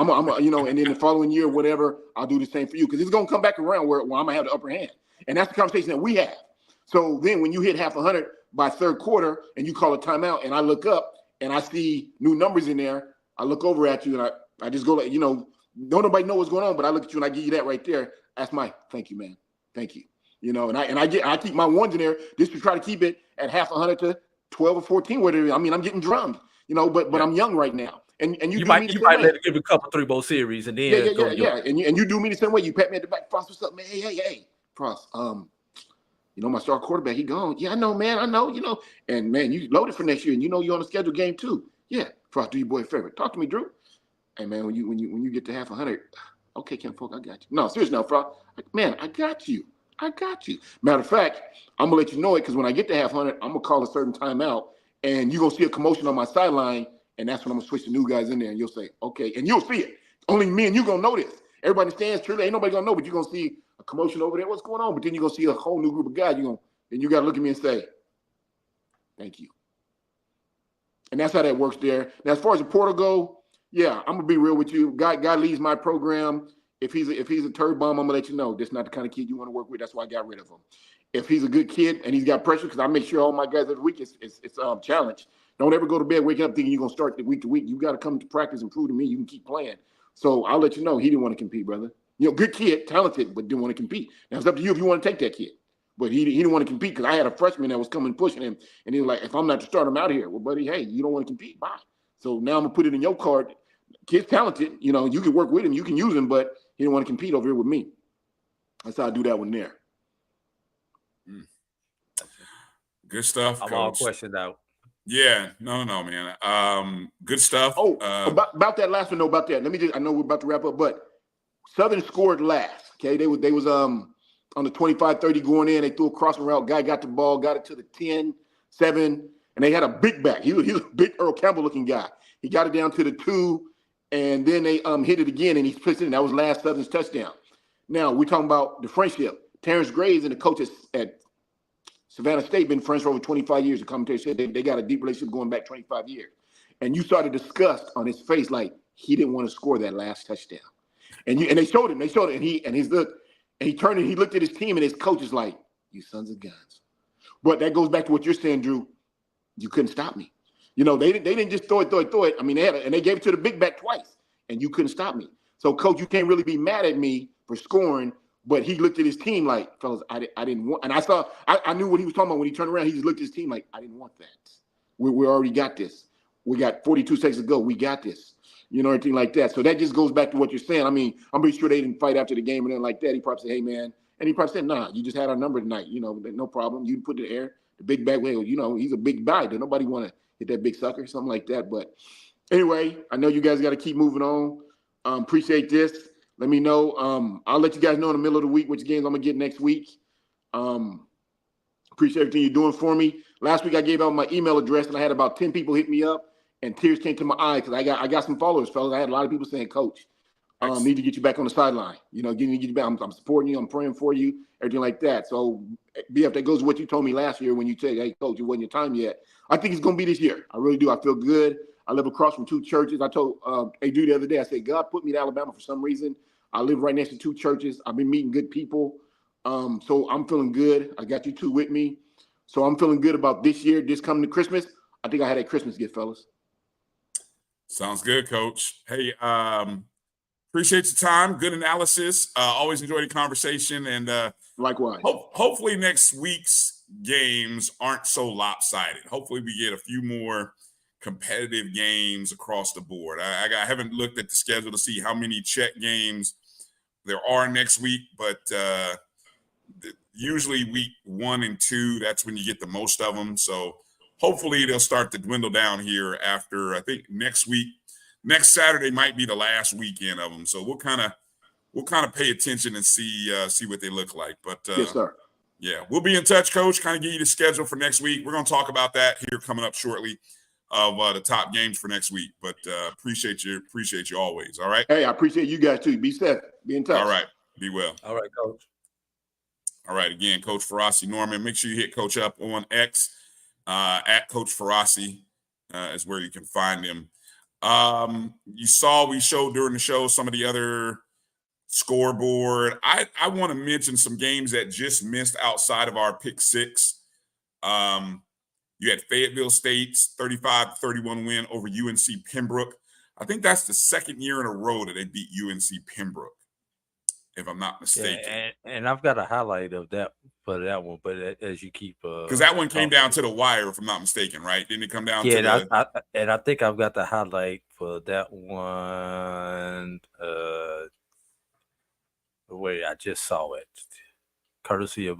you know, and then the following year, whatever, I'll do the same for you because it's going to come back around where I'm going to have the upper hand. And that's the conversation that we have. So then when you hit half 100 by third quarter and you call a timeout and I look up and I see new numbers in there, I look over at you and I just go like, you know, don't nobody know what's going on, but I look at you and I give you that right there. That's my thank you, man. Thank you. You know, and I keep my ones in there just to try to keep it at half 100 to 12 or 14, whatever. I mean, I'm getting drummed. You know, but I'm young right now, and you might let it give a couple 3-bowl series, and then yeah. And you do me the same way. You pat me at the back, Frost, what's up, man? Hey, Frost. You know my star quarterback, he gone. Yeah, I know, man. I know. You know, and man, you loaded for next year, and you know you're on the schedule game too. Yeah, Frost, do your boy a favor. Talk to me, Drew. Hey, man, when you get to half 100, okay, Kim Folk, I got you. No, seriously, now, Frost, man, I got you. Matter of fact, I'm gonna let you know it because when I get to half 100, I'm gonna call a certain timeout. And you're going to see a commotion on my sideline, and that's when I'm going to switch the new guys in there, and you'll say, okay, and you'll see it. Only me and you going to know this. Everybody stands truly, ain't nobody going to know, but you're going to see a commotion over there. What's going on? But then you're going to see a whole new group of guys. And you got to look at me and say, thank you. And that's how that works there. Now, as far as the portal go, yeah, I'm going to be real with you. Guy leaves my program. If he's a turd bomb, I'm going to let you know. That's not the kind of kid you want to work with. That's why I got rid of him. If he's a good kid and he's got pressure, because I make sure all my guys every week it's challenge. Don't ever go to bed waking up thinking you're going to start the week to week. You got to come to practice and prove to me you can keep playing. So I'll let you know he didn't want to compete, brother. You know, good kid, talented, but didn't want to compete. Now it's up to you if you want to take that kid. But he didn't want to compete because I had a freshman that was coming pushing him. And he was like, if I'm not to start him out here, well, buddy, hey, you don't want to compete, bye. So now I'm going to put it in your card. Kid's talented. You know, you can work with him. You can use him, but he didn't want to compete over here with me. That's how I do that one there. Good stuff. I'm all questioned out. Yeah, no, man. Good stuff. Oh, about that last one, though, about that. I know we're about to wrap up, but Southern scored last. Okay, they was on the 25-30 going in. They threw a crossing route. Guy got the ball, got it to the 10-7, and they had a big back. He was a big Earl Campbell looking guy. He got it down to the 2, and then they hit it again, and he split it in. That was last Southern's touchdown. Now we're talking about the friendship. Terrence Graves and the coaches at Savannah State been friends for over 25 years. The commentator said they got a deep relationship going back 25 years. And you saw the disgust on his face, like he didn't want to score that last touchdown. And they showed him, and he turned and he looked at his team and his coach is like, you sons of guns. But that goes back to what you're saying, Drew. You couldn't stop me. You know, they didn't just throw it. I mean, they gave it to the big back twice. and you couldn't stop me. So, Coach, you can't really be mad at me for scoring, but he looked at his team like, fellas, I didn't want, and I knew what he was talking about when he turned around. He just looked at his team like, I didn't want that. We already got this. We got 42 seconds to go. We got this. You know, everything like that. So that just goes back to what you're saying. I mean, I'm pretty sure they didn't fight after the game or anything like that. He probably said, hey, man. And he probably said, nah, you just had our number tonight. You know, no problem. You put it in the air. The big bag, you know, he's a big guy. Nobody want to hit that big sucker, something like that. But anyway, I know you guys got to keep moving on. Appreciate this. Let me know. I'll let you guys know in the middle of the week which games I'm going to get next week. Appreciate everything you're doing for me. Last week I gave out my email address, and I had about 10 people hit me up. And tears came to my eye because I got some followers, fellas. I had a lot of people saying, Coach, need to get you back on the sideline. You know, need to get you back. I'm supporting you. I'm praying for you, everything like that. So, BF, that goes with what you told me last year when you said, hey, Coach, it wasn't your time yet. I think it's going to be this year. I really do. I feel good. I live across from 2 churches. I told A.D the other day, I said, God put me in Alabama for some reason. I live right next to 2 churches. I've been meeting good people. So I'm feeling good. I got you 2 with me. So I'm feeling good about this year, this coming to Christmas. I think I had a Christmas gift, fellas. Sounds good, Coach. Hey, appreciate your time. Good analysis. Always enjoy the conversation. And likewise. Hopefully next week's games aren't so lopsided. Hopefully we get a few more competitive games across the board. I haven't looked at the schedule to see how many check games there are next week, but usually week 1 and 2, that's when you get the most of them. So hopefully they'll start to dwindle down here after, I think next Saturday might be the last weekend of them. So we'll kind of pay attention and see what they look like. But yes, sir. Yeah, we'll be in touch, Coach. Kind of give you the schedule for next week. We're going to talk about that here coming up shortly of the top games for next week. But appreciate you always. All right. Hey, I appreciate you guys too. Be safe. Be in touch. All right. Be well. All right, Coach. All right. Again, Coach Farasi Norman. Make sure you hit Coach up on X. At Coach Farasi is where you can find him. We showed during the show some of the other scoreboard. I want to mention some games that just missed outside of our pick 6. You had Fayetteville State's 35-31 win over UNC Pembroke. I think that's the second year in a row that they beat UNC Pembroke, if I'm not mistaken. Yeah, and I've got a highlight of that for that one, but as you keep because that one came down to the wire, if I'm not mistaken, right? Didn't it come down to and I think I've got the highlight for that one the way I just saw it, courtesy of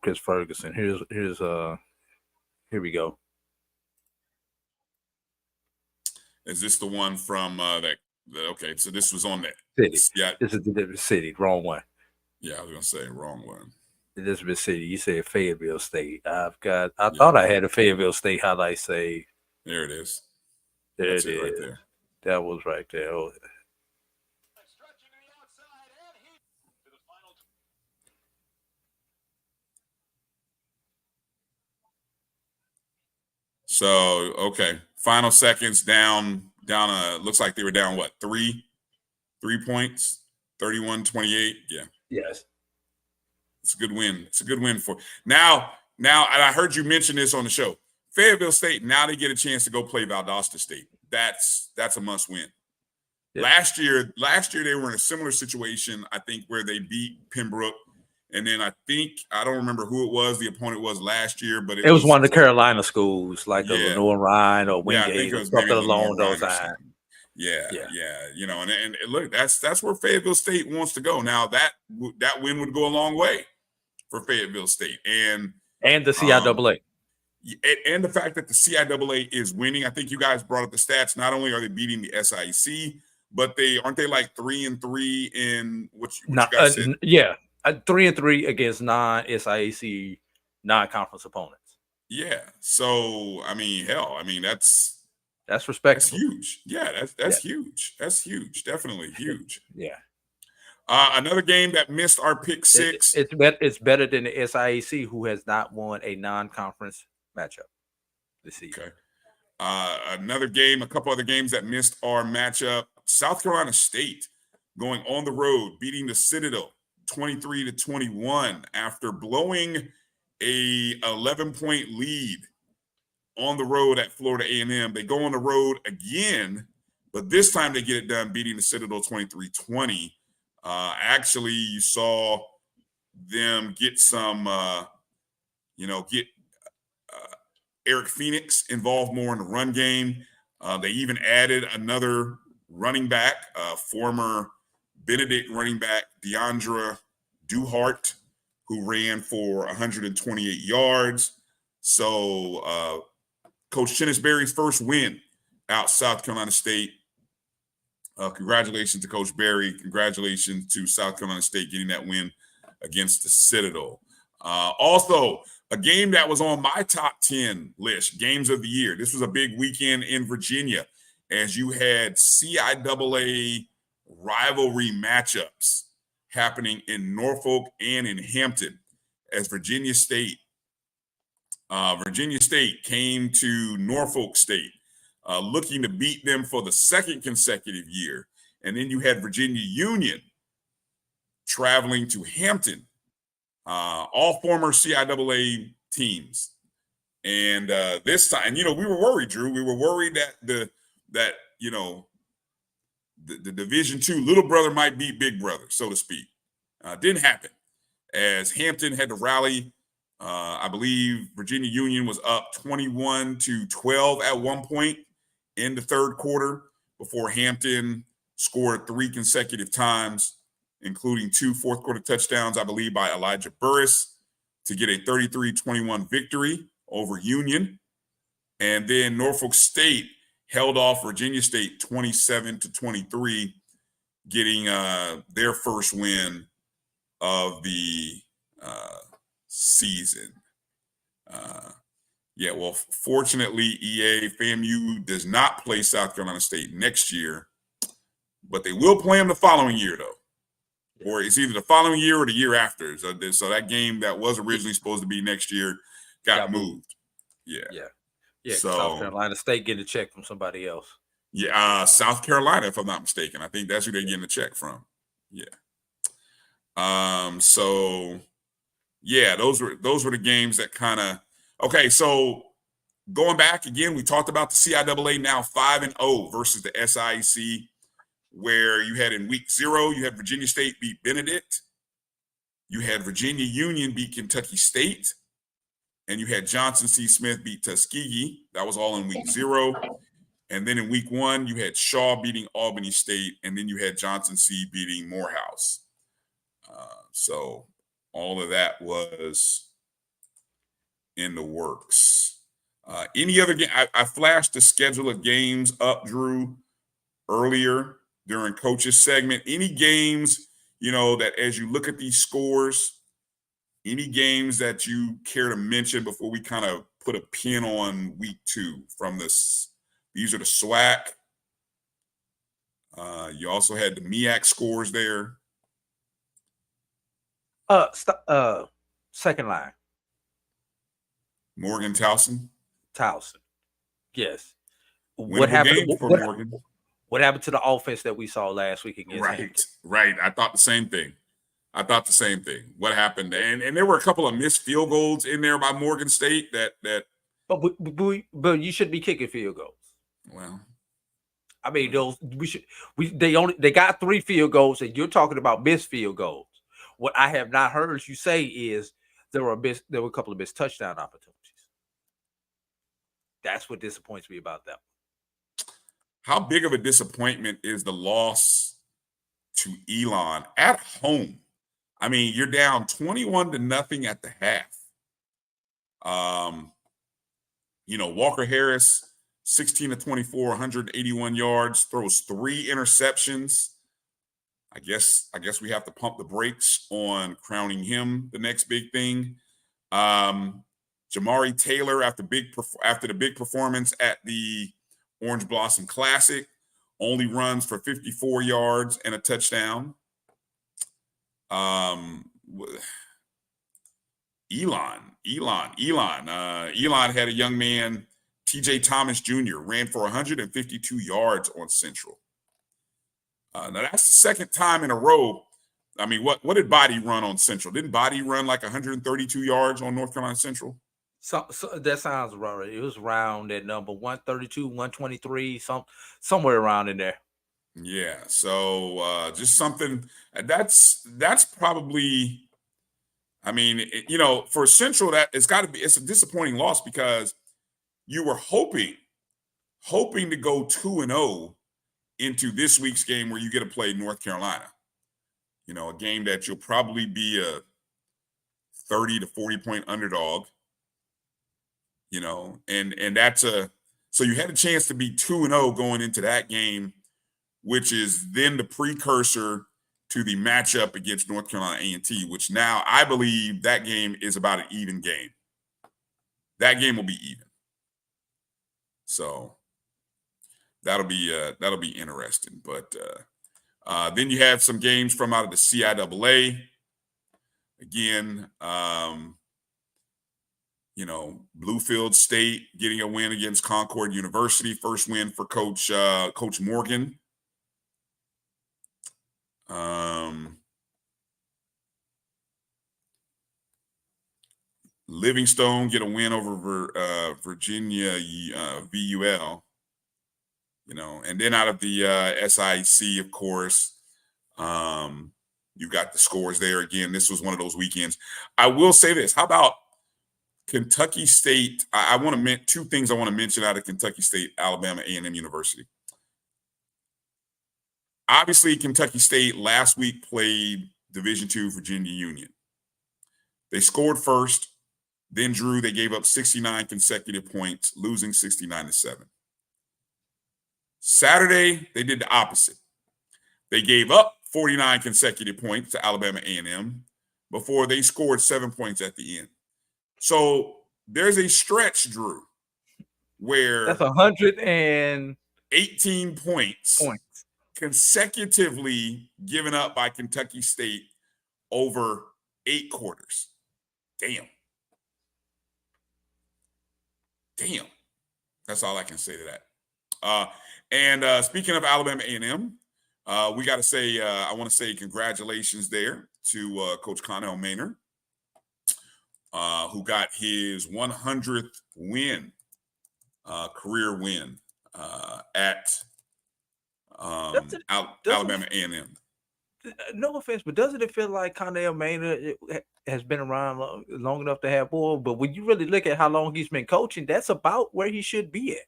Chris Ferguson. Here we go. Is this the one from that? Okay, so this was on that. City. Yeah, this is the City. Wrong one. Yeah, I was gonna say wrong one. Elizabeth City. You said Fayetteville State. I thought I had a Fayetteville State highlight saved. There it is. That's it right there. That was right there. Oh. So okay, final seconds down. Looks like they were down what 3 points, 31-28. Yeah. Yes. It's a good win. It's a good win for now. And I heard you mention this on the show. Fayetteville State, now they get a chance to go play Valdosta State. That's a must win. Yeah. Last year they were in a similar situation, I think, where they beat Pembroke. And then I don't remember who it was, the opponent was last year, but it was one of the Carolina schools, like a Lenore Rhine or Wingate or something along those lines. Yeah. You know, and look, that's where Fayetteville State wants to go. Now that win would go a long way for Fayetteville State and the CIAA. And the fact that the CIAA is winning. I think you guys brought up the stats. Not only are they beating the SIC, but aren't they like 3-3 in what you guys said? Yeah. 3-3 against non-SIAC non-conference opponents. Yeah. So I mean, hell, that's respectable. That's huge. Yeah, that's huge. That's huge. Definitely huge. Yeah. Another game that missed our pick 6. It's better than the SIAC, who has not won a non-conference matchup this season. Okay. Another game, a couple other games that missed our matchup. South Carolina State going on the road, beating the Citadel 23-21 after blowing a 11-point lead on the road at Florida A&M. They go on the road again, but this time they get it done, beating the Citadel 23-20. Actually, you saw them get some, Eric Phoenix involved more in the run game. They even added another running back, former Benedict running back, Deandra Duhart, who ran for 128 yards. So Coach Chennis Berry's first win out South Carolina State. Congratulations to Coach Berry. Congratulations to South Carolina State getting that win against the Citadel. Also, a game that was on my top 10 list, games of the year. This was a big weekend in Virginia as you had CIAA rivalry matchups happening in Norfolk and in Hampton as Virginia State came to Norfolk State looking to beat them for the second consecutive year. And then you had Virginia Union traveling to Hampton, all former CIAA teams. And this time, we were worried, Drew. We were worried that the Division II little brother might beat big brother, so to speak. Didn't happen, as Hampton had to rally. I believe Virginia Union was up 21-12 at one point in the third quarter before Hampton scored 3 consecutive times, including 2 fourth-quarter touchdowns, I believe, by Elijah Burris to get a 33-21 victory over Union. And then Norfolk State held off Virginia State 27-23, getting their first win of the season. Fortunately, FAMU does not play South Carolina State next year, but they will play them the following year, though. Or it's either the following year or the year after. So that game that was originally supposed to be next year got moved. Yeah. So South Carolina State getting a check from somebody else. Yeah, South Carolina, if I'm not mistaken. I think that's who they're getting a check from. Yeah. Those were the games that kind of. Okay, so going back again, we talked about the CIAA now 5-0 versus the SIAC, where you had in week 0, you had Virginia State beat Benedict, you had Virginia Union beat Kentucky State, and you had Johnson C. Smith beat Tuskegee. That was all in week 0. And then in week 1, you had Shaw beating Albany State, and then you had Johnson C. beating Morehouse. So all of that was in the works. Any other game? I flashed the schedule of games up, Drew, earlier during Coach's segment. Any games, that as you look at these scores, any games that you care to mention before we kind of put a pin on week 2 from this? These are the SWAC. You also had the MEAC scores there. Second line. Morgan Towson. Yes. What happened for Morgan? What happened to the offense that we saw last week against Hampton? Right. I thought the same thing. What happened? And there were a couple of missed field goals in there by Morgan State that. But you should be kicking field goals. Well, I mean, they got 3 field goals, and you're talking about missed field goals. What I have not heard you say is there were a couple of missed touchdown opportunities. That's what disappoints me about them. How big of a disappointment is the loss to Elon at home? I mean, you're down 21-0 at the half. Walker Harris, 16-24, 181 yards, throws 3 interceptions. I guess we have to pump the brakes on crowning him the next big thing. Jamari Taylor, after the big performance at the Orange Blossom Classic, only runs for 54 yards and a touchdown. Elon had a young man, TJ Thomas Jr., ran for 152 yards on Central. Now that's the second time in a row. I mean, what did Body run on Central? Didn't Body run like 132 yards on North Carolina Central? So that sounds right. It was around that number 132, 123, somewhere around in there. Yeah. So just something that's probably. I mean, for Central, it's a disappointing loss because you were hoping to go 2-0 into this week's game where you get to play North Carolina. A game that you'll probably be a 30 to 40 point underdog. And that's so you had a chance to be 2-0 going into that game, which is then the precursor to the matchup against North Carolina A&T, which now I believe that game is about an even game. That game will be even. So that'll be interesting. But then you have some games from out of the CIAA. Again, Bluefield State getting a win against Concord University. First win for Coach Morgan. Livingstone get a win over Virginia VUL. And then out of the SIC, of course, you got the scores there. Again, this was one of those weekends. I will say this. How about Kentucky State? I want to mention two things I want to mention out of Kentucky State, Alabama A&M University. Obviously, Kentucky State last week played Division II Virginia Union. They scored first, then drew. They gave up 69 consecutive points, losing 69-7. Saturday, they did the opposite. They gave up 49 consecutive points to Alabama A&M before they scored 7 points at the end. So there's a stretch, Drew, where that's 118 points consecutively given up by Kentucky State over 8 quarters. Damn. That's all I can say to that. And speaking of Alabama A&M, we got to say, I want to say congratulations there to Coach Connell Maynard, who got his 100th win, career win at Alabama A&M. No offense, but doesn't it feel like Connell Maynard has been around long enough to have more? But when you really look at how long he's been coaching, that's about where he should be at.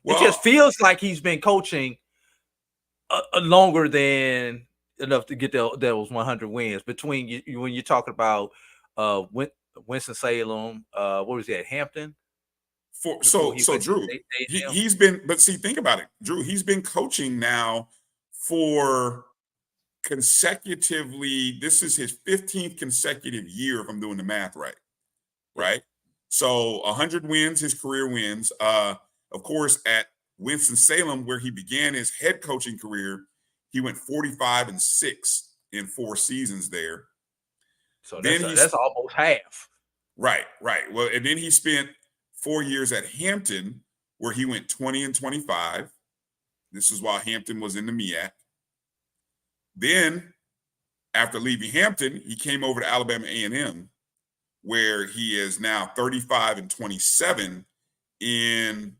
Well, it just feels like he's been coaching longer than enough to get those 100 wins. Between when you're talking about Winston-Salem, what was he at, Hampton? So Drew, he's been, but see, think about it, Drew. He's been coaching now for consecutively. This is his 15th consecutive year, if I'm doing the math right. Right. So 100 wins, his career wins. Of course, at Winston-Salem, where he began his head coaching career, he went 45-6 in 4 seasons there. So that's almost half. Right. Well, and then he spent 4 years at Hampton, where he went 20-25. This is while Hampton was in the MEAC. Then, after leaving Hampton, he came over to Alabama A&M, where he is now 35-27 in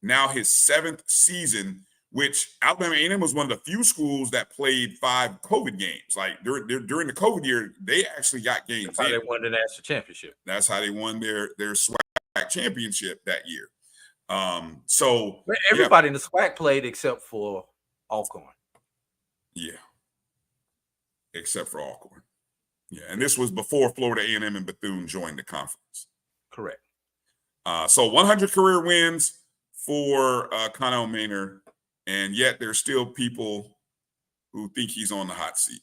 now his 7th season, which Alabama A&M was one of the few schools that played 5 COVID games. Like during the COVID year, they actually got games. That's how they won the national championship. That's how they won their SWAC championship that year. So everybody in the SWAC played except for Alcorn. Yeah, except for Alcorn. Yeah, and this was before Florida A&M and Bethune joined the conference. Correct. So 100 career wins for Connell Maynard, and yet there's still people who think he's on the hot seat.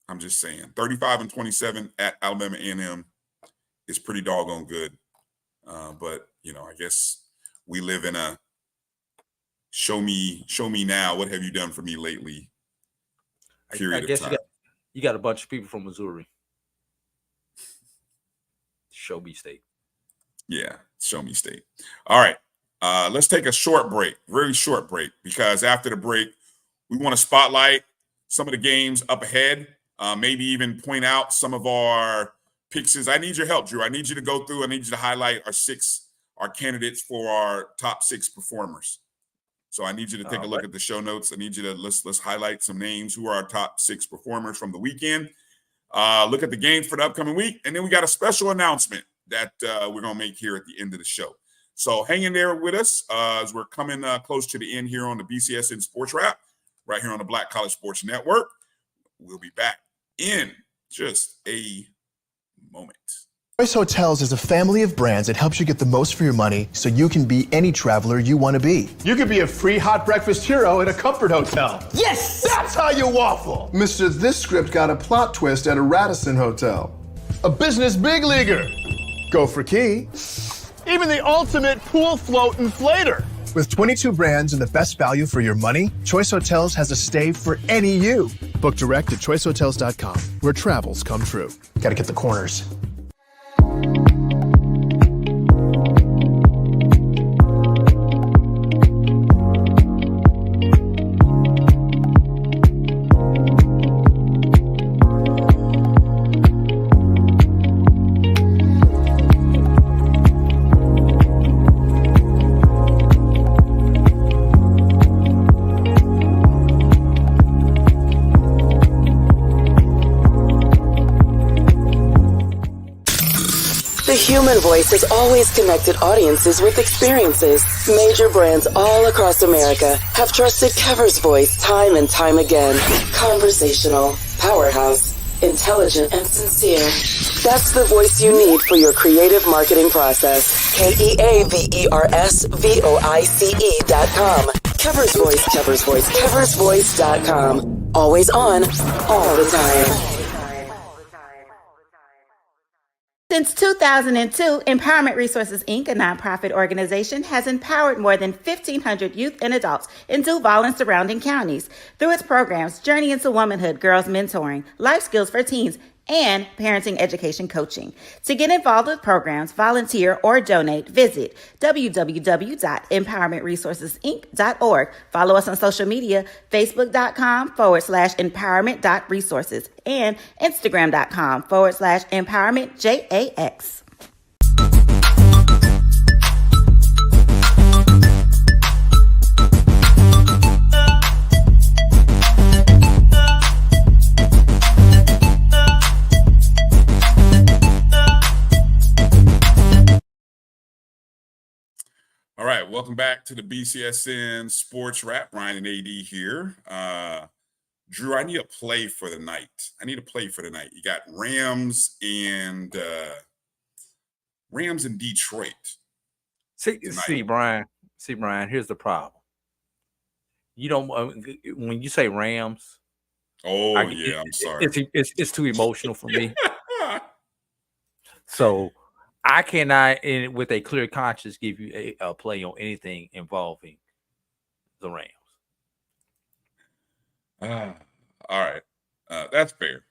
I'm just saying, 35-27 at Alabama A&M is pretty doggone good. But I guess we live in a show me now. What have you done for me lately? Period. I guess you got a bunch of people from Missouri. Show me state. Yeah, show me state. All right. Let's take a short break, very short break, because after the break, we want to spotlight some of the games up ahead, maybe even point out some of our picks is, I need your help, Drew. I need you to go through. I need you to highlight our candidates for our top 6 performers. So I need you to take a look at the show notes. I need you to let's highlight some names. Who are our top 6 performers from the weekend? Look at the games for the upcoming week, and then we got a special announcement that we're gonna make here at the end of the show. So hang in there with us as we're coming close to the end here on the BCSN Sports Wrap, right here on the Black College Sports Network. We'll be back in just a moment. Choice Hotels is a family of brands that helps you get the most for your money so you can be any traveler you want to be. You could be a free hot breakfast hero at a comfort hotel. Yes! That's how you waffle. Mister, this script got a plot twist at a Radisson Hotel. A business big leaguer. Go for key. Even the ultimate pool float inflator. With 22 brands and the best value for your money, Choice Hotels has a stay for any you. Book direct at choicehotels.com, where travels come true. Gotta get the corners. The human voice has always connected audiences with experiences. Major brands all across America have trusted Kever's voice time and time again. Conversational, powerhouse, intelligent, and sincere. That's the voice you need for your creative marketing process. KeaversVoice.com. Kever's Voice, Kever's Voice, KeversVoice.com. Always on, all the time. Since 2002, Empowerment Resources, Inc., a nonprofit organization, has empowered more than 1,500 youth and adults in Duval and surrounding counties through its programs Journey into Womanhood, Girls Mentoring, Life Skills for Teens, and Parenting Education Coaching. To get involved with programs, volunteer, or donate, visit www.empowermentresourcesinc.org. Follow us on social media, facebook.com/empowerment.resources and instagram.com/empowermentJAX. All right, welcome back to the BCSN Sports Wrap. Bryan and A.D. here. Drew, I need a play for the night. You got Rams and Detroit. See, Brian. Here's the problem. You don't when you say Rams. Oh, I'm sorry. It's too emotional for me. So I cannot, with a clear conscience, give you a play on anything involving the Rams. All right. That's fair.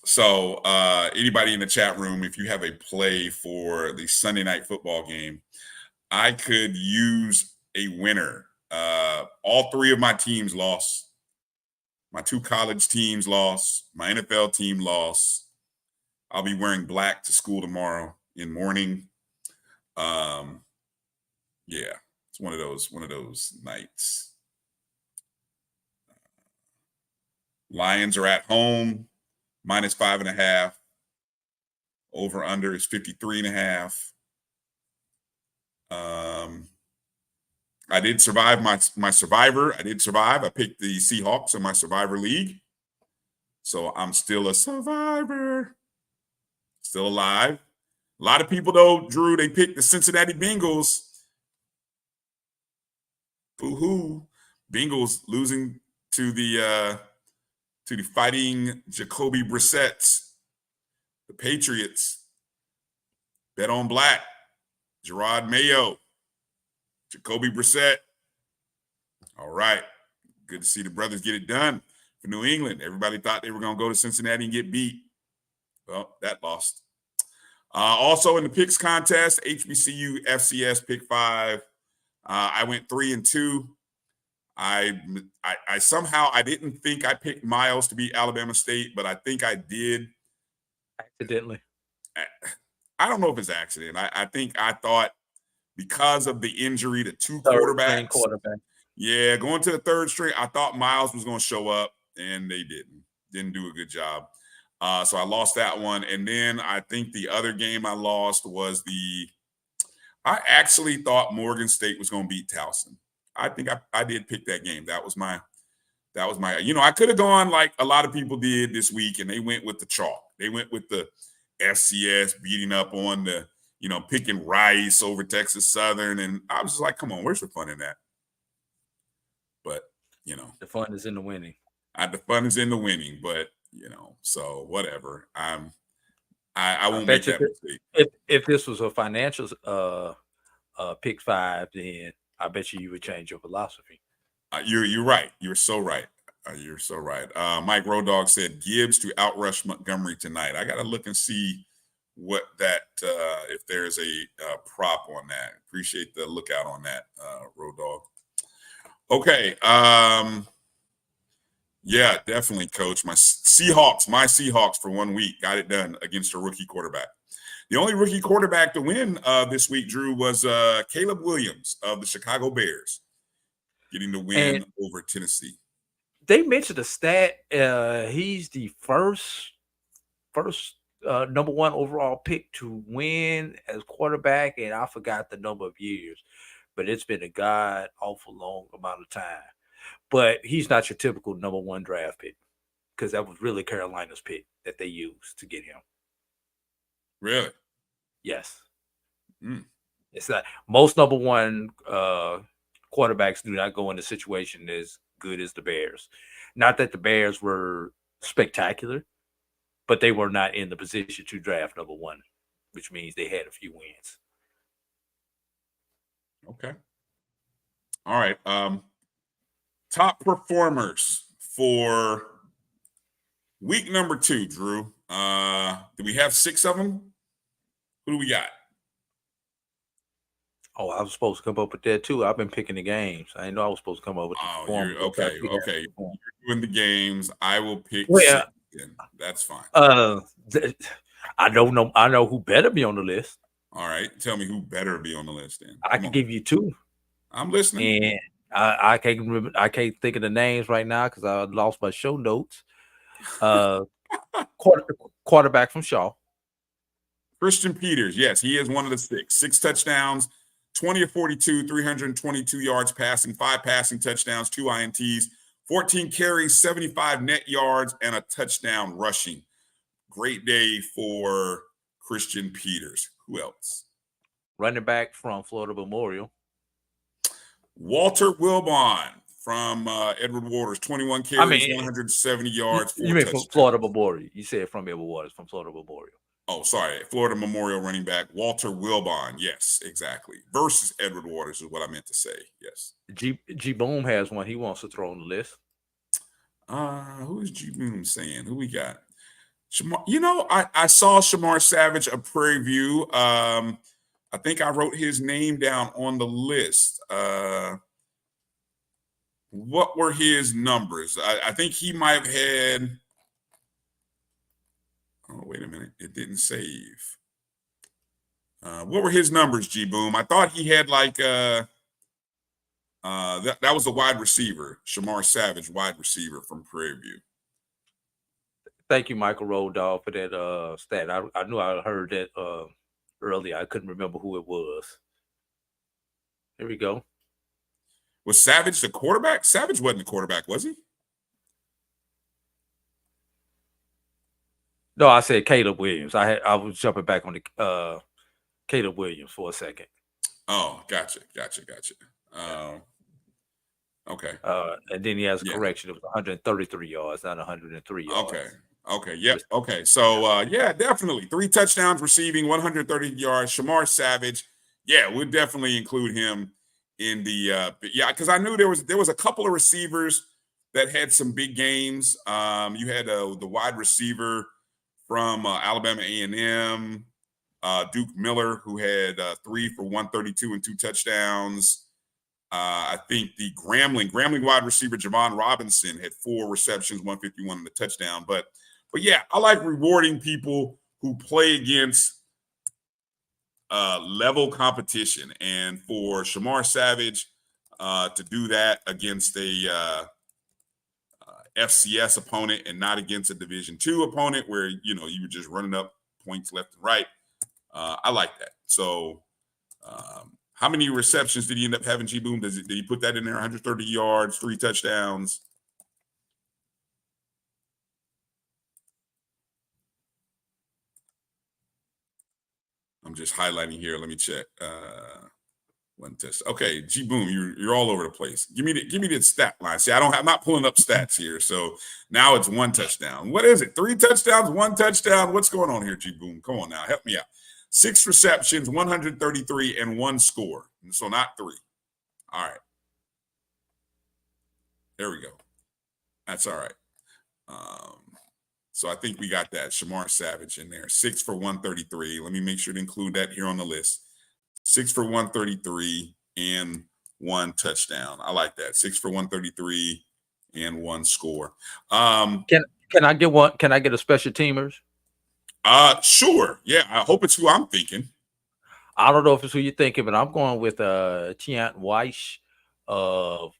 So anybody in the chat room, if you have a play for the Sunday night football game, I could use a winner. All 3 of my teams lost. My 2 college teams lost. My NFL team lost. I'll be wearing black to school tomorrow in mourning. Yeah, it's one of those nights. Lions are at home, -5.5. Over under is 53.5. I did survive my survivor. I picked the Seahawks in my survivor league. So I'm still a survivor. Still alive. A lot of people, though, Drew, they picked the Cincinnati Bengals. Boo-hoo. Bengals losing to the fighting Jacoby Brissett's. The Patriots. Bet on black. Gerard Mayo. Jacoby Brissett. All right. Good to see the brothers get it done for New England. Everybody thought they were going to go to Cincinnati and get beat. Well, that lost. Also in the picks contest, HBCU FCS pick 5. I went 3-2. I somehow I didn't think I picked Miles to beat Alabama State, but I think I did accidentally. I don't know if it's accident. I think I thought because of the injury to two Third string quarterbacks. quarterback. Yeah, going to the third string, I thought Miles was going to show up, and they didn't. Didn't do a good job. So I lost that one. And then I think the other game I lost was I actually thought Morgan State was going to beat Towson. I think I did pick that game. That was my, I could have gone like a lot of people did this week, and they went with the chalk. They went with the FCS beating up on the, picking Rice over Texas Southern. And I was just like, come on, where's the fun in that? But, the fun is in the winning. The fun is in the winning, but, so whatever. I won't make that mistake. If this was a financial pick 5, then I bet you would change your philosophy. You're right. You're so right. You're so right. Mike Road Dogg said Gibbs to outrush Montgomery tonight. I got to look and see what that if there's a prop on that. Appreciate the lookout on that, Road Dogg. Okay. Yeah, definitely, Coach. My Seahawks for 1 week got it done against a rookie quarterback. The only rookie quarterback to win this week, Drew, was Caleb Williams of the Chicago Bears, getting the win over Tennessee. They mentioned a stat. He's the first number 1 overall pick to win as quarterback, and I forgot the number of years, but it's been a god awful long amount of time. But he's not your typical number 1 draft pick, because that was really Carolina's pick that they used to get him. Really? Yes. It's not most number 1 quarterbacks do not go in a situation as good as the Bears. Not that the Bears were spectacular, but they were not in the position to draft number 1, which means they had a few wins. Okay. All right. Top performers for week number 2, Drew. Do we have 6 of them? Who do we got? Oh, I was supposed to come up with that too. I've been picking the games. I didn't know I was supposed to come up with the performers. Okay. You're doing the games. I will pick 6. That's fine. I know who better be on the list. All right. Tell me who better be on the list then. I can give you 2. I'm listening. And I can't remember. I can't think of the names right now because I lost my show notes. Quarterback from Shaw. Christian Peters. Yes, he is one of the 6. 6 touchdowns, 20 of 42, 322 yards passing, 5 passing touchdowns, 2 INTs, 14 carries, 75 net yards, and a touchdown rushing. Great day for Christian Peters. Who else? Running back from Florida Memorial. Walter Wilbon from Edward Waters, 21 carries, 170 yards. You mean from Florida Memorial? You said from Edward Waters, from Florida Memorial. Oh, sorry. Florida Memorial running back, Walter Wilbon. Yes, exactly. Versus Edward Waters is what I meant to say. Yes. G Boom has one he wants to throw on the list. Who is G Boom saying? Who we got? I saw Shamar Savage of Prairie View. I think I wrote his name down on the list. What were his numbers? I think he might have had. Oh, wait a minute. It didn't save. What were his numbers, G Boom? I thought he had like that was a wide receiver, Shamar Savage, wide receiver from Prairie View. Thank you, Michael Road Dogg, for that stat. I knew I heard that earlier. I couldn't remember who it was. Here we go. Was Savage the quarterback? Savage wasn't the quarterback, was he? No, I said Caleb Williams. I was jumping back on the Caleb Williams for a second. Oh, gotcha. Okay. And then he has a correction. It was 133 yards, not 103 yards. Okay. Yep. Okay. So, definitely 3 touchdowns receiving, 130 yards. Shamar Savage. Yeah, we'll definitely include him in the because I knew there was a couple of receivers that had some big games. You had the wide receiver from Alabama A&M, Duke Miller, who had 3 for 132 and 2 touchdowns. I think the Grambling wide receiver Javon Robinson had 4 receptions, 151 and a touchdown. But yeah, I like rewarding people who play against level competition. And for Shamar Savage to do that against a FCS opponent and not against a Division II opponent where, you were just running up points left and right, I like that. So how many receptions did he end up having, G-Boom? Did he put that in there? 130 yards, 3 touchdowns. I'm just highlighting here. Let me check. 1 touch. Okay, G-Boom, you're all over the place. Give me the stat line. See, I'm not pulling up stats here. So now it's 1 touchdown. What is it? 3 touchdowns, 1 touchdown. What's going on here, G-Boom? Come on now, help me out. 6 receptions, 133, and 1 score. So not 3. All right. There we go. That's all right. So I think we got that. Shamar Savage in there. 6 for 133. Let me make sure to include that here on the list. 6 for 133 and 1 touchdown. I like that. 6 for 133 and 1 score. Can I get one? Can I get a special teamers? Sure. Yeah, I hope it's who I'm thinking. I don't know if it's who you're thinking, but I'm going with Tiant Weiss of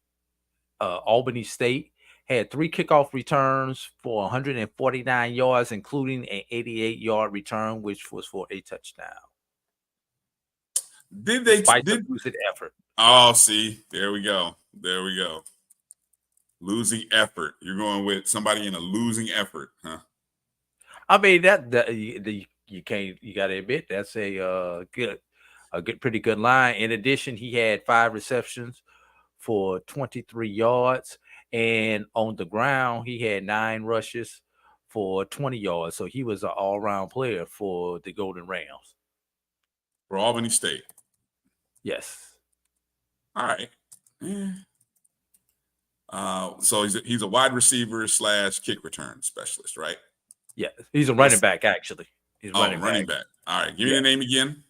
Albany State. Had 3 kickoff returns for 149 yards, including an 88-yard return, which was for a touchdown. Did they losing effort? Oh, see, there we go. There we go. Losing effort. You're going with somebody in a losing effort, huh? I mean you got to admit that's a pretty good line. In addition, he had 5 receptions for 23 yards, and on the ground he had 9 rushes for 20 yards. So he was an all-around player for the Golden Rams. For Albany State. Yes. All right. So he's a wide receiver / kick return specialist, right? Yeah, he's a running back, actually. He's running back. All right, give me the name again.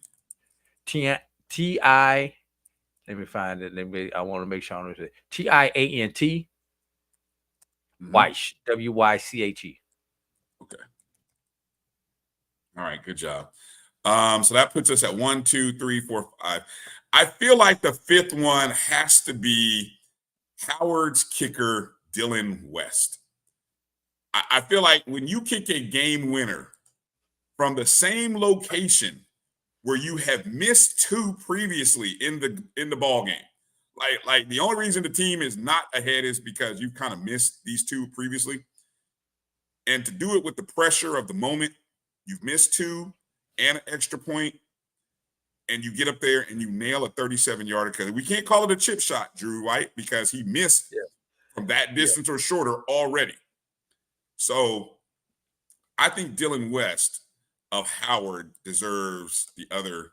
T-I. Let me find it. I want to make sure I understand. Tiant Weiss, W-Y-C-H-E. Okay. All right, good job. So that puts us at 1, 2, 3, 4, 5. I feel like the 5th one has to be Howard's kicker, Dylan West. I feel like when you kick a game winner from the same location where you have missed 2 previously in the ball game, like the only reason the team is not ahead is because you've kind of missed these 2 previously, and to do it with the pressure of the moment, you've missed 2 and an extra point, and you get up there and you nail a 37-yarder, because we can't call it a chip shot, Drew, right? Because he missed from that distance or shorter already. So I think Dylan West of Howard deserves the other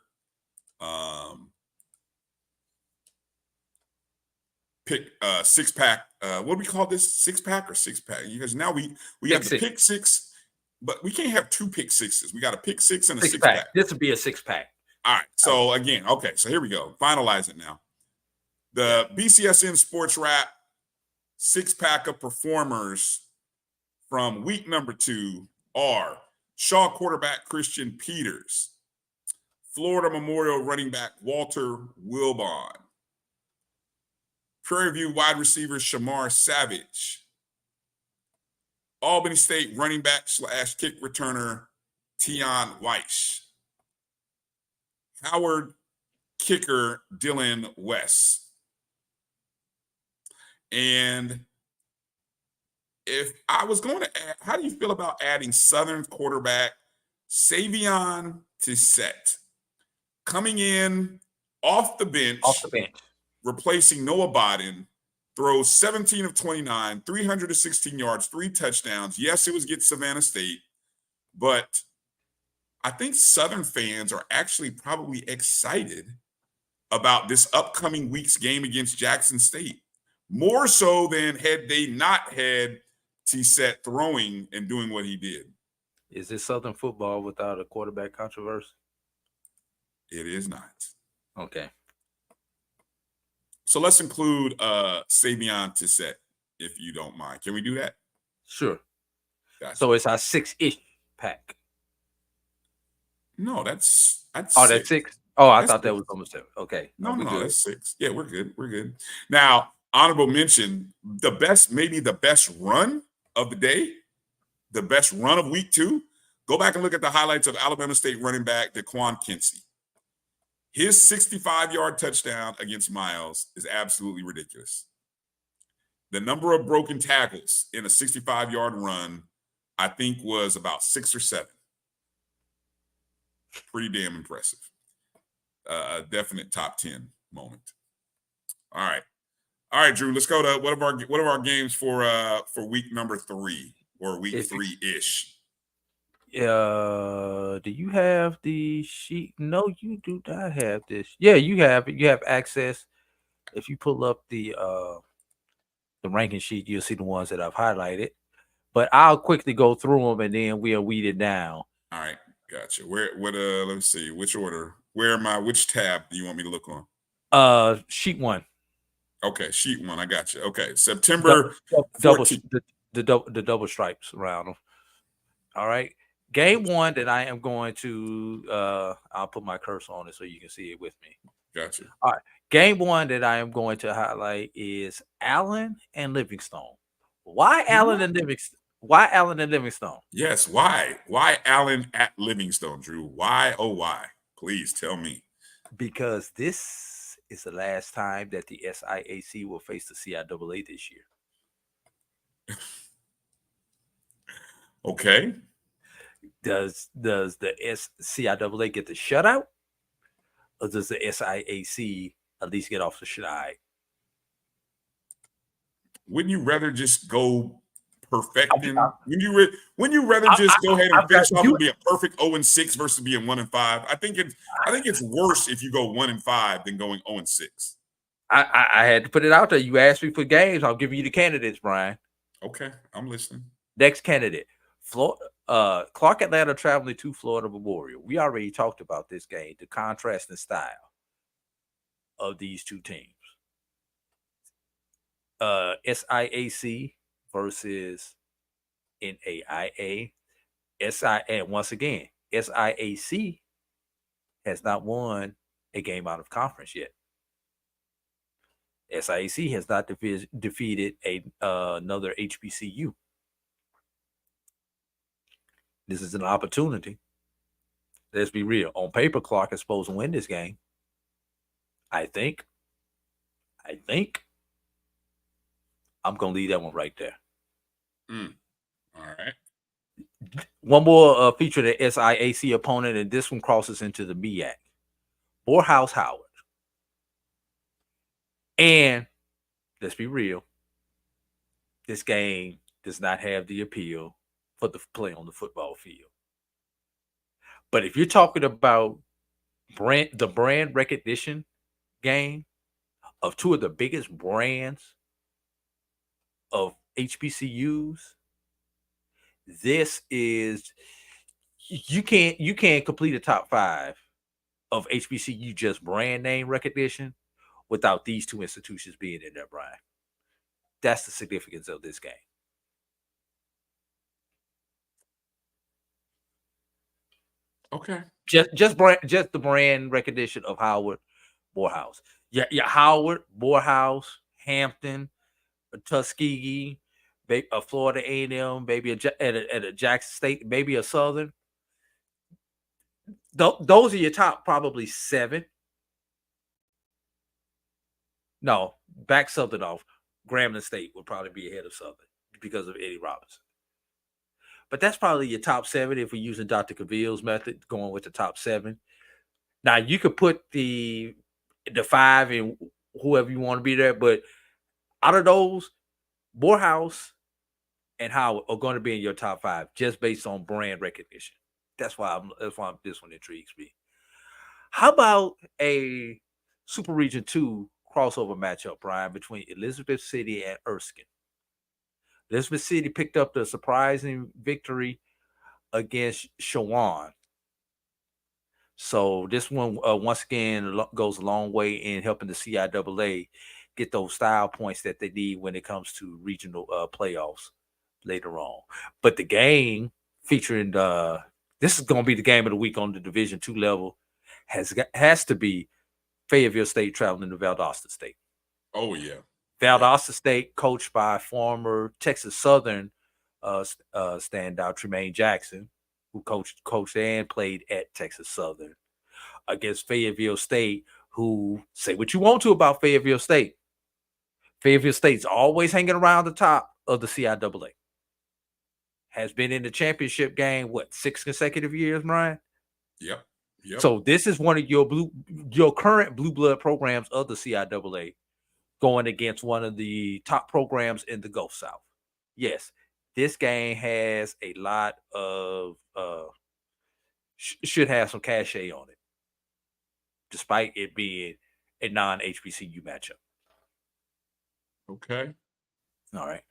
pick 6-pack. What do we call this? 6-pack or 6-pack? Because now we have the pick 6, but we can't have 2 pick 6s. We got a pick 6 and a 6-pack. This would be a 6-pack. All right. So again, okay. So here we go. Finalize it now. The BCSN SportsWrap 6-pack of performers from week number 2 are Shaw quarterback Christian Peters, Florida Memorial running back Walter Wilbon, Prairie View wide receiver Shamar Savage, Albany State running back / kick returner Tiant Weiss, Howard kicker Dylan West. And if I was going to add, how do you feel about adding Southern quarterback Savion to Sept, coming in off the bench, replacing Noah Bodden, throws 17 of 29, 316 yards, 3 touchdowns. Yes, it was against Savannah State, but I think Southern fans are actually probably excited about this upcoming week's game against Jackson State, more so than had they not had T-Set throwing and doing what he did. Is this Southern football without a quarterback controversy? It is not. Okay. So let's include Savion Tissett, if you don't mind. Can we do that? Sure. Gotcha. So it's our 6-ish pack. No, that's oh, six. that's 6. Oh, I That's thought that six. was almost 7. Okay. No, that's 6. Yeah, we're good. We're good. Now, honorable mention, maybe the best run of the day, the best run of week 2. Go back and look at the highlights of Alabama State running back DeQuan Kinsey. His 65-yard touchdown against Miles is absolutely ridiculous. The number of broken tackles in a 65-yard run, I think, was about 6 or 7. Pretty damn impressive. A definite top 10 moment. All right, Drew. Let's go to what of our games for week number 3 or week 3-ish. Do you have the sheet? No, you do not have this. Yeah, you have it. You have access. If you pull up the ranking sheet, you'll see the ones that I've highlighted. But I'll quickly go through them and then we'll weed it down. All right, gotcha. Let me see. Which order? Which tab do you want me to look on? Sheet 1. Okay, sheet 1. I got you. Okay, September the double stripes around them. All right. Game 1 that I am going to I'll put my cursor on it so you can see it with me. Gotcha. All right. Game 1 that I am going to highlight is Allen and Livingstone. Why Allen and Livingstone? Why Allen and Livingstone? Yes, why? Why Allen at Livingstone, Drew? Why? Oh, why? Please tell me. Because this is the last time that the SIAC will face the CIAA this year. Okay. Does the CIAA get the shutout, or does the SIAC at least get off the schneid? Wouldn't you rather just go perfecting? Wouldn't you rather just go ahead and finish off and be a perfect 0-6 versus being 1-5? I think it's worse if you go 1-5 than going 0-6. I had to put it out there. You asked me for games. I'll give you the candidates, Brian. Okay, I'm listening. Next candidate, Clark Atlanta traveling to Florida Memorial. We already talked about this game, the contrast in style of these two teams. SIAC versus NAIA. And once again, SIAC has not won a game out of conference yet. SIAC has not defeated another HBCU. This is an opportunity. Let's be real. On paper, Clark is supposed to win this game. I think. I'm going to leave that one right there. All right. One more feature the SIAC opponent, and this one crosses into the MEAC. Morehouse Howard. And let's be real. This game does not have the appeal for the play on the football field. But if you're talking about the brand recognition game of two of the biggest brands of HBCUs, this is you can't complete a top 5 of HBCU just brand name recognition without these two institutions being in there, Brian. That's the significance of this game. Okay. Just the brand recognition of Howard, Morehouse. Yeah, Howard, Morehouse, Hampton, Tuskegee, a Florida A&M, maybe at a Jackson State, maybe a Southern. Those are your top probably 7. No, back Southern off. Grambling State would probably be ahead of Southern because of Eddie Robinson. But that's probably your top 7 if we're using Dr. Cavill's method, going with the top 7. Now, you could put the 5 in whoever you want to be there, but out of those, Morehouse and Howard are going to be in your top 5 just based on brand recognition. That's why this one intrigues me. How about a Super Region 2 crossover matchup, Brian, between Elizabeth City and Erskine? Elizabeth City picked up the surprising victory against Shawan. So this one, once again, goes a long way in helping the CIAA get those style points that they need when it comes to regional playoffs later on. But the game featuring this is going to be the game of the week on the Division II level has to be Fayetteville State traveling to Valdosta State. Oh yeah, Valdosta State, coached by former Texas Southern standout Tremaine Jackson, who coached and played at Texas Southern, against Fayetteville State, who, say what you want to about Fayetteville State. Fayetteville State's always hanging around the top of the CIAA. Has been in the championship game, 6 consecutive years, Brian? Yep. So this is one of your current blue blood programs of the CIAA going against one of the top programs in the Gulf South. Yes, this game has a lot of should have some cachet on it, despite it being a non-HBCU matchup. Okay. All right.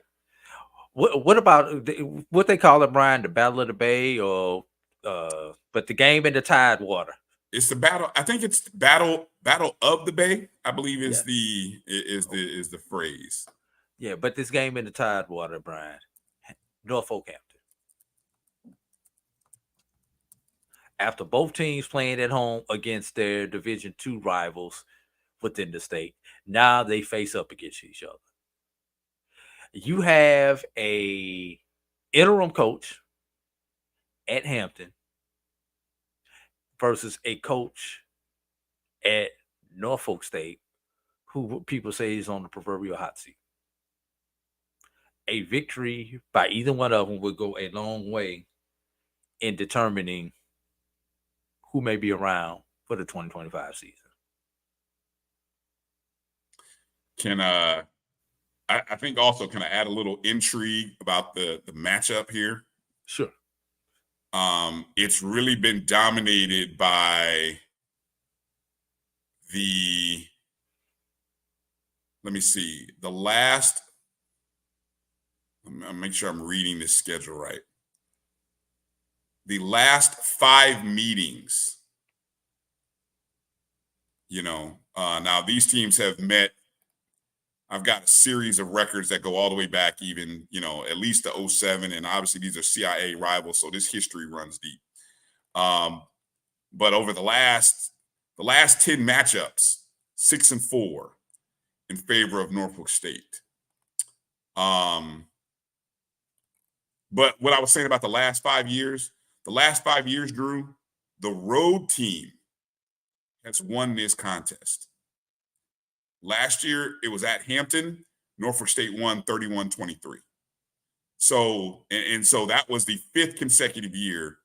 What about what they call it, Brian? The Battle of the Bay, or but the game in the Tidewater? It's the battle. I think it's battle of the Bay, I believe is the phrase. Yeah, but this game in the Tidewater, Brian, Norfolk Hampton. After both teams playing at home against their Division II rivals within the state, now they face up against each other. You have a interim coach at Hampton versus a coach at Norfolk State, who people say is on the proverbial hot seat. A victory by either one of them would go a long way in determining who may be around for the 2025 season. I think also can I add a little intrigue about the matchup here? Sure. It's really been dominated by let me see, I'll make sure I'm reading this schedule right. The last 5 meetings, now these teams have met. I've got a series of records that go all the way back, even, at least to 2007. And obviously these are CIA rivals, so this history runs deep. But over the last 10 matchups, 6-4 in favor of Norfolk State. But what I was saying about the last 5 years, Drew, the road team has won this contest. Last year, it was at Hampton. Norfolk State won 31-23. So that was the 5th consecutive year.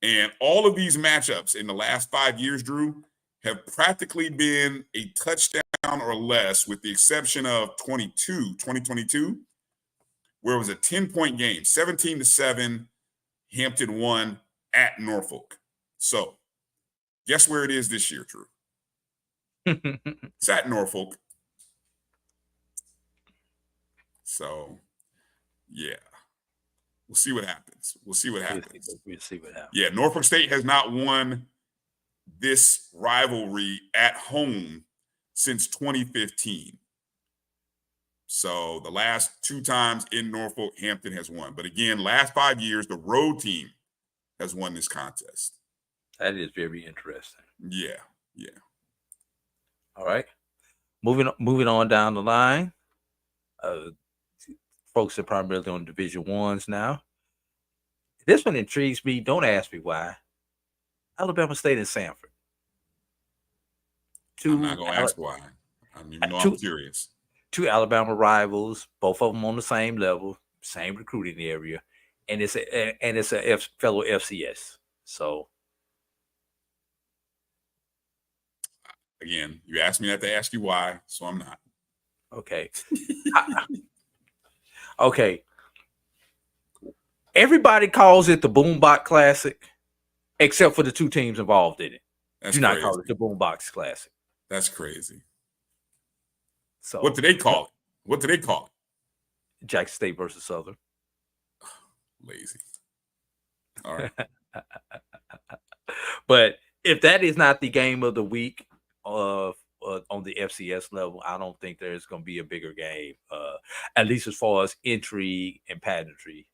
And all of these matchups in the last 5 years, Drew, have practically been a touchdown or less, with the exception of 2022, where it was a 10-point game, 17-7. Hampton won at Norfolk. So guess where it is this year, Drew? It's at Norfolk. So, yeah. We'll see what happens. We'll see what happens. Yeah, Norfolk State has not won this rivalry at home since 2015. So the last 2 times in Norfolk, Hampton has won. But again, last 5 years, the road team has won this contest. That is very interesting. Yeah. All right. Moving on down the line. Folks are primarily on Division I's now. This one intrigues me. Don't ask me why. Alabama State and Sanford. I'm not going to ask why. I don't even know. I'm curious. 2 Alabama rivals, both of them on the same level, same recruiting area, and it's a fellow FCS. So, again, you asked me not to ask you why, so I'm not. Okay. Okay. Everybody calls it the Boombox Classic, except for the 2 teams involved in it. Do not call it the Boombox Classic. That's crazy. So, what do they call it? Jackson State versus Southern. Lazy. All right. But if that is not the game of the week of on the FCS level, I don't think there's going to be a bigger game, at least as far as intrigue and pageantry,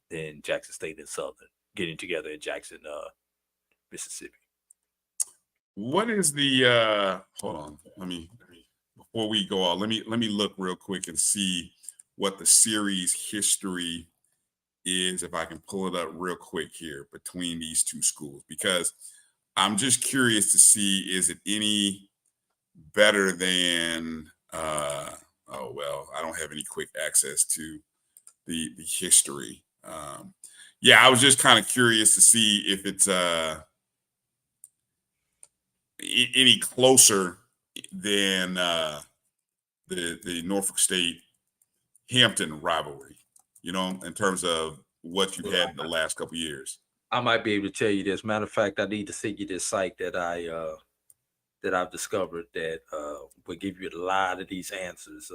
than Jackson State and Southern getting together in Jackson, Mississippi. What is the hold on? Let me before we go on, let me look real quick and see what the series history is, if I can pull it up real quick here between these two schools, because I'm just curious to see, is it any better than oh well, I don't have any quick access to the history. Yeah, I was just kind of curious to see if it's any closer than the Norfolk State Hampton rivalry, you know, in terms of what you've had in the last couple of years. I might be able to tell you this. Matter of fact, I need to send you this site that I've discovered that will give you a lot of these answers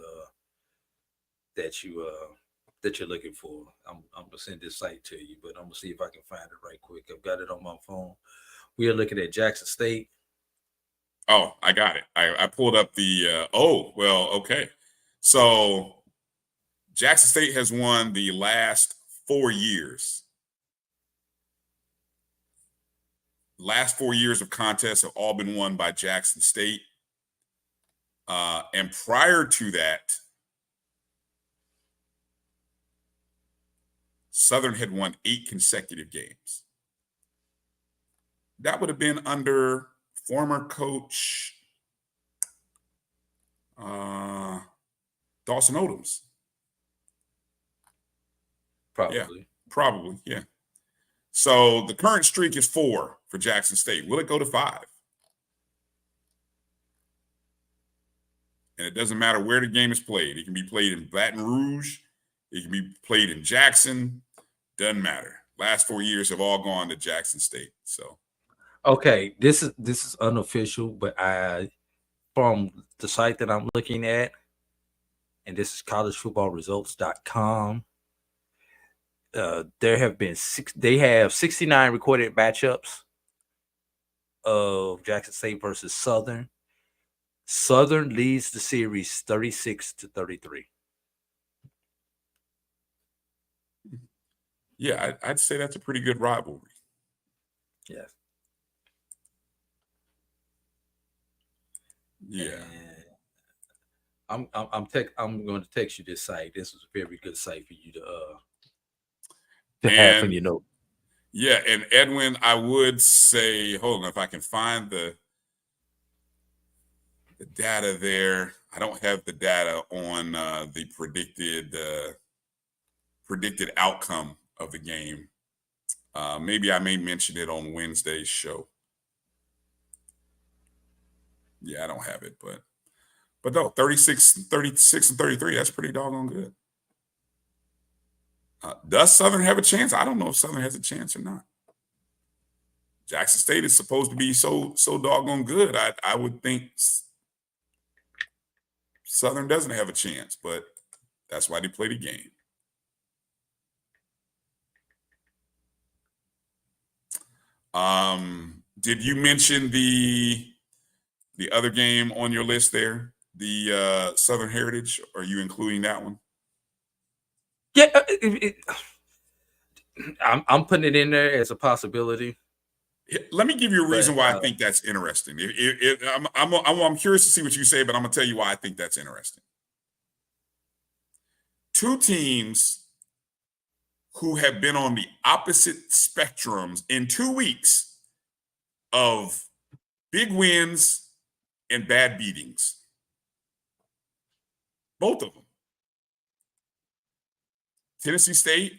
that you're looking for. I'm gonna send this site to you, but I'm gonna see if I can find it right quick. I've got it on my phone. We are looking at Jackson State. Oh, I got it. I pulled up the oh, well, okay. So Jackson State has won the last 4 years. Last 4 years of contests have all been won by Jackson State. And prior to that, Southern had won 8 consecutive games. That would have been under former coach Dawson Odoms. Probably, yeah. So the current streak is 4 for Jackson State. Will it go to 5? And it doesn't matter where the game is played. It can be played in Baton Rouge. It can be played in Jackson. Doesn't matter. Last 4 years have all gone to Jackson State. So, okay, this is unofficial, but from the site that I'm looking at, and this is collegefootballresults.com. There have been they have 69 recorded matchups of Jackson State versus Southern. Southern leads the series 36-33. Yeah, I'd say that's a pretty good rivalry. Yes. Yeah. And I'm going to text you this site. This is a very good site for you to have in your note. Yeah, and Edwin, I would say, hold on, if I can find the data there. I don't have the data on the predicted outcome of the game. Maybe I may mention it on Wednesday's show. Yeah, I don't have it, but no, 36 and 33, that's pretty doggone good. Does Southern have a chance? I don't know if Southern has a chance or not. Jackson State is supposed to be so doggone good. I would think Southern doesn't have a chance, but that's why they play the game. Did you mention the other game on your list there, the Southern Heritage? Are you including that one? Yeah, I'm putting it in there as a possibility. Let me give you a reason why I think that's interesting. I'm curious to see what you say, but I'm going to tell you why I think that's interesting. Two teams who have been on the opposite spectrums in 2 weeks of big wins and bad beatings. Both of them. Tennessee State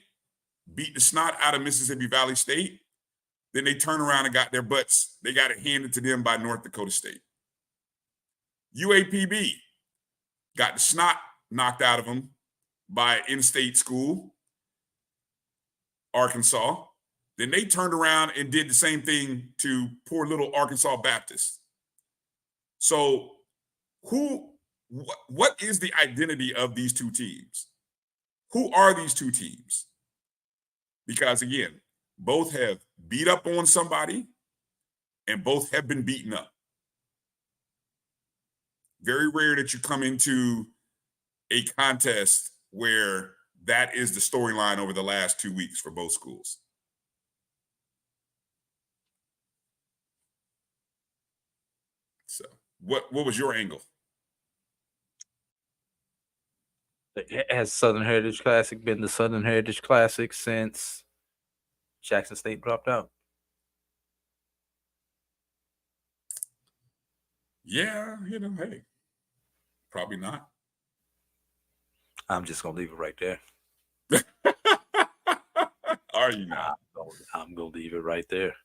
beat the snot out of Mississippi Valley State. Then they turned around and got their butts. They got it handed to them by North Dakota State. UAPB got the snot knocked out of them by in-state school, Arkansas. Then they turned around and did the same thing to poor little Arkansas Baptist. So what is the identity of these two teams? Who are these two teams? Because again, both have beat up on somebody and both have been beaten up. Very rare that you come into a contest where that is the storyline over the last 2 weeks for both schools. So what was your angle? Has Southern Heritage Classic been the Southern Heritage Classic since Jackson State dropped out? Yeah, hey, probably not. I'm just gonna leave it right there. Are you not? I'm gonna leave it right there.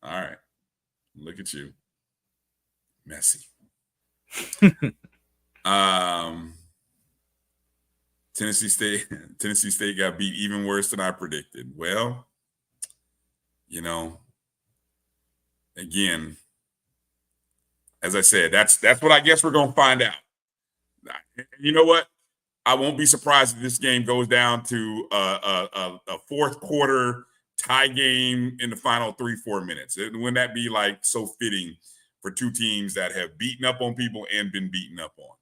All right. Look at you. Messy. Tennessee State got beat even worse than I predicted. Well, again, as I said, that's what I guess we're going to find out. You know what? I won't be surprised if this game goes down to a fourth quarter tie game in the final 3-4 minutes. Wouldn't that be like so fitting for two teams that have beaten up on people and been beaten up on?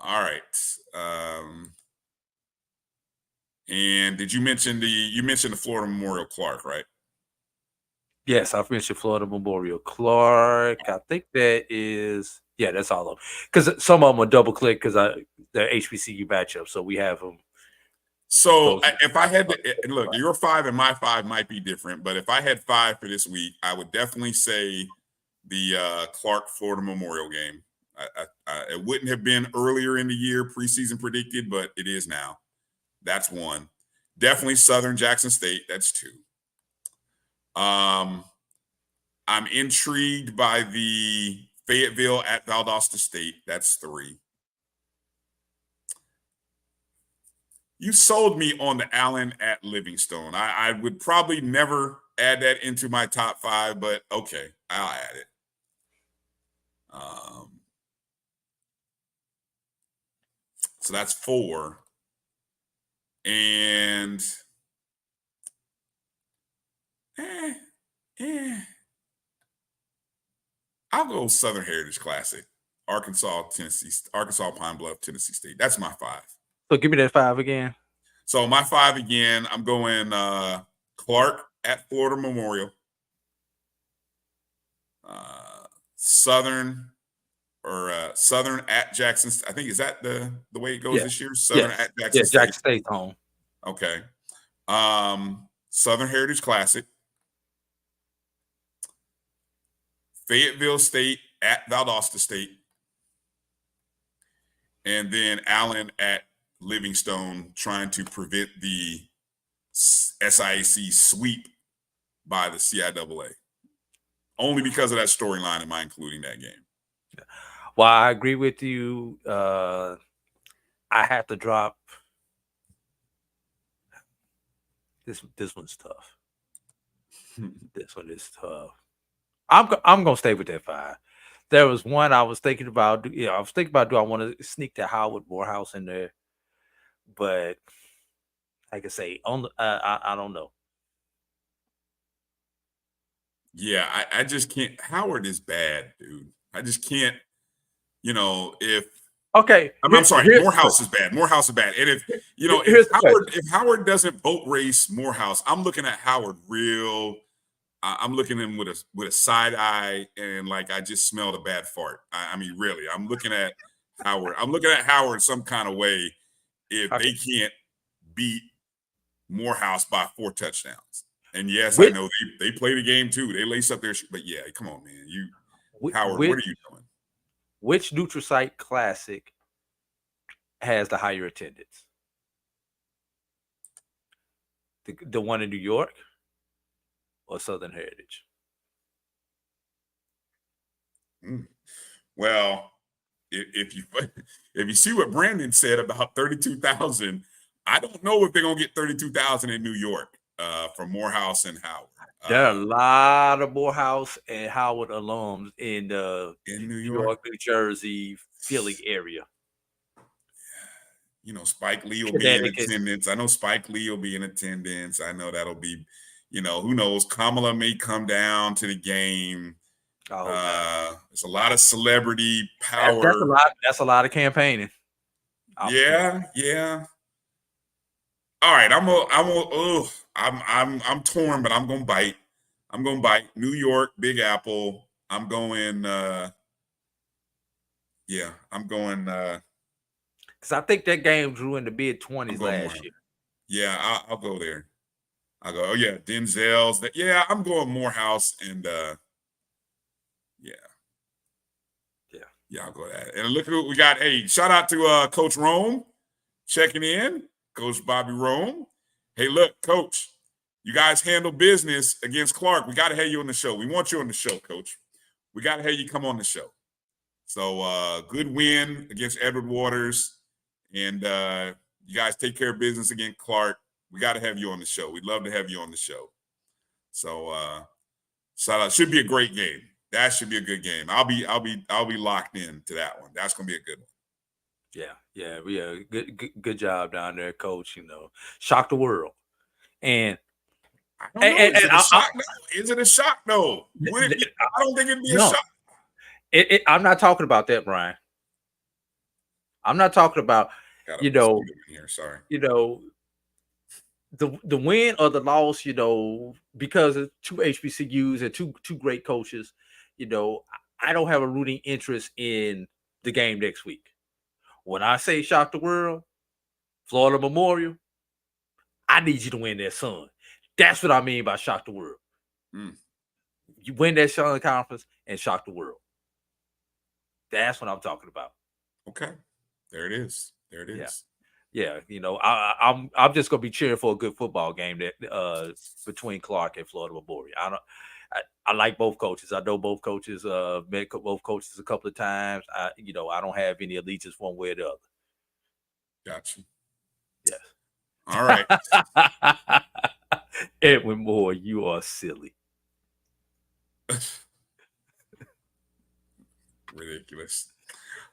All right. And did you mention the Florida Memorial Clark, right? Yes, I've mentioned Florida Memorial Clark. I think that is, that's all of them. Because some of them are double click because they're HBCU matchups, so we have them. So if I had to look, your 5 and my 5 might be different, but if I had 5 for this week, I would definitely say the Clark Florida Memorial game. It wouldn't have been earlier in the year preseason predicted, but it is now. That's 1. Definitely Southern Jackson State. That's 2. I'm intrigued by the Fayetteville at Valdosta State. That's 3. You sold me on the Allen at Livingstone. I would probably never add that into my top 5, but okay, I'll add it. So that's 4. And I'll go Southern Heritage Classic. Arkansas Pine Bluff, Tennessee State. That's my 5. So give me that 5 again. So my 5 again, I'm going Clark at Florida Memorial. Southern at Jackson. I think, is that the way it goes this year? Southern at Jackson State. Jackson State's home. Okay. Southern Heritage Classic. Fayetteville State at Valdosta State. And then Allen at Livingstone, trying to prevent the SIAC sweep by the CIAA. Only because of that storyline am I including that game. Well, I agree with you. I have to drop. This one's tough. This one is tough. I'm gonna stay with that 5. There was one I was thinking about. Do I want to sneak the Howard Morehouse in there? But like I say, I don't know. Yeah, I just can't. Howard is bad, dude. I just can't. If okay, I'm sorry, Morehouse is bad. Morehouse is bad. And if Howard doesn't boat race Morehouse, I'm looking at Howard real. I'm looking at him with a side eye, and like I just smelled a bad fart. I mean, really, I'm looking at Howard. I'm looking at Howard some kind of way if they can't beat Morehouse by 4 touchdowns. And yes, I know they play the game too. They lace up their, but yeah, come on, man. Howard, what are you doing? Which neutral site classic has the higher attendance? The one in New York or Southern Heritage? Well, if you see what Brandon said about 32,000, I don't know if they're gonna get 32,000 in New York from Morehouse and Howard. There are a lot of Morehouse and Howard alums in New York, New Jersey, Philly area. Spike Lee will be in attendance. I know Spike Lee will be in attendance. I know that'll be, who knows? Kamala may come down to the game. There's a lot of celebrity power. That's a lot of campaigning. Yeah. All right, I'm torn, but I'm gonna bite. New York, Big Apple. I'm going. I'm going. Because I think that game drew in the mid-20s last year. Yeah, I'll go there. I'll go. Oh yeah, Denzel's. I'm going Morehouse and. Yeah, I'll go with that. And look at what we got. Hey, shout out to Coach Rome checking in. Coach Bobby Rome. Hey, look, Coach, you guys handle business against Clark. We got to have you on the show. We want you on the show, Coach. We got to have you come on the show. So good win against Edward Waters. And you guys take care of business against Clark. We got to have you on the show. We'd love to have you on the show. So shout out. Should be a great game. That should be a good game. I'll be locked in to that one. That's gonna be a good one. Yeah. Good job down there, Coach. Shock the world. And is it a shock though? I don't think it'd be a shock. I'm not talking about that, Brian. I'm not talking about Sorry. The win or the loss, because of two HBCUs and two great coaches. I don't have a rooting interest in the game next week. When I say shock the world, Florida Memorial, I need you to win that Sun. That's what I mean by shock the world. You win that Sun Conference and shock the world. That's what I'm talking about. Okay, there it is. Yeah. I'm just gonna be cheering for a good football game that between Clark and Florida Memorial. I like both coaches. I know both coaches. Met both coaches a couple of times. I don't have any allegiance one way or the other. Gotcha. Yes. All right. Edwin Moore, you are silly. Ridiculous.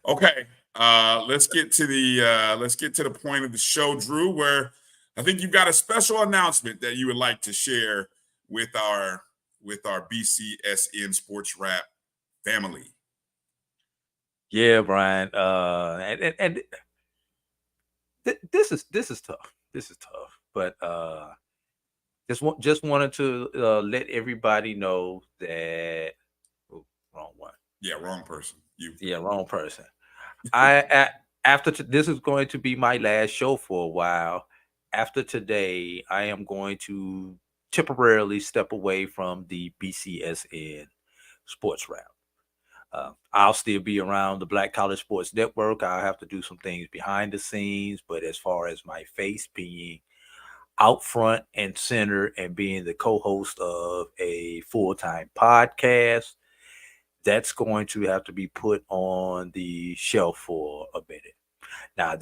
Okay. Let's get to the point of the show, Drew, where I think you've got a special announcement that you would like to share with our BCSN SportsWrap family. Yeah, Brian. And this is tough. But just wanted to let everybody know that wrong one. Yeah, wrong person. Wrong person. This is going to be my last show for a while. After today, I am going to temporarily step away from the BCSN SportsWrap. I'll still be around the Black College Sports Network. I'll have to do some things behind the scenes, but as far as my face being out front and center and being the co-host of a full-time podcast, that's going to have to be put on the shelf for a minute. Now, I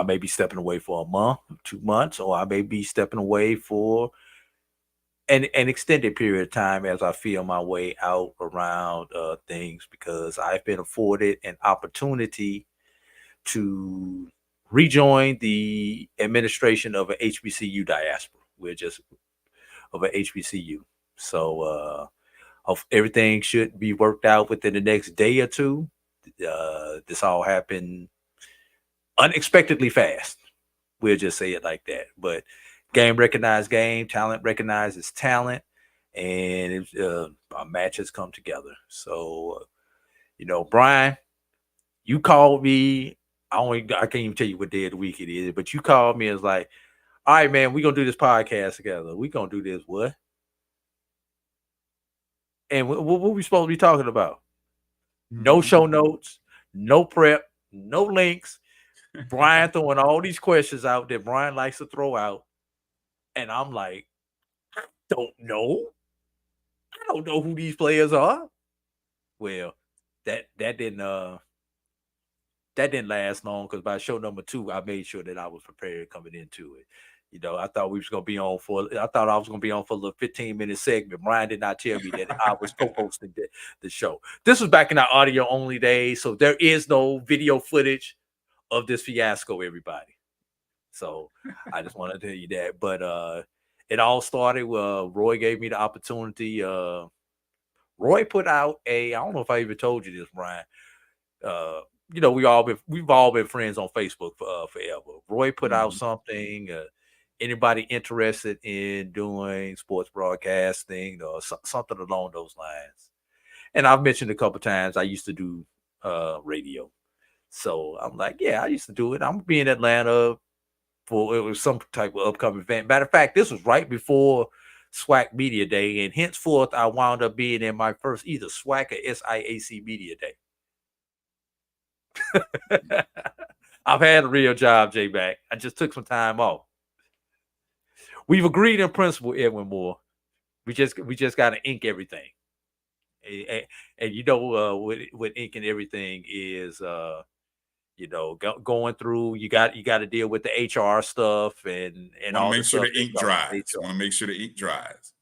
may be stepping away for a month, 2 months, or I may be stepping away for an extended period of time as I feel my way out around things, because I've been afforded an opportunity to rejoin the administration of an HBCU diaspora. We're just of an HBCU. So everything should be worked out within the next day or two. This all happened unexpectedly fast. We'll just say it like that. But game recognized game, talent recognizes talent, and our matches come together. So, Brian, you called me. I can't even tell you what day of the week it is, but you called me and was like, all right, man, we're going to do this podcast together. We're going to do this. What? And what we supposed to be talking about? No show notes, no prep, no links. Brian throwing all these questions out that Brian likes to throw out. And I'm like, I don't know who these players are. Well, that didn't last long, because by show number 2, I made sure that I was prepared coming into it. I thought I was going to be on for a little 15-minute segment. Brian did not tell me that I was co-hosting the show. This was back in our audio only days, so there is no video footage of this fiasco, everybody. So I just want to tell you that. But it all started. Roy gave me the opportunity. Roy put out I don't know if I even told you this, Brian. We've all been friends on Facebook forever. Roy put out something. Anybody interested in doing sports broadcasting or something along those lines? And I've mentioned a couple times I used to do radio. So I'm like, yeah, I used to do it. I'm gonna be in Atlanta for it was some type of upcoming event. Matter of fact, this was right before SWAC Media Day, and henceforth I wound up being in my first either SWAC or SIAC Media Day. I've had a real job, J-Back. I just took some time off. We've agreed in principle, Edwin Moore. We just got to ink everything, and what inking everything is, going through. You got to deal with the HR stuff and all the stuff. Want to make sure the ink dries.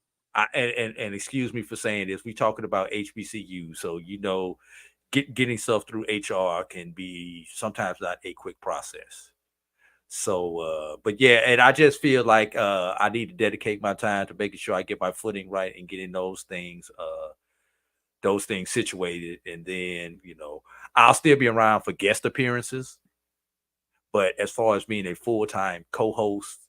And excuse me for saying this. We talking about HBCU, so getting stuff through HR can be sometimes not a quick process. So, but yeah, and I just feel like I need to dedicate my time to making sure I get my footing right and getting those things situated. And then, I'll still be around for guest appearances. But as far as being a full-time co-host,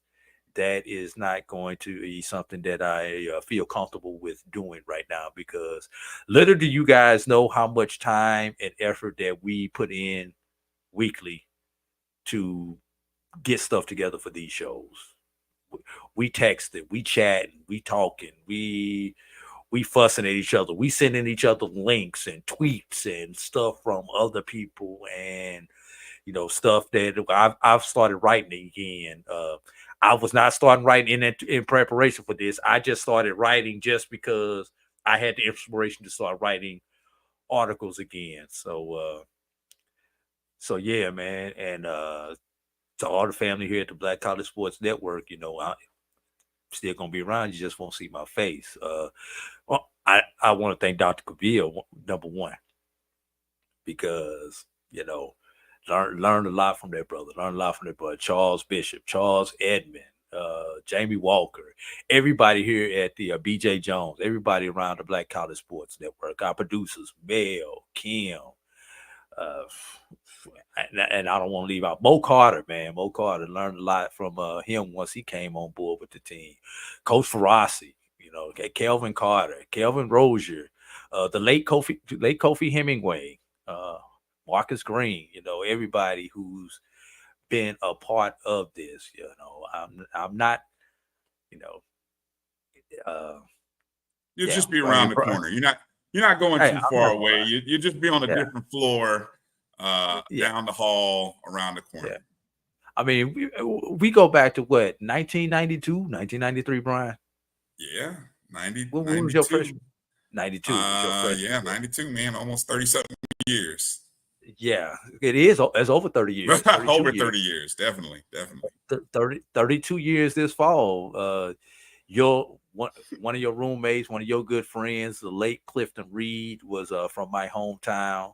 that is not going to be something that I feel comfortable with doing right now, because little do you guys know how much time and effort that we put in weekly to get stuff together for these shows. We texting, we chatting, we talking, we fussing at each other, we sending each other links and tweets and stuff from other people, and stuff that I've started writing again. I was not starting writing in preparation for this. I just started writing just because I had the inspiration to start writing articles again. So yeah, man, and to all the family here at the Black College Sports Network, I'm still gonna be around. You just won't see my face. I want to thank Dr. Cavill, number one, because learned a lot from that brother. Learned a lot from that brother. Charles Bishop, Charles Edmond, Jamie Walker, everybody here at the BJ Jones, everybody around the Black College Sports Network. Our producers, Mel, Kim. And I don't want to leave out Mo Carter, man. Mo Carter learned a lot from him once he came on board with the team. Coach Farasi, Kelvin Carter, Kelvin Rozier, the late Kofi Hemingway, Marcus Green, everybody who's been a part of this. I'm not, you'll just be around the corner. You're not going too far away. You just be on a different floor. Down the hall, around the corner. Yeah. I mean, we go back to what, 1992, 1993, Brian? Yeah, 90. What was your freshman? 92. Yeah, 92, man, almost 37 years. Yeah, it is. It's over 30 years. Over 30 years, definitely. 32 years this fall. One of your roommates, one of your good friends, the late Clifton Reed, was from my hometown.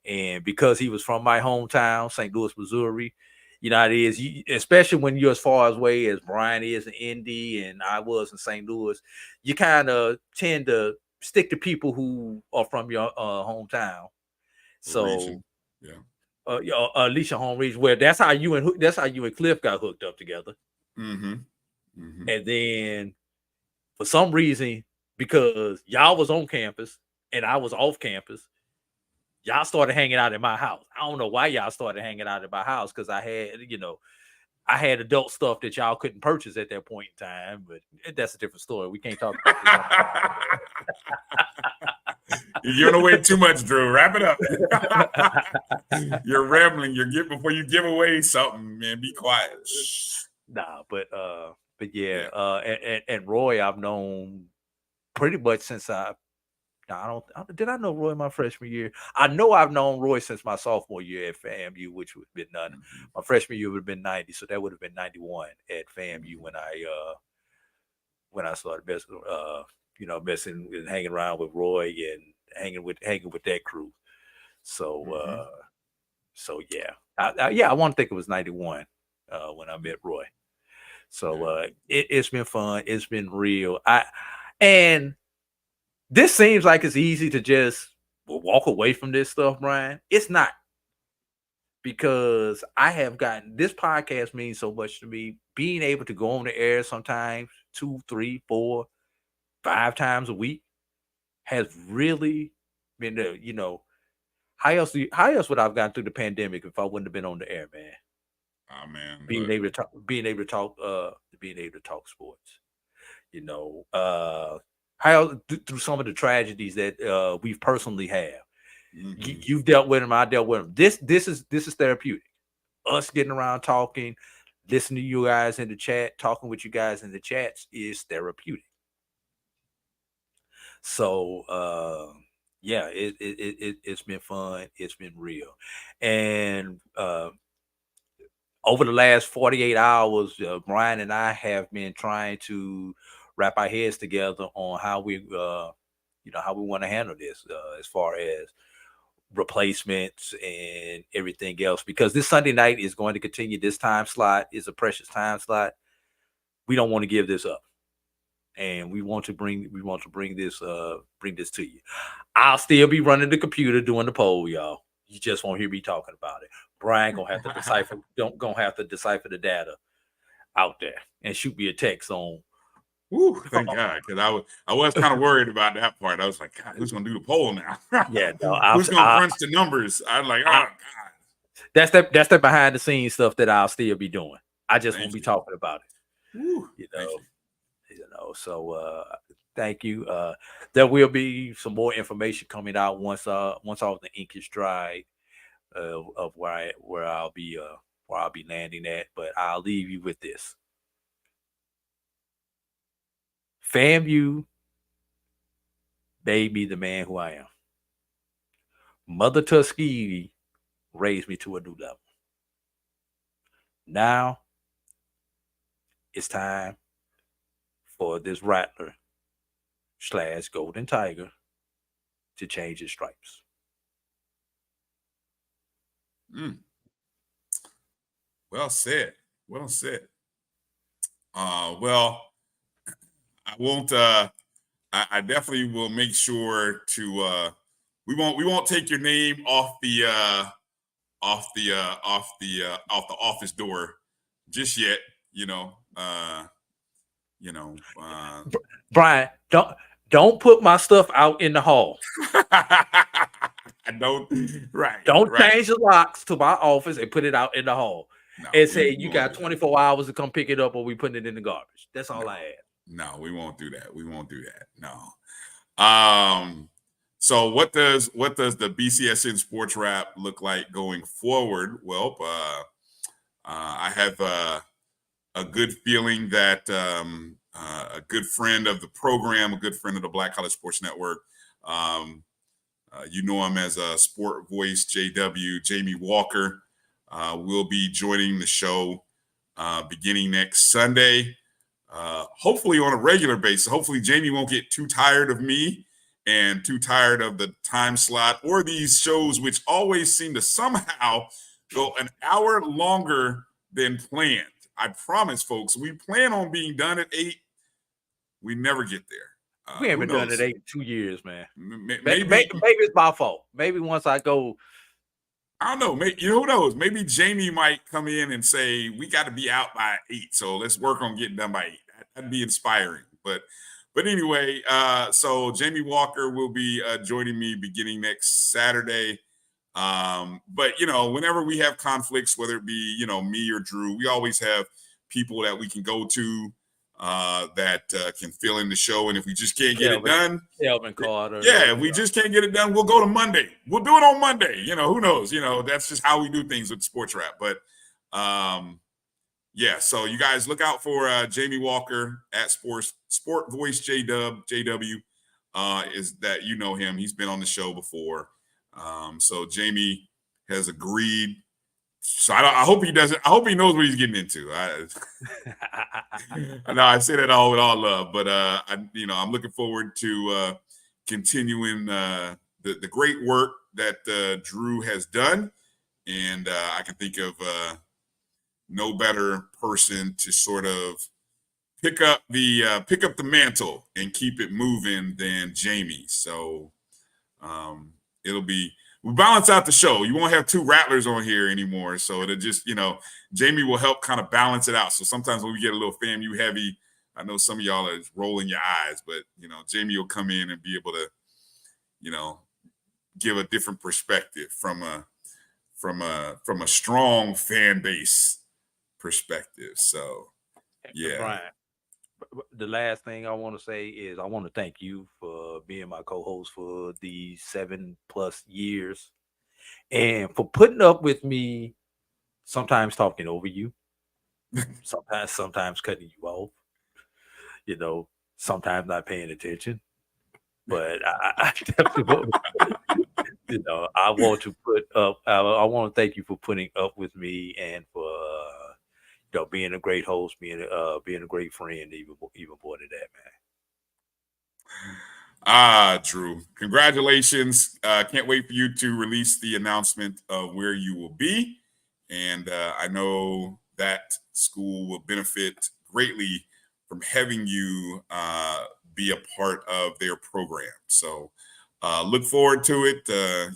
And because he was from my hometown, St. Louis, Missouri, it is, especially when you're as far away as Brian is in Indy and I was in St. Louis, you kind of tend to stick to people who are from your hometown. So, at least your home region, where that's how you and Cliff got hooked up together. And then for some reason, because y'all was on campus and I was off campus, y'all started hanging out at my house. I don't know why y'all started hanging out at my house, because I had adult stuff that y'all couldn't purchase at that point in time, but that's a different story. We can't talk about that. You're giving away too much, Drew. Wrap it up. You're rambling. Before you give away something, man, be quiet. Nah, but yeah. And Roy, I've known pretty much since did I know Roy my freshman year? I know I've known Roy since my sophomore year at FAMU, which would have been none. My freshman year would have been 90, so that would have been 91 at FAMU when I started messing and hanging around with Roy and hanging with that crew. So yeah, I want to think it was 91 when I met Roy. So it's been fun. It's been real. this seems like it's easy to just walk away from this stuff, Brian. It's not. Because I have gotten this podcast means so much to me. Being able to go on the air sometimes 2, 3, 4, 5 times a week has really been how else would I have gotten through the pandemic if I wouldn't have been on the air, man? Oh man. Being able to talk sports. How through some of the tragedies that we've personally have. Mm-hmm. You've dealt with them, I dealt with them. This is therapeutic. Us getting around talking, listening to you guys in the chat, talking with you guys in the chats is therapeutic. So yeah, it's been fun. It's been real. And over the last 48 hours, Bryan and I have been trying to wrap our heads together on how we want to handle this as far as replacements and everything else, because this Sunday night is going to continue. This time slot is a precious time slot. We don't want to give this up, and we want to bring this to you. I'll still be running the computer doing the poll, y'all. You just won't hear me talking about it. Brian gonna have to decipher the data out there and shoot me a text on. Woo, thank God, because I was kind of worried about that part. I was like, God, who's gonna do the poll now? Yeah, no, who's gonna crunch the numbers? I'm like, oh God. That's the behind the scenes stuff that I'll still be doing. I just won't be talking about it. Woo, So thank you. There will be some more information coming out once all the ink is dried of where I'll be landing at. But I'll leave you with this. FAMU made me the man who I am. Mother Tuskegee raised me to a new level. Now it's time for this Rattler / Golden Tiger to change his stripes. Well said. Well said. Well, I won't. I definitely will make sure to. We won't take your name off the office door just yet. Brian, don't put my stuff out in the hall. Don't change the locks to my office and put it out in the hall. No, and say you got 24 hours to come pick it up, or we putting it in the garbage. That's all I add. No, we won't do that. We won't do that. No. So what does the BCSN SportsWrap look like going forward? Well, I have a good feeling that a good friend of the program, a good friend of the Black College Sports Network, you know him as a Sport Voice JW, Jamie Walker, will be joining the show beginning next Sunday. Hopefully on a regular basis. Hopefully Jamie won't get too tired of me and too tired of the time slot or these shows, which always seem to somehow go an hour longer than planned. I promise, folks, we plan on being done at 8. We never get there. We haven't done it 8 in 2 years, man. Maybe it's my fault. Maybe once I go. I don't know. Maybe, who knows? Maybe Jamie might come in and say, we got to be out by 8. So let's work on getting done by 8. That'd be inspiring. But anyway, so Jamie Walker will be joining me beginning next Saturday. But, whenever we have conflicts, whether it be, me or Drew, we always have people that we can go to that can fill in the show. And if we just can't get it done, Kelvin Carter. Yeah, if we just can't get it done, we'll go to Monday. We'll do it on Monday. Who knows? That's just how we do things with SportsWrap. But yeah, so you guys look out for Jamie Walker at Sport Voice JW. Is that him? He's been on the show before. So Jamie has agreed. So I hope he doesn't. I hope he knows what he's getting into. I know I say that all with all love, but I'm looking forward to continuing the great work that Drew has done, and I can think of no better person to sort of pick up the mantle and keep it moving than Jamie. So we'll balance out the show. You won't have two rattlers on here anymore. So it'll just, Jamie will help kind of balance it out. So sometimes when we get a little FAMU heavy, I know some of y'all are rolling your eyes, but Jamie will come in and be able to, give a different perspective from a strong fan base perspective. So yeah. Bryan, the last thing I want to say is I want to thank you for being my co-host for these 7+ years and for putting up with me, sometimes talking over you, sometimes cutting you off, sometimes not paying attention. But I definitely I want to thank you for putting up with me and for being a great host, being a great friend, even more than that, man. Drew, congratulations. Can't wait for you to release the announcement of where you will be. And I know that school will benefit greatly from having you be a part of their program. So look forward to it, and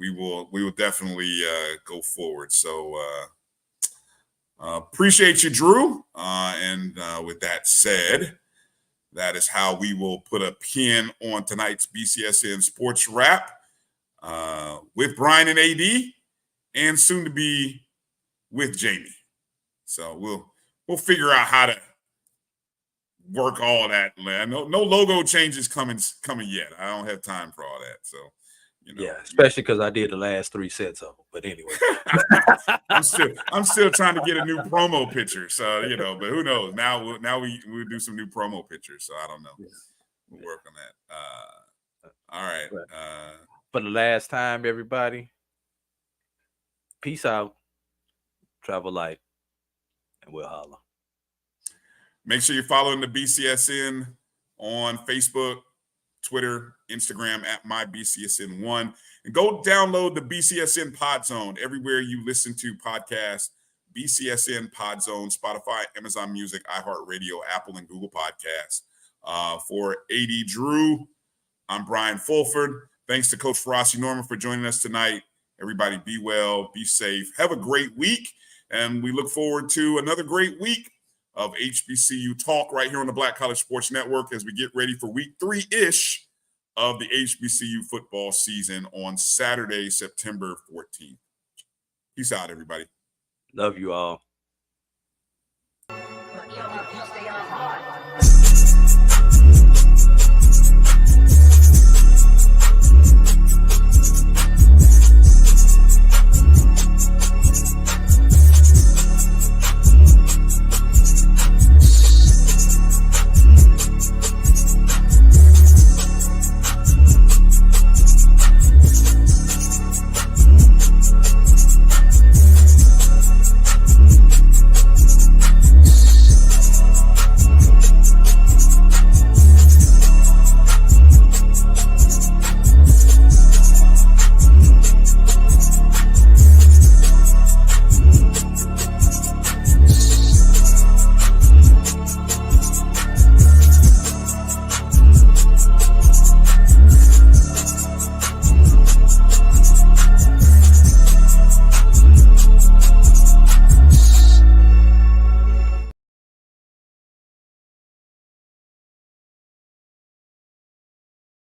we will definitely go forward. So appreciate you, Drew. And with that said, that is how we will put a pin on tonight's BCSN Sports Wrap with Bryan and A.D. and soon to be with Jamie. So we'll figure out how to work all that. No logo changes coming yet. I don't have time for all that. So yeah, especially because I did the last 3 sets of them. But anyway, I'm still trying to get a new promo picture. So but who knows? Now we'll do some new promo pictures. So I don't know. We'll work on that. All right. For the last time, everybody, peace out. Travel light, and we'll holla. Make sure you're following the BCSN on Facebook, Twitter, Instagram at MyBCSN1. And go download the BCSN Pod Zone everywhere you listen to podcasts. BCSN Pod Zone, Spotify, Amazon Music, iHeartRadio, Apple, and Google Podcasts. For AD Drew, I'm Bryan Fulford. Thanks to Coach Farasi Norman for joining us tonight. Everybody be well, be safe. Have a great week. And we look forward to another great week of HBCU talk right here on the Black College Sports Network as we get ready for week 3-ish of the HBCU football season on Saturday, September 14th. Peace out, everybody. Love you all.